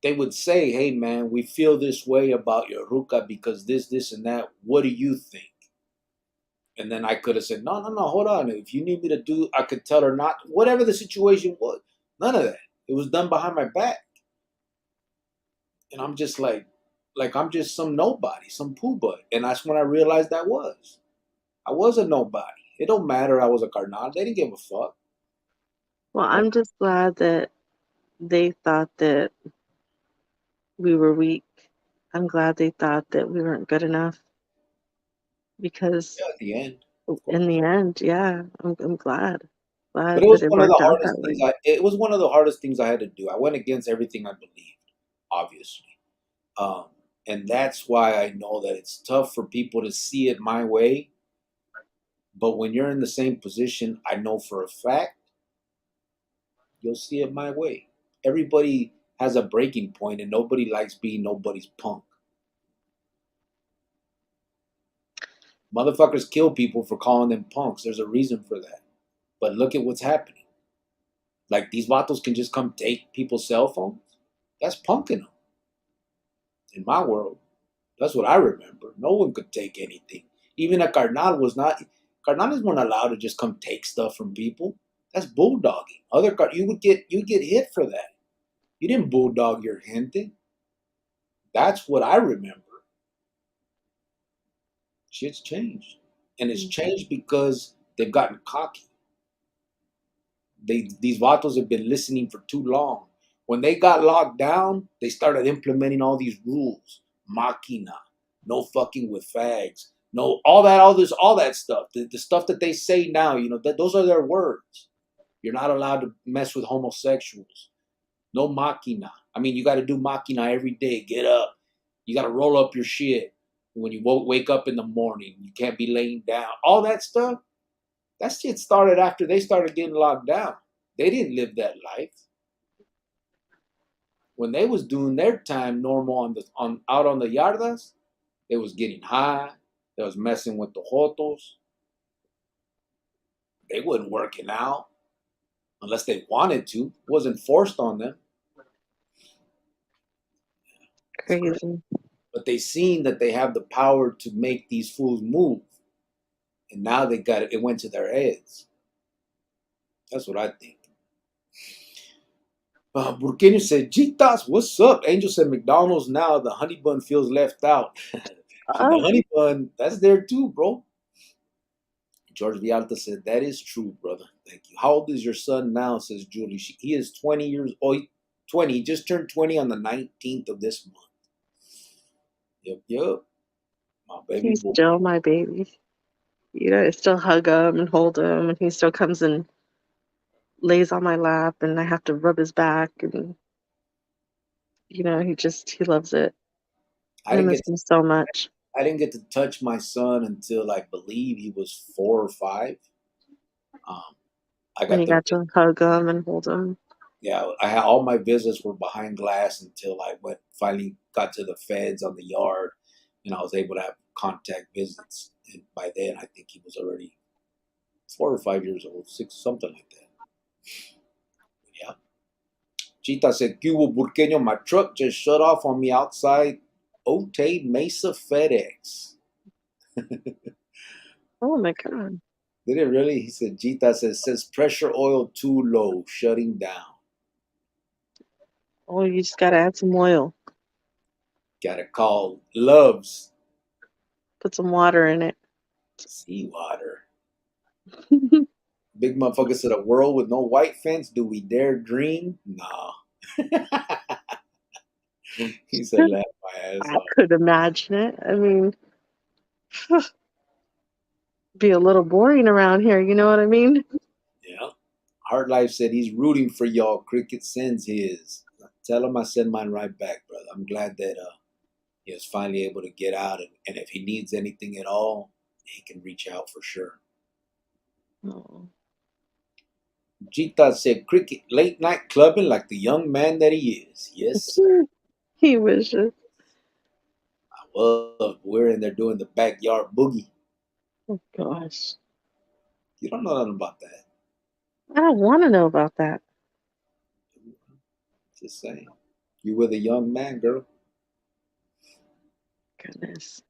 Speaker 1: they would say, "Hey, man, we feel this way about your ruca because this, and that. What do you think?" And then I could have said, "No, no, no, hold on. If you need me to do, I could tell her not. Whatever the situation was, none of that. It was done behind my back, and I'm just like I'm just some nobody, some poo butt. And that's when I realized I was a nobody. It don't matter. I was a carnal. They didn't give a fuck.
Speaker 2: well,
Speaker 1: You know,
Speaker 2: I'm just glad that they thought that. we were weak. I'm glad they thought that we weren't good enough because
Speaker 1: Yeah, at the end, of
Speaker 2: in
Speaker 1: course.
Speaker 2: the end, yeah, I'm glad.
Speaker 1: But
Speaker 2: Glad
Speaker 1: it
Speaker 2: that
Speaker 1: was
Speaker 2: it
Speaker 1: one of
Speaker 2: worked
Speaker 1: the
Speaker 2: out
Speaker 1: hardest
Speaker 2: that
Speaker 1: things.
Speaker 2: way.
Speaker 1: It was one of the hardest things I had to do. I went against everything I believed, obviously, um, and that's why I know that it's tough for people to see it my way. But when you're in the same position, I know for a fact you'll see it my way. Everybody has a breaking point, and nobody likes being nobody's punk. Motherfuckers kill people for calling them punks. There's a reason for that. But look at what's happening. Like these vatos can just come take people's cell phones. That's punking them in my world. That's what I remember. No one could take anything. Even a carnal was not. Carnales weren't allowed to just come take stuff from people. That's bulldogging. You would get hit for that. You didn't bulldog your gente. That's what I remember. Shit's changed, and it's
Speaker 2: Mm.
Speaker 1: changed because they've gotten cocky. These vatos have been listening for too long. When they got locked down, they started implementing all these rules. Machina, no fucking with fags, no all that stuff. The stuff that they say now, those are their words. You're not allowed to mess with homosexuals. No machina. I mean, you got to do machina every day. Get up. You got to roll up your shit when you wake up in the morning. You can't be laying down. All that stuff. That shit started after they started getting locked down. They didn't live that life. When they was doing their time normal on out on the yardas, they was getting high. They was messing with the jotos. They wasn't working out unless they wanted to. It wasn't forced on them. It's crazy.
Speaker 2: Crazy.
Speaker 1: But they seen that they have the power to make these fools move. And now they got it. It went to their heads. That's what I think. Burkini said, Jitas, what's up? Angel said, McDonald's now, the honey bun feels left out. The
Speaker 2: Oh,
Speaker 1: honey bun, that's there too, bro. George Vialta said, that is true, brother. Thank you. How old is your son now? Says Julie. He is 20 years old. 20. He just turned 20 on the 19th of this month. Yep, yep. My baby
Speaker 2: he's
Speaker 1: boy.
Speaker 2: still my baby. You know, I still hug him and hold him, and he still comes and lays on my lap, and I have to rub his back, and he loves it.
Speaker 1: I
Speaker 2: I
Speaker 1: didn't
Speaker 2: miss
Speaker 1: get
Speaker 2: him so much.
Speaker 1: I didn't get to touch my son until I believe he was 4 or 5. Um, I
Speaker 2: When
Speaker 1: got
Speaker 2: you
Speaker 1: the
Speaker 2: got to hug him and hold him.
Speaker 1: Yeah, I had all my visits were behind glass until I finally got to the feds on the yard, and I was able to have contact visits. And by then, I think he was already 4 or 5 years old, six, something like that. Yeah. Chita said, Cubo Burqueño, my truck just shut off on me outside Otay Mesa FedEx.
Speaker 2: Oh my God.
Speaker 1: Did it really? He said, Chita says pressure oil too low, shutting down.
Speaker 2: Oh, you just gotta add some oil.
Speaker 1: Gotta call Loves
Speaker 2: Put some water in it.
Speaker 1: Seawater. Big motherfucker said, a world with no white fence, do we dare dream? Nah. He said, laugh my ass
Speaker 2: I
Speaker 1: off.
Speaker 2: could imagine it. I mean, be a little boring around here, you know what I mean?
Speaker 1: Yeah. Hard Life said he's rooting for y'all. Cricket sends his. Tell him I send mine right back, brother. I'm glad that he was finally able to get out, and if he needs anything at all, he can reach out for sure.
Speaker 2: Oh.
Speaker 1: Jita said cricket late night clubbing like the young man that he is. Yes, sir.
Speaker 2: He wishes.
Speaker 1: I was. We're in there doing the backyard boogie.
Speaker 2: Oh gosh.
Speaker 1: You don't know nothing about that.
Speaker 2: I don't want to know about that.
Speaker 1: Just saying. You were the young man, girl.
Speaker 2: Goodness.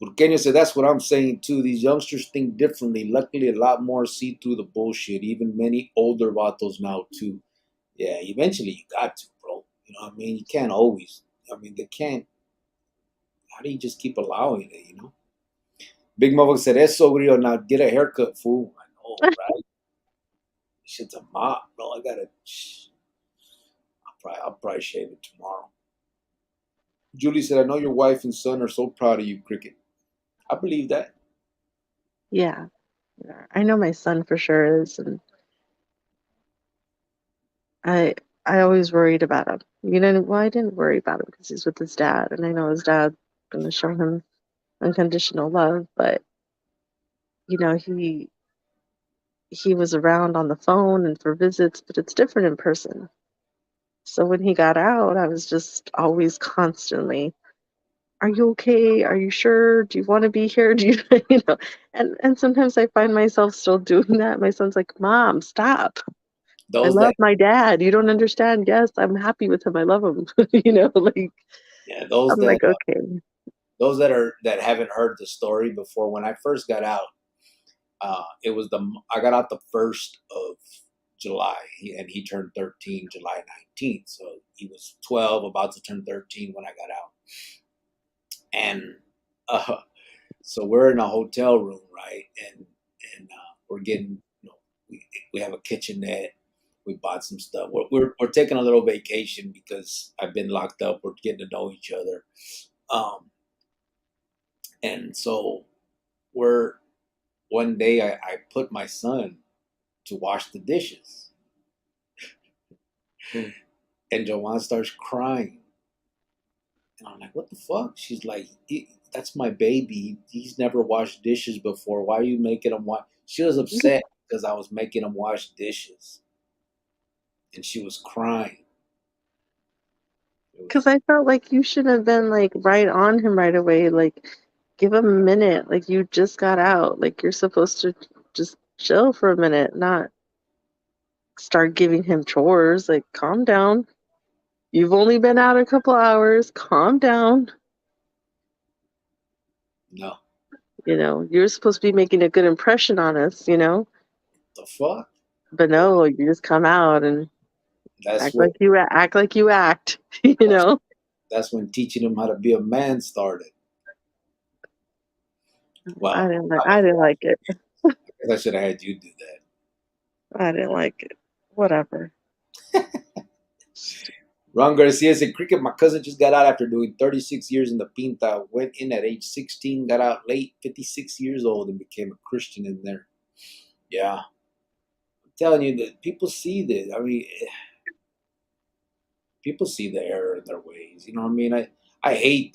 Speaker 1: Burkenya said, that's what I'm saying too. These youngsters think differently. Luckily, a lot more see through the bullshit. Even many older vatos now too. Yeah, eventually you got to, bro. You know what I mean? You can't always. I mean, they can't. How do you just keep allowing it? Big motherfucker said, eso, grillo. Now get a haircut, fool. I know, right? Shit's a mop, bro. I'll probably shave it tomorrow. Julie said, I know your wife and son are so proud of you, Cricket. I believe that.
Speaker 2: Yeah, yeah. I know my son for sure is, and I I always worried about him. Well, I didn't worry about him because he's with his dad, and I know his dad's gonna show him unconditional love, but he was around on the phone and for visits, but it's different in person. So when he got out, I was just always constantly, "Are you okay? Are you sure? Do you want to be here? Do you, you know?" And sometimes I find myself still doing that. My son's like, "Mom, stop. I
Speaker 1: Those
Speaker 2: love
Speaker 1: that,
Speaker 2: my dad. You don't understand. Yes, I'm happy with him. I love him." Like
Speaker 1: yeah, those
Speaker 2: I'm
Speaker 1: that,
Speaker 2: like, okay.
Speaker 1: that haven't heard the story before. When I first got out, it was I got out the 1st of July, and he turned 13 July 19th. So he was 12, about to turn 13 when I got out. And uh, so we're in a hotel room, right? And we're getting, we have a kitchenette. We bought some stuff. We're taking a little vacation because I've been locked up. We're getting to know each other. Um, and so we're one day I put my son to wash the dishes, and Joanne starts crying. And I'm like, what the fuck? She's like, that's my baby. He's never washed dishes before. Why are you making him wash? She was upset because I was making him wash dishes. And she was crying. It
Speaker 2: Because
Speaker 1: was,
Speaker 2: I felt like you should have been like right on him right away. Like, give him a minute. Like, you just got out. Like, you're supposed to just chill for a minute, not start giving him chores. Like, calm down. You've only been out a couple hours. Calm down.
Speaker 1: no,
Speaker 2: You're supposed to be making a good impression on us.
Speaker 1: the fuck?
Speaker 2: But
Speaker 1: But
Speaker 2: no, you just come out and
Speaker 1: that's
Speaker 2: act
Speaker 1: what,
Speaker 2: like you act. you
Speaker 1: that's,
Speaker 2: know.
Speaker 1: that's when teaching him how to be a man started.
Speaker 2: I
Speaker 1: Well,
Speaker 2: didn't like. I didn't like it.
Speaker 1: I guess I should have had you do that.
Speaker 2: I didn't like it. Whatever.
Speaker 1: Ron Garcia said, Cricket, my cousin just got out after doing 36 years in the Pinta. Went in at age 16, got out late, 56 years old, and became a Christian in there. Yeah. I'm telling you that people see this. I mean, people see the error in their ways. You know what I mean? I hate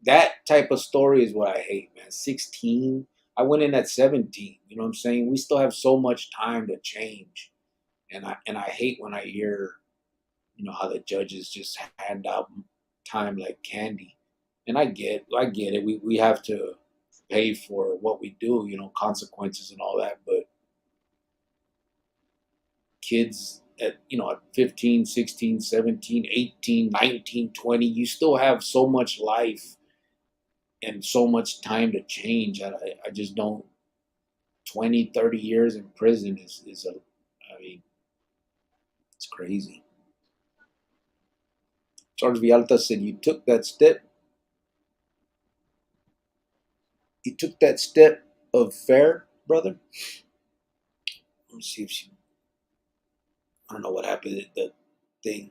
Speaker 1: that type of story is what I hate, man. 16. I went in at 17. You know what I'm saying? We still have so much time to change. And I hate when I hear, how the judges just hand out time like candy. And I get it. We have to pay for what we do, consequences and all that, but kids at 15, 16, 17, 18, 19, 20, you still have so much life and so much time to change. I just don't. 20, 30 years in prison is I mean, it's crazy. Charles Vialta said, you took that step of fair, brother. Let me see if I don't know what happened. The thing.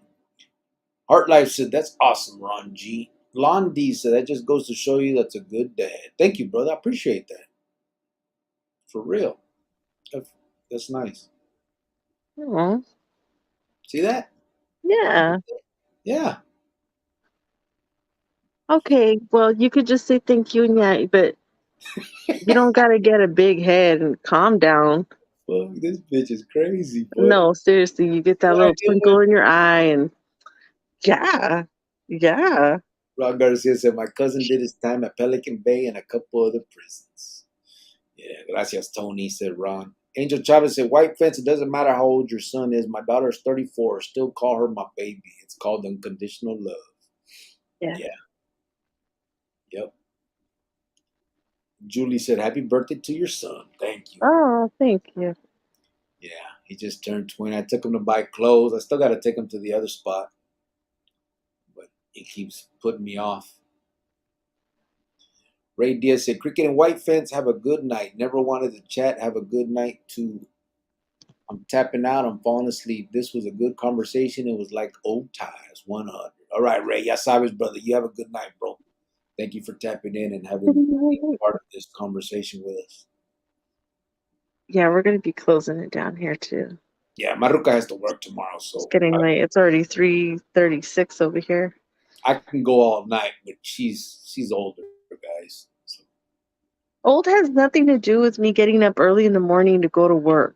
Speaker 1: Heart Life said, that's awesome, Ron G. Lon D said, that just goes to show you that's a good dad. Thank you, brother. I appreciate that. For real. That's nice.
Speaker 2: Aw,
Speaker 1: See that?
Speaker 2: yeah.
Speaker 1: Yeah.
Speaker 2: Okay. Well, you could just say thank you and yeah, but you don't gotta get a big head and calm down.
Speaker 1: Fuck, this bitch is crazy, boy.
Speaker 2: No, seriously, you get that
Speaker 1: Why
Speaker 2: little twinkle in your eye and yeah, yeah.
Speaker 1: Ron Garcia said, my cousin did his time at Pelican Bay and a couple other prisons. Yeah, gracias, Tony, said Ron. Angel Chavez said, white fence, it doesn't matter how old your son is. My daughter's 34. Still call her my baby. It's called unconditional love.
Speaker 2: Yeah.
Speaker 1: Yeah, yep. Julie said, happy birthday to your son. Thank you.
Speaker 2: Oh, thank you.
Speaker 1: Yeah, he just turned 20. I took him to buy clothes. I still got to take him to the other spot, but he keeps putting me off. Ray Diaz said, Cricket and White Fence, have a good night. Never wanted to chat. Have a good night too. I'm tapping out. I'm falling asleep. This was a good conversation. It was like old times. 100. All right, Ray. Ya sabes, brother. You have a good night, bro. Thank you for tapping in and having being part of this conversation with us.
Speaker 2: Yeah, we're gonna be closing it down here too.
Speaker 1: Yeah, Maruka has to work tomorrow,
Speaker 2: It's
Speaker 1: so
Speaker 2: getting late. It's already 3:36 over here.
Speaker 1: I can go all night, but she's older, guys. So,
Speaker 2: Old has nothing to do with me getting up early in the morning to go to work.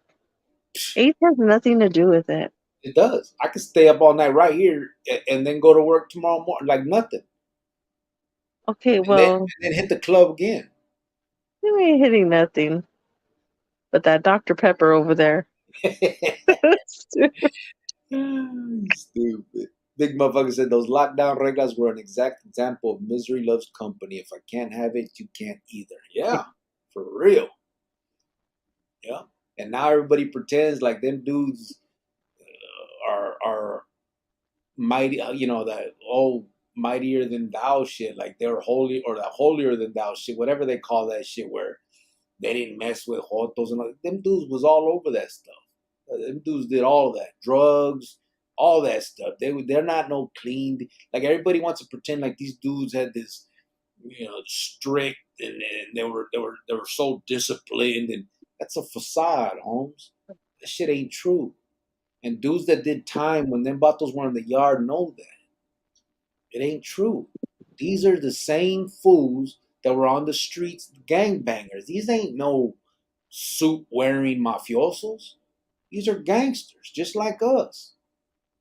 Speaker 2: Age has nothing to do with it.
Speaker 1: it does. I can stay up all night right here and then go to work tomorrow morning like nothing,
Speaker 2: Okay,
Speaker 1: and then
Speaker 2: well,
Speaker 1: and then hit the club again.
Speaker 2: you ain't hitting nothing but that Dr. Pepper over there.
Speaker 1: Stupid. Big motherfucker said those lockdown reglas were an exact example of misery loves company. If I can't have it, you can't either. Yeah, for real. Yeah. And now everybody pretends like them dudes are mighty, that mightier than thou shit. Like they're holy or the holier than thou shit, whatever they call that shit, where they didn't mess with jotos and all. Them dudes was all over that stuff. Them dudes did all of that, drugs, all that stuff. They're not no clean. Like everybody wants to pretend like these dudes had this, strict and they were so disciplined, and that's a facade, Holmes. That shit ain't true. And dudes that did time when them batos were in the yard know that. It ain't true. These are the same fools that were on the streets, gangbangers. These ain't no suit wearing mafiosos. These are gangsters, just like us.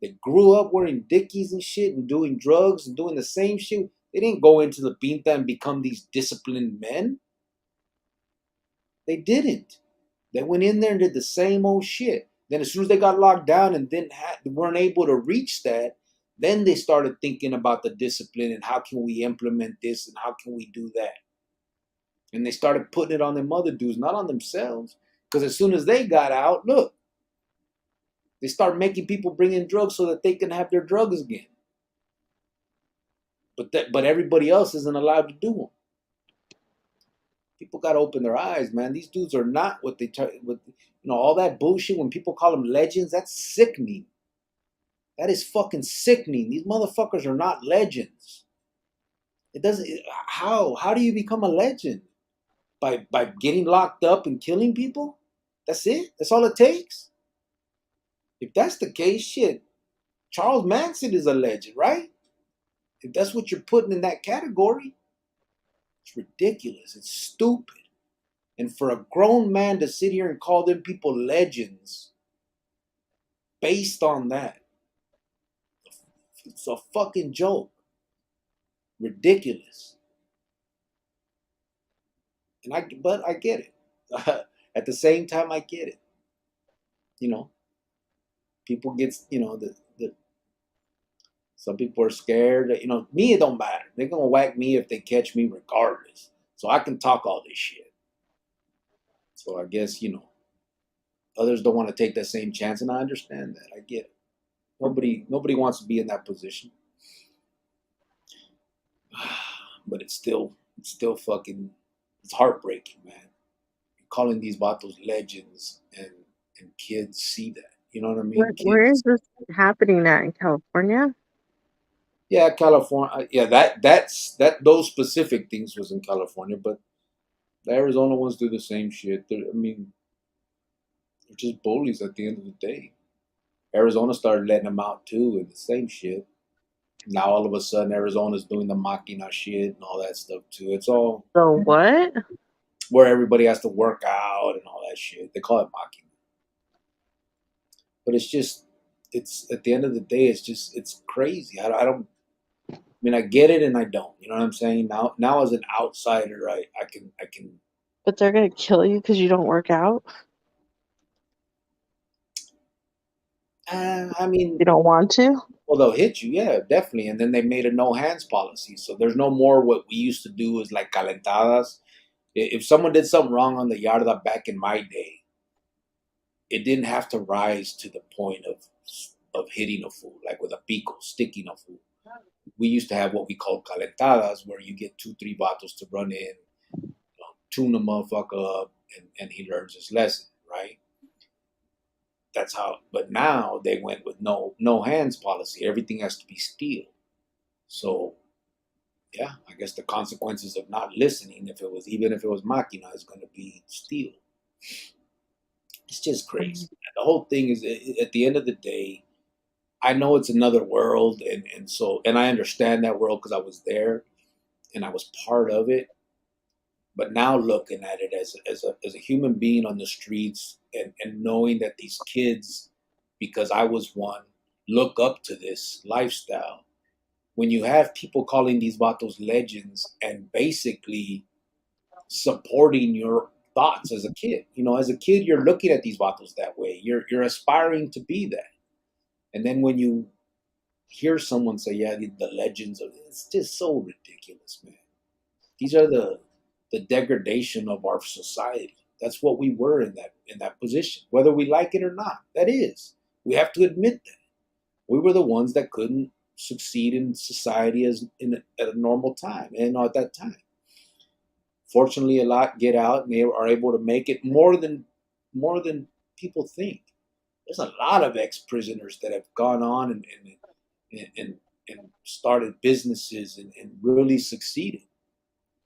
Speaker 1: They grew up wearing dickies and shit and doing drugs and doing the same shit. They didn't go into the pinta and become these disciplined men. They didn't. They went in there and did the same old shit. Then as soon as they got locked down and weren't able to reach that, then they started thinking about the discipline and how can we implement this and how can we do that. And they started putting it on them other dudes, not on themselves. Because as soon as they got out, look, they start making people bring in drugs so that they can have their drugs again. But everybody else isn't allowed to do them. People got to open their eyes, man. These dudes are not what all that bullshit. When people call them legends, that's sickening. That is fucking sickening. These motherfuckers are not legends. It doesn't. How do you become a legend? By getting locked up and killing people? That's it. That's all it takes. If that's the case, shit. Charles Manson is a legend, right? If that's what you're putting in that category, it's ridiculous. It's stupid. And for a grown man to sit here and call them people legends based on that, it's a fucking joke. Ridiculous. But I get it. At the same time, I get it. People get, some people are scared. Me, it don't matter. They're gonna whack me if they catch me regardless. So I can talk all this shit. So I guess, others don't want to take that same chance, and I understand that. I get it. Nobody wants to be in that position. But it's still fucking, it's heartbreaking, man. You're calling these vatos legends, and kids see that. You know what I mean?
Speaker 2: Where is
Speaker 1: Kids.
Speaker 2: this happening at in California?
Speaker 1: Yeah, California. Yeah, that those specific things was in California, but the Arizona ones do the same shit. They're just bullies at the end of the day. Arizona started letting them out too, and the same shit. Now all of a sudden Arizona's doing the machina shit and all that stuff too. It's all
Speaker 2: The what?
Speaker 1: where everybody has to work out and all that shit. They call it machina, but it's at the end of the day, it's crazy. I don't. I mean, I get it and I don't. You know what I'm saying? Now as an outsider, I can.
Speaker 2: But they're gonna kill you because you don't work out?
Speaker 1: I mean,
Speaker 2: You don't want to?
Speaker 1: well, they'll hit you, yeah, definitely. And then they made a no hands policy, so there's no more what we used to do is like calentadas. If someone did something wrong on the yarda back in my day, it didn't have to rise to the point of hitting a fool, like with a pico, sticking a fool. We used to have what we call calentadas, where you get 2, 3 vatos to run in, tune the motherfucker up, and he learns his lesson, right? That's how. But now they went with no hands policy. Everything has to be steel. So yeah, I guess the consequences of not listening, even if it was machina, is going to be steel. It's just crazy. And the whole thing is, at the end of the day, I know it's another world, and I understand that world because I was there and I was part of it. But now looking at it as a human being on the streets, and knowing that these kids, because I was one, look up to this lifestyle. When you have people calling these vatos legends and basically supporting your thoughts as a kid. As a kid, you're looking at these vatos that way. You're aspiring to be that. And then when you hear someone say, "Yeah, the legends of," it's just so ridiculous, man. These are the degradation of our society. That's what we were in that position, whether we like it or not. That is, we have to admit that we were the ones that couldn't succeed in society at a normal time, and at that time. Fortunately, a lot get out and they are able to make it more than people think. There's a lot of ex-prisoners that have gone on and started businesses and really succeeded.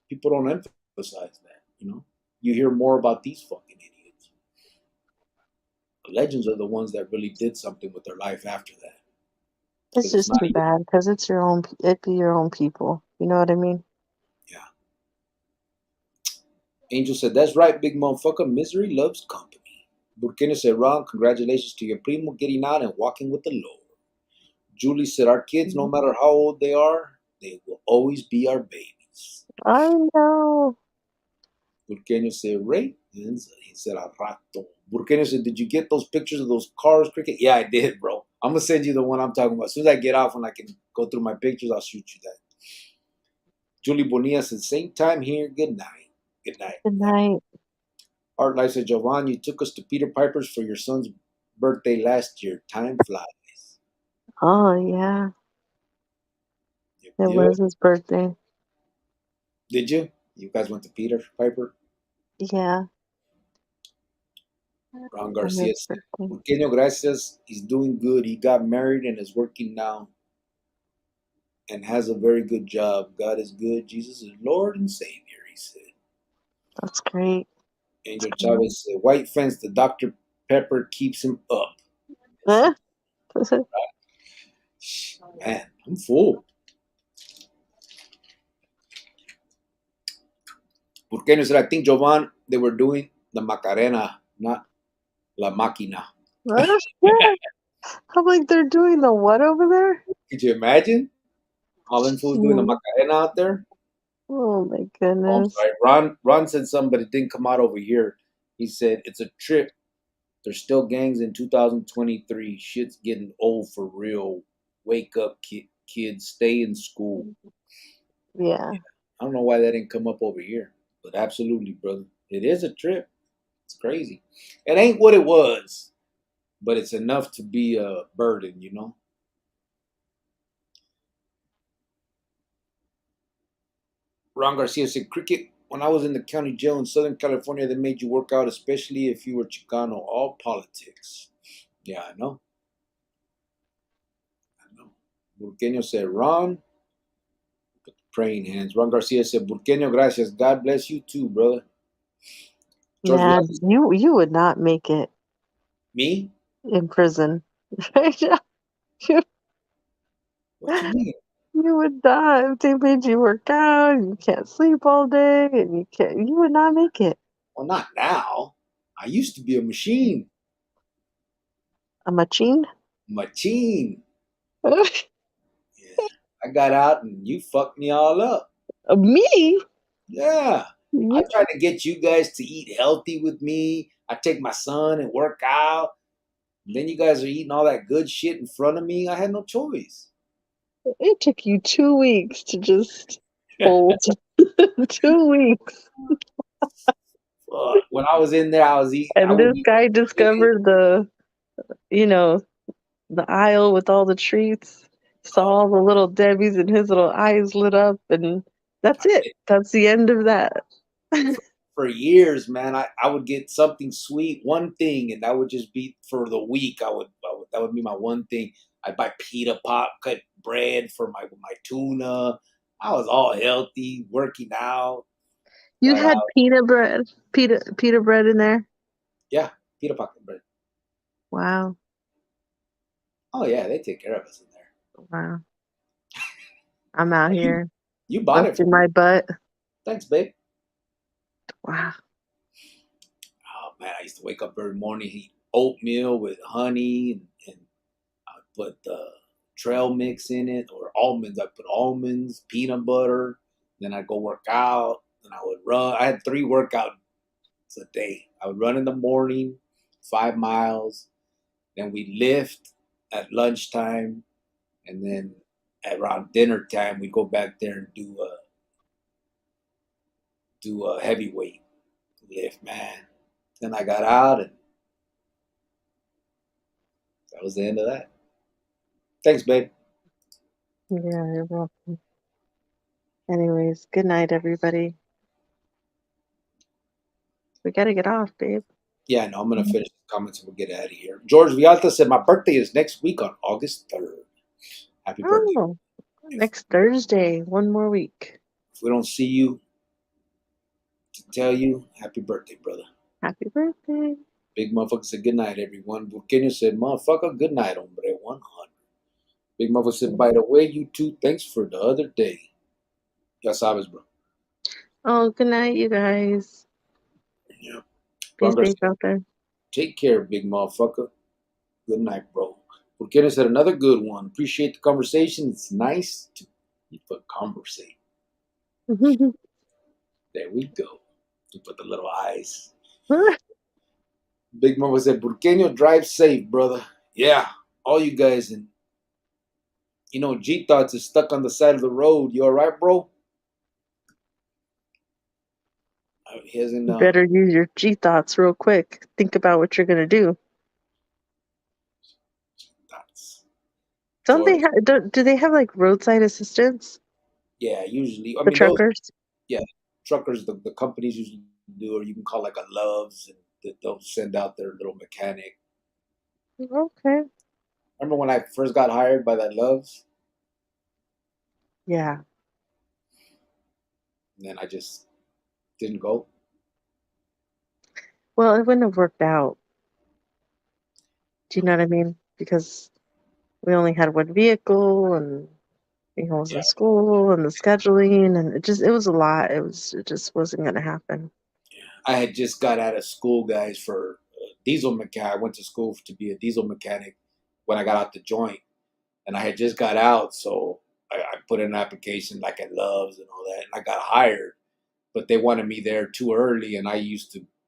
Speaker 1: People don't emphasize that. You hear more about these fucking idiots. The legends are the ones that really did something with their life after that.
Speaker 2: It's
Speaker 1: Because it's
Speaker 2: just
Speaker 1: not
Speaker 2: too bad because it'd be your own people. You know what I mean?
Speaker 1: Yeah. Angel said, "That's right, big motherfucker. Misery loves company." Burkina said, "Ron, congratulations to your primo getting out and walking with the Lord." Julie said, "Our kids, no matter how old they are, they will always be our babies."
Speaker 2: I know.
Speaker 1: Burqueño said, "Ray." And he said, "A rato." Burqueño said, "Did you get those pictures of those cars, Cricket?" "Yeah, I did, bro. I'm going to send you the one I'm talking about. As soon as I get off and I can go through my pictures, I'll shoot you that." Julie Bonilla said, "Same time here. Good night." Good night.
Speaker 2: Good night.
Speaker 1: Art Life said, "Jovan, you took us to Peter Piper's for your son's birthday last year. Time flies."
Speaker 2: Oh yeah,
Speaker 1: Yep,
Speaker 2: it
Speaker 1: yep.
Speaker 2: was his birthday.
Speaker 1: Did you? You guys went to Peter Piper?
Speaker 2: Yeah,
Speaker 1: Ron
Speaker 2: on
Speaker 1: Garcia
Speaker 2: his
Speaker 1: said,
Speaker 2: birthday.
Speaker 1: "Burqueño, gracias. He's doing good. He got married and is working now and has a very good job. God is good. Jesus is Lord and Savior," he said.
Speaker 2: That's great.
Speaker 1: Angel
Speaker 2: That's
Speaker 1: Chavez said, "White fence, the Dr. Pepper keeps him up." Yes,
Speaker 2: great.
Speaker 1: man, I'm full. Burqueño said, "I think, Jovan, they were doing the Macarena, not La Máquina."
Speaker 2: Oh, shit. I'm like, they're doing the what over there?
Speaker 1: Could you imagine? All them fools doing the
Speaker 2: Shoot.
Speaker 1: Macarena out there?
Speaker 2: Oh my
Speaker 1: Oh, I'm
Speaker 2: goodness.
Speaker 1: sorry. Ron said something, but it didn't come out over here. He said, "It's a trip. There's still gangs in 2023. Shit's getting old for real. Wake up, kids. Stay in school."
Speaker 2: Yeah.
Speaker 1: I don't know why that didn't come up over here, but absolutely, brother. It is a trip. It's crazy. It ain't what it was, but it's enough to be a burden. Ron Garcia said, "Cricket, when I was in the county jail in Southern California, they made you work out, especially if you were Chicano. All politics." Yeah, I know. I know. Burqueño said, "Ron, praying hands." Ron Garcia said, "Burqueño, gracias. God bless you too, brother." George
Speaker 2: Man,
Speaker 1: Velazquez,
Speaker 2: you would not make it
Speaker 1: me?
Speaker 2: in prison. You
Speaker 1: What you mean?
Speaker 2: you would not if they made you work out and you can't sleep all day and you would not make it.
Speaker 1: Well, not now. I used to be a machine.
Speaker 2: A machine?
Speaker 1: Machine. Yeah. I got out and you fucked me all up.
Speaker 2: Me?
Speaker 1: Yeah. I
Speaker 2: You,
Speaker 1: tried to get you guys to eat healthy with me. I take my son and work out. And then you guys are eating all that good shit in front of me. I had no choice.
Speaker 2: it took you 2 weeks to just fold. 2 weeks.
Speaker 1: When I was in there, I
Speaker 2: And
Speaker 1: would
Speaker 2: this
Speaker 1: eat
Speaker 2: guy
Speaker 1: good.
Speaker 2: discovered you know, the aisle with all the treats, saw
Speaker 1: Oh,
Speaker 2: all the little Debbies and his little eyes lit up, and that's
Speaker 1: I
Speaker 2: it.
Speaker 1: did.
Speaker 2: That's the end of that.
Speaker 1: For years, man, I would get something sweet, one thing, and that would just be for the week. That would be my one thing. I'd buy pita pop, cut bread for my tuna. I was all healthy, working out.
Speaker 2: You
Speaker 1: Got
Speaker 2: had
Speaker 1: out.
Speaker 2: pita bread in there?
Speaker 1: Yeah, pita pocket bread.
Speaker 2: Wow.
Speaker 1: Oh yeah, they take care of us in there.
Speaker 2: Wow. I'm out
Speaker 1: You
Speaker 2: here
Speaker 1: you bought it for
Speaker 2: busting
Speaker 1: me.
Speaker 2: my butt.
Speaker 1: Thanks, babe.
Speaker 2: Wow.
Speaker 1: Oh man, I used to wake up every morning, eat oatmeal with honey, and I would put the trail mix in it or almonds. I put almonds, peanut butter. Then I'd go work out. Then I would run. I had 3 workouts a day. I would run in the morning, 5 miles. Then we lift at lunchtime, and then at around dinner time we go back there and do a heavyweight lift, man. Then I got out, and that was the end of that. Thanks, babe.
Speaker 2: Yeah, you're welcome. Anyways, good night, everybody. We gotta get off, babe.
Speaker 1: Yeah, no, I'm gonna finish the comments and we'll get out of here. George Vialta said my birthday is next week on August 3rd. Happy birthday!
Speaker 2: Oh,
Speaker 1: If,
Speaker 2: next Thursday. One more week.
Speaker 1: if we don't see you to tell you, happy birthday, brother.
Speaker 2: Happy birthday.
Speaker 1: Big motherfucker said good night, everyone. Burkina said, motherfucker, good night, hombre. 100. Big motherfucker said, by the way, you two, thanks for the other day. Ya sabes, bro.
Speaker 2: Oh, good night, you guys.
Speaker 1: Yeah.
Speaker 2: Be
Speaker 1: Ron
Speaker 2: safe
Speaker 1: Garcia,
Speaker 2: out there.
Speaker 1: take care, big motherfucker. Good night, bro. Burkina said another good one. Appreciate the conversation. It's nice to conversate. There we go. You put the little eyes. Big Mama said, Burqueño, drive safe, brother. Yeah, all you guys. And, G Thoughts is stuck on the side of the road. You all right, bro? He hasn't.
Speaker 2: You better use your G thoughts real quick. Think about what you're gonna do.
Speaker 1: Thoughts.
Speaker 2: Don't they
Speaker 1: George.
Speaker 2: have? Do they have like roadside assistance
Speaker 1: Yeah, usually. I
Speaker 2: for
Speaker 1: mean, those,
Speaker 2: truckers?
Speaker 1: yeah, truckers, the companies usually do, or you can call like a Loves, and they'll send out their little mechanic.
Speaker 2: Okay.
Speaker 1: Remember when I first got hired by that Loves?
Speaker 2: Yeah.
Speaker 1: And then I just didn't go.
Speaker 2: Well, it wouldn't have worked out. Do you know what I mean? Because we only had one vehicle, and he was
Speaker 1: Yeah.
Speaker 2: in school, and the scheduling, and it was a lot. It just wasn't gonna happen.
Speaker 1: I had just got out of school, guys, for diesel mechanic. I went to school to be a diesel mechanic when I got out the joint, and I had just got out, so I put in an application like at Loves and all that, and I got hired. But they wanted me there too early, and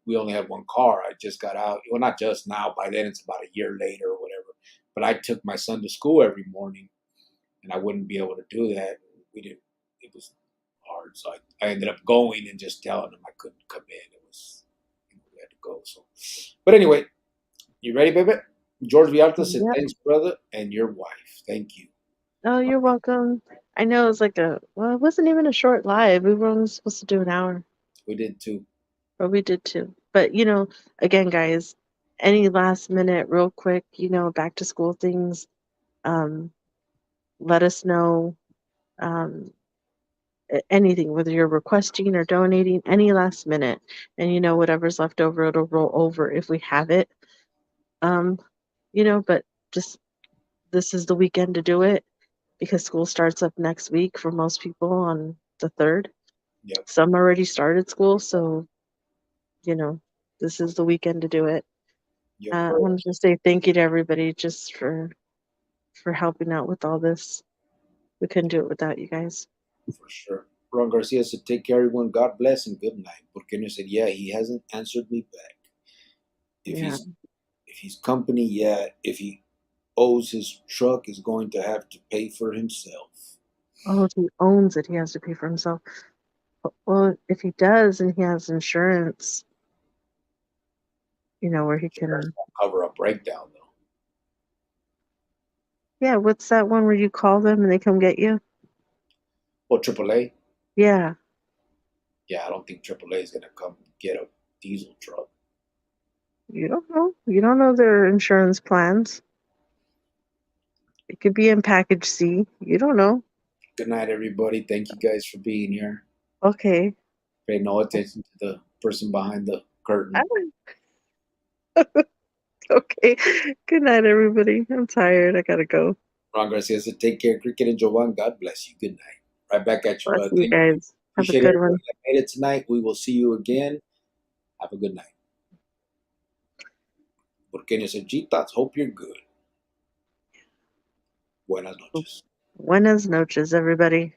Speaker 1: we only had one car. I just got out. Well, not just now. By then, it's about a year later or whatever. But I took my son to school every morning, and I wouldn't be able to do that. We didn't. It was hard, so I ended up going and just telling him I couldn't come in. It was we had to go. So, but anyway, you ready, baby? George Vialta said,
Speaker 2: Yep.
Speaker 1: "Thanks, brother, and your wife. Thank you."
Speaker 2: Oh, you're welcome. I know it's like well, it wasn't even a short live. We were only supposed to do an hour,
Speaker 1: We did too.
Speaker 2: but we did too. But again, guys, any last minute, real quick, back to school things, um, let us know. Um, anything, whether you're requesting or donating, any last minute, and whatever's left over, it'll roll over if we have it. Um, but just this is the weekend to do it because school starts up next week for most people on the 3rd.
Speaker 1: Yep.
Speaker 2: Some already started school, so this is the weekend to do it.
Speaker 1: Yep.
Speaker 2: I wanted to say thank you to everybody just for helping out with all this. We couldn't do it without you guys.
Speaker 1: For sure. Ron Garcia said, "Take care, everyone. God bless and good night." Burkina said, "Yeah, he hasn't answered me back. If
Speaker 2: Yeah.
Speaker 1: he's company, yeah. If he owes his truck, is going to have to pay for himself."
Speaker 2: Oh, if he owns it, he has to pay for himself. Well, if he does and he has insurance, where he
Speaker 1: Insurance
Speaker 2: can.
Speaker 1: won't cover a breakdown though.
Speaker 2: Yeah, what's that one where you call them and they come get you?
Speaker 1: Well, AAA.
Speaker 2: Yeah.
Speaker 1: Yeah, I don't think AAA is gonna come get a diesel truck.
Speaker 2: You don't know. You don't know their insurance plans. It could be in package C. You don't know.
Speaker 1: Good night, everybody. Thank you guys for being here.
Speaker 2: Okay.
Speaker 1: Pay no attention to the person behind the curtain.
Speaker 2: Okay. Good night, everybody. I'm tired. I gotta go.
Speaker 1: Ron Garcia said, take care, Cricket and Jovan. God bless you. Good night. Right back at you,
Speaker 2: Bless
Speaker 1: brother.
Speaker 2: you guys. Have a
Speaker 1: Appreciate
Speaker 2: good
Speaker 1: everybody
Speaker 2: one.
Speaker 1: that made it tonight. We will see you again. Have a good night. Porqueños and Chitas, hope you're good. Buenas noches.
Speaker 2: Buenas noches, everybody.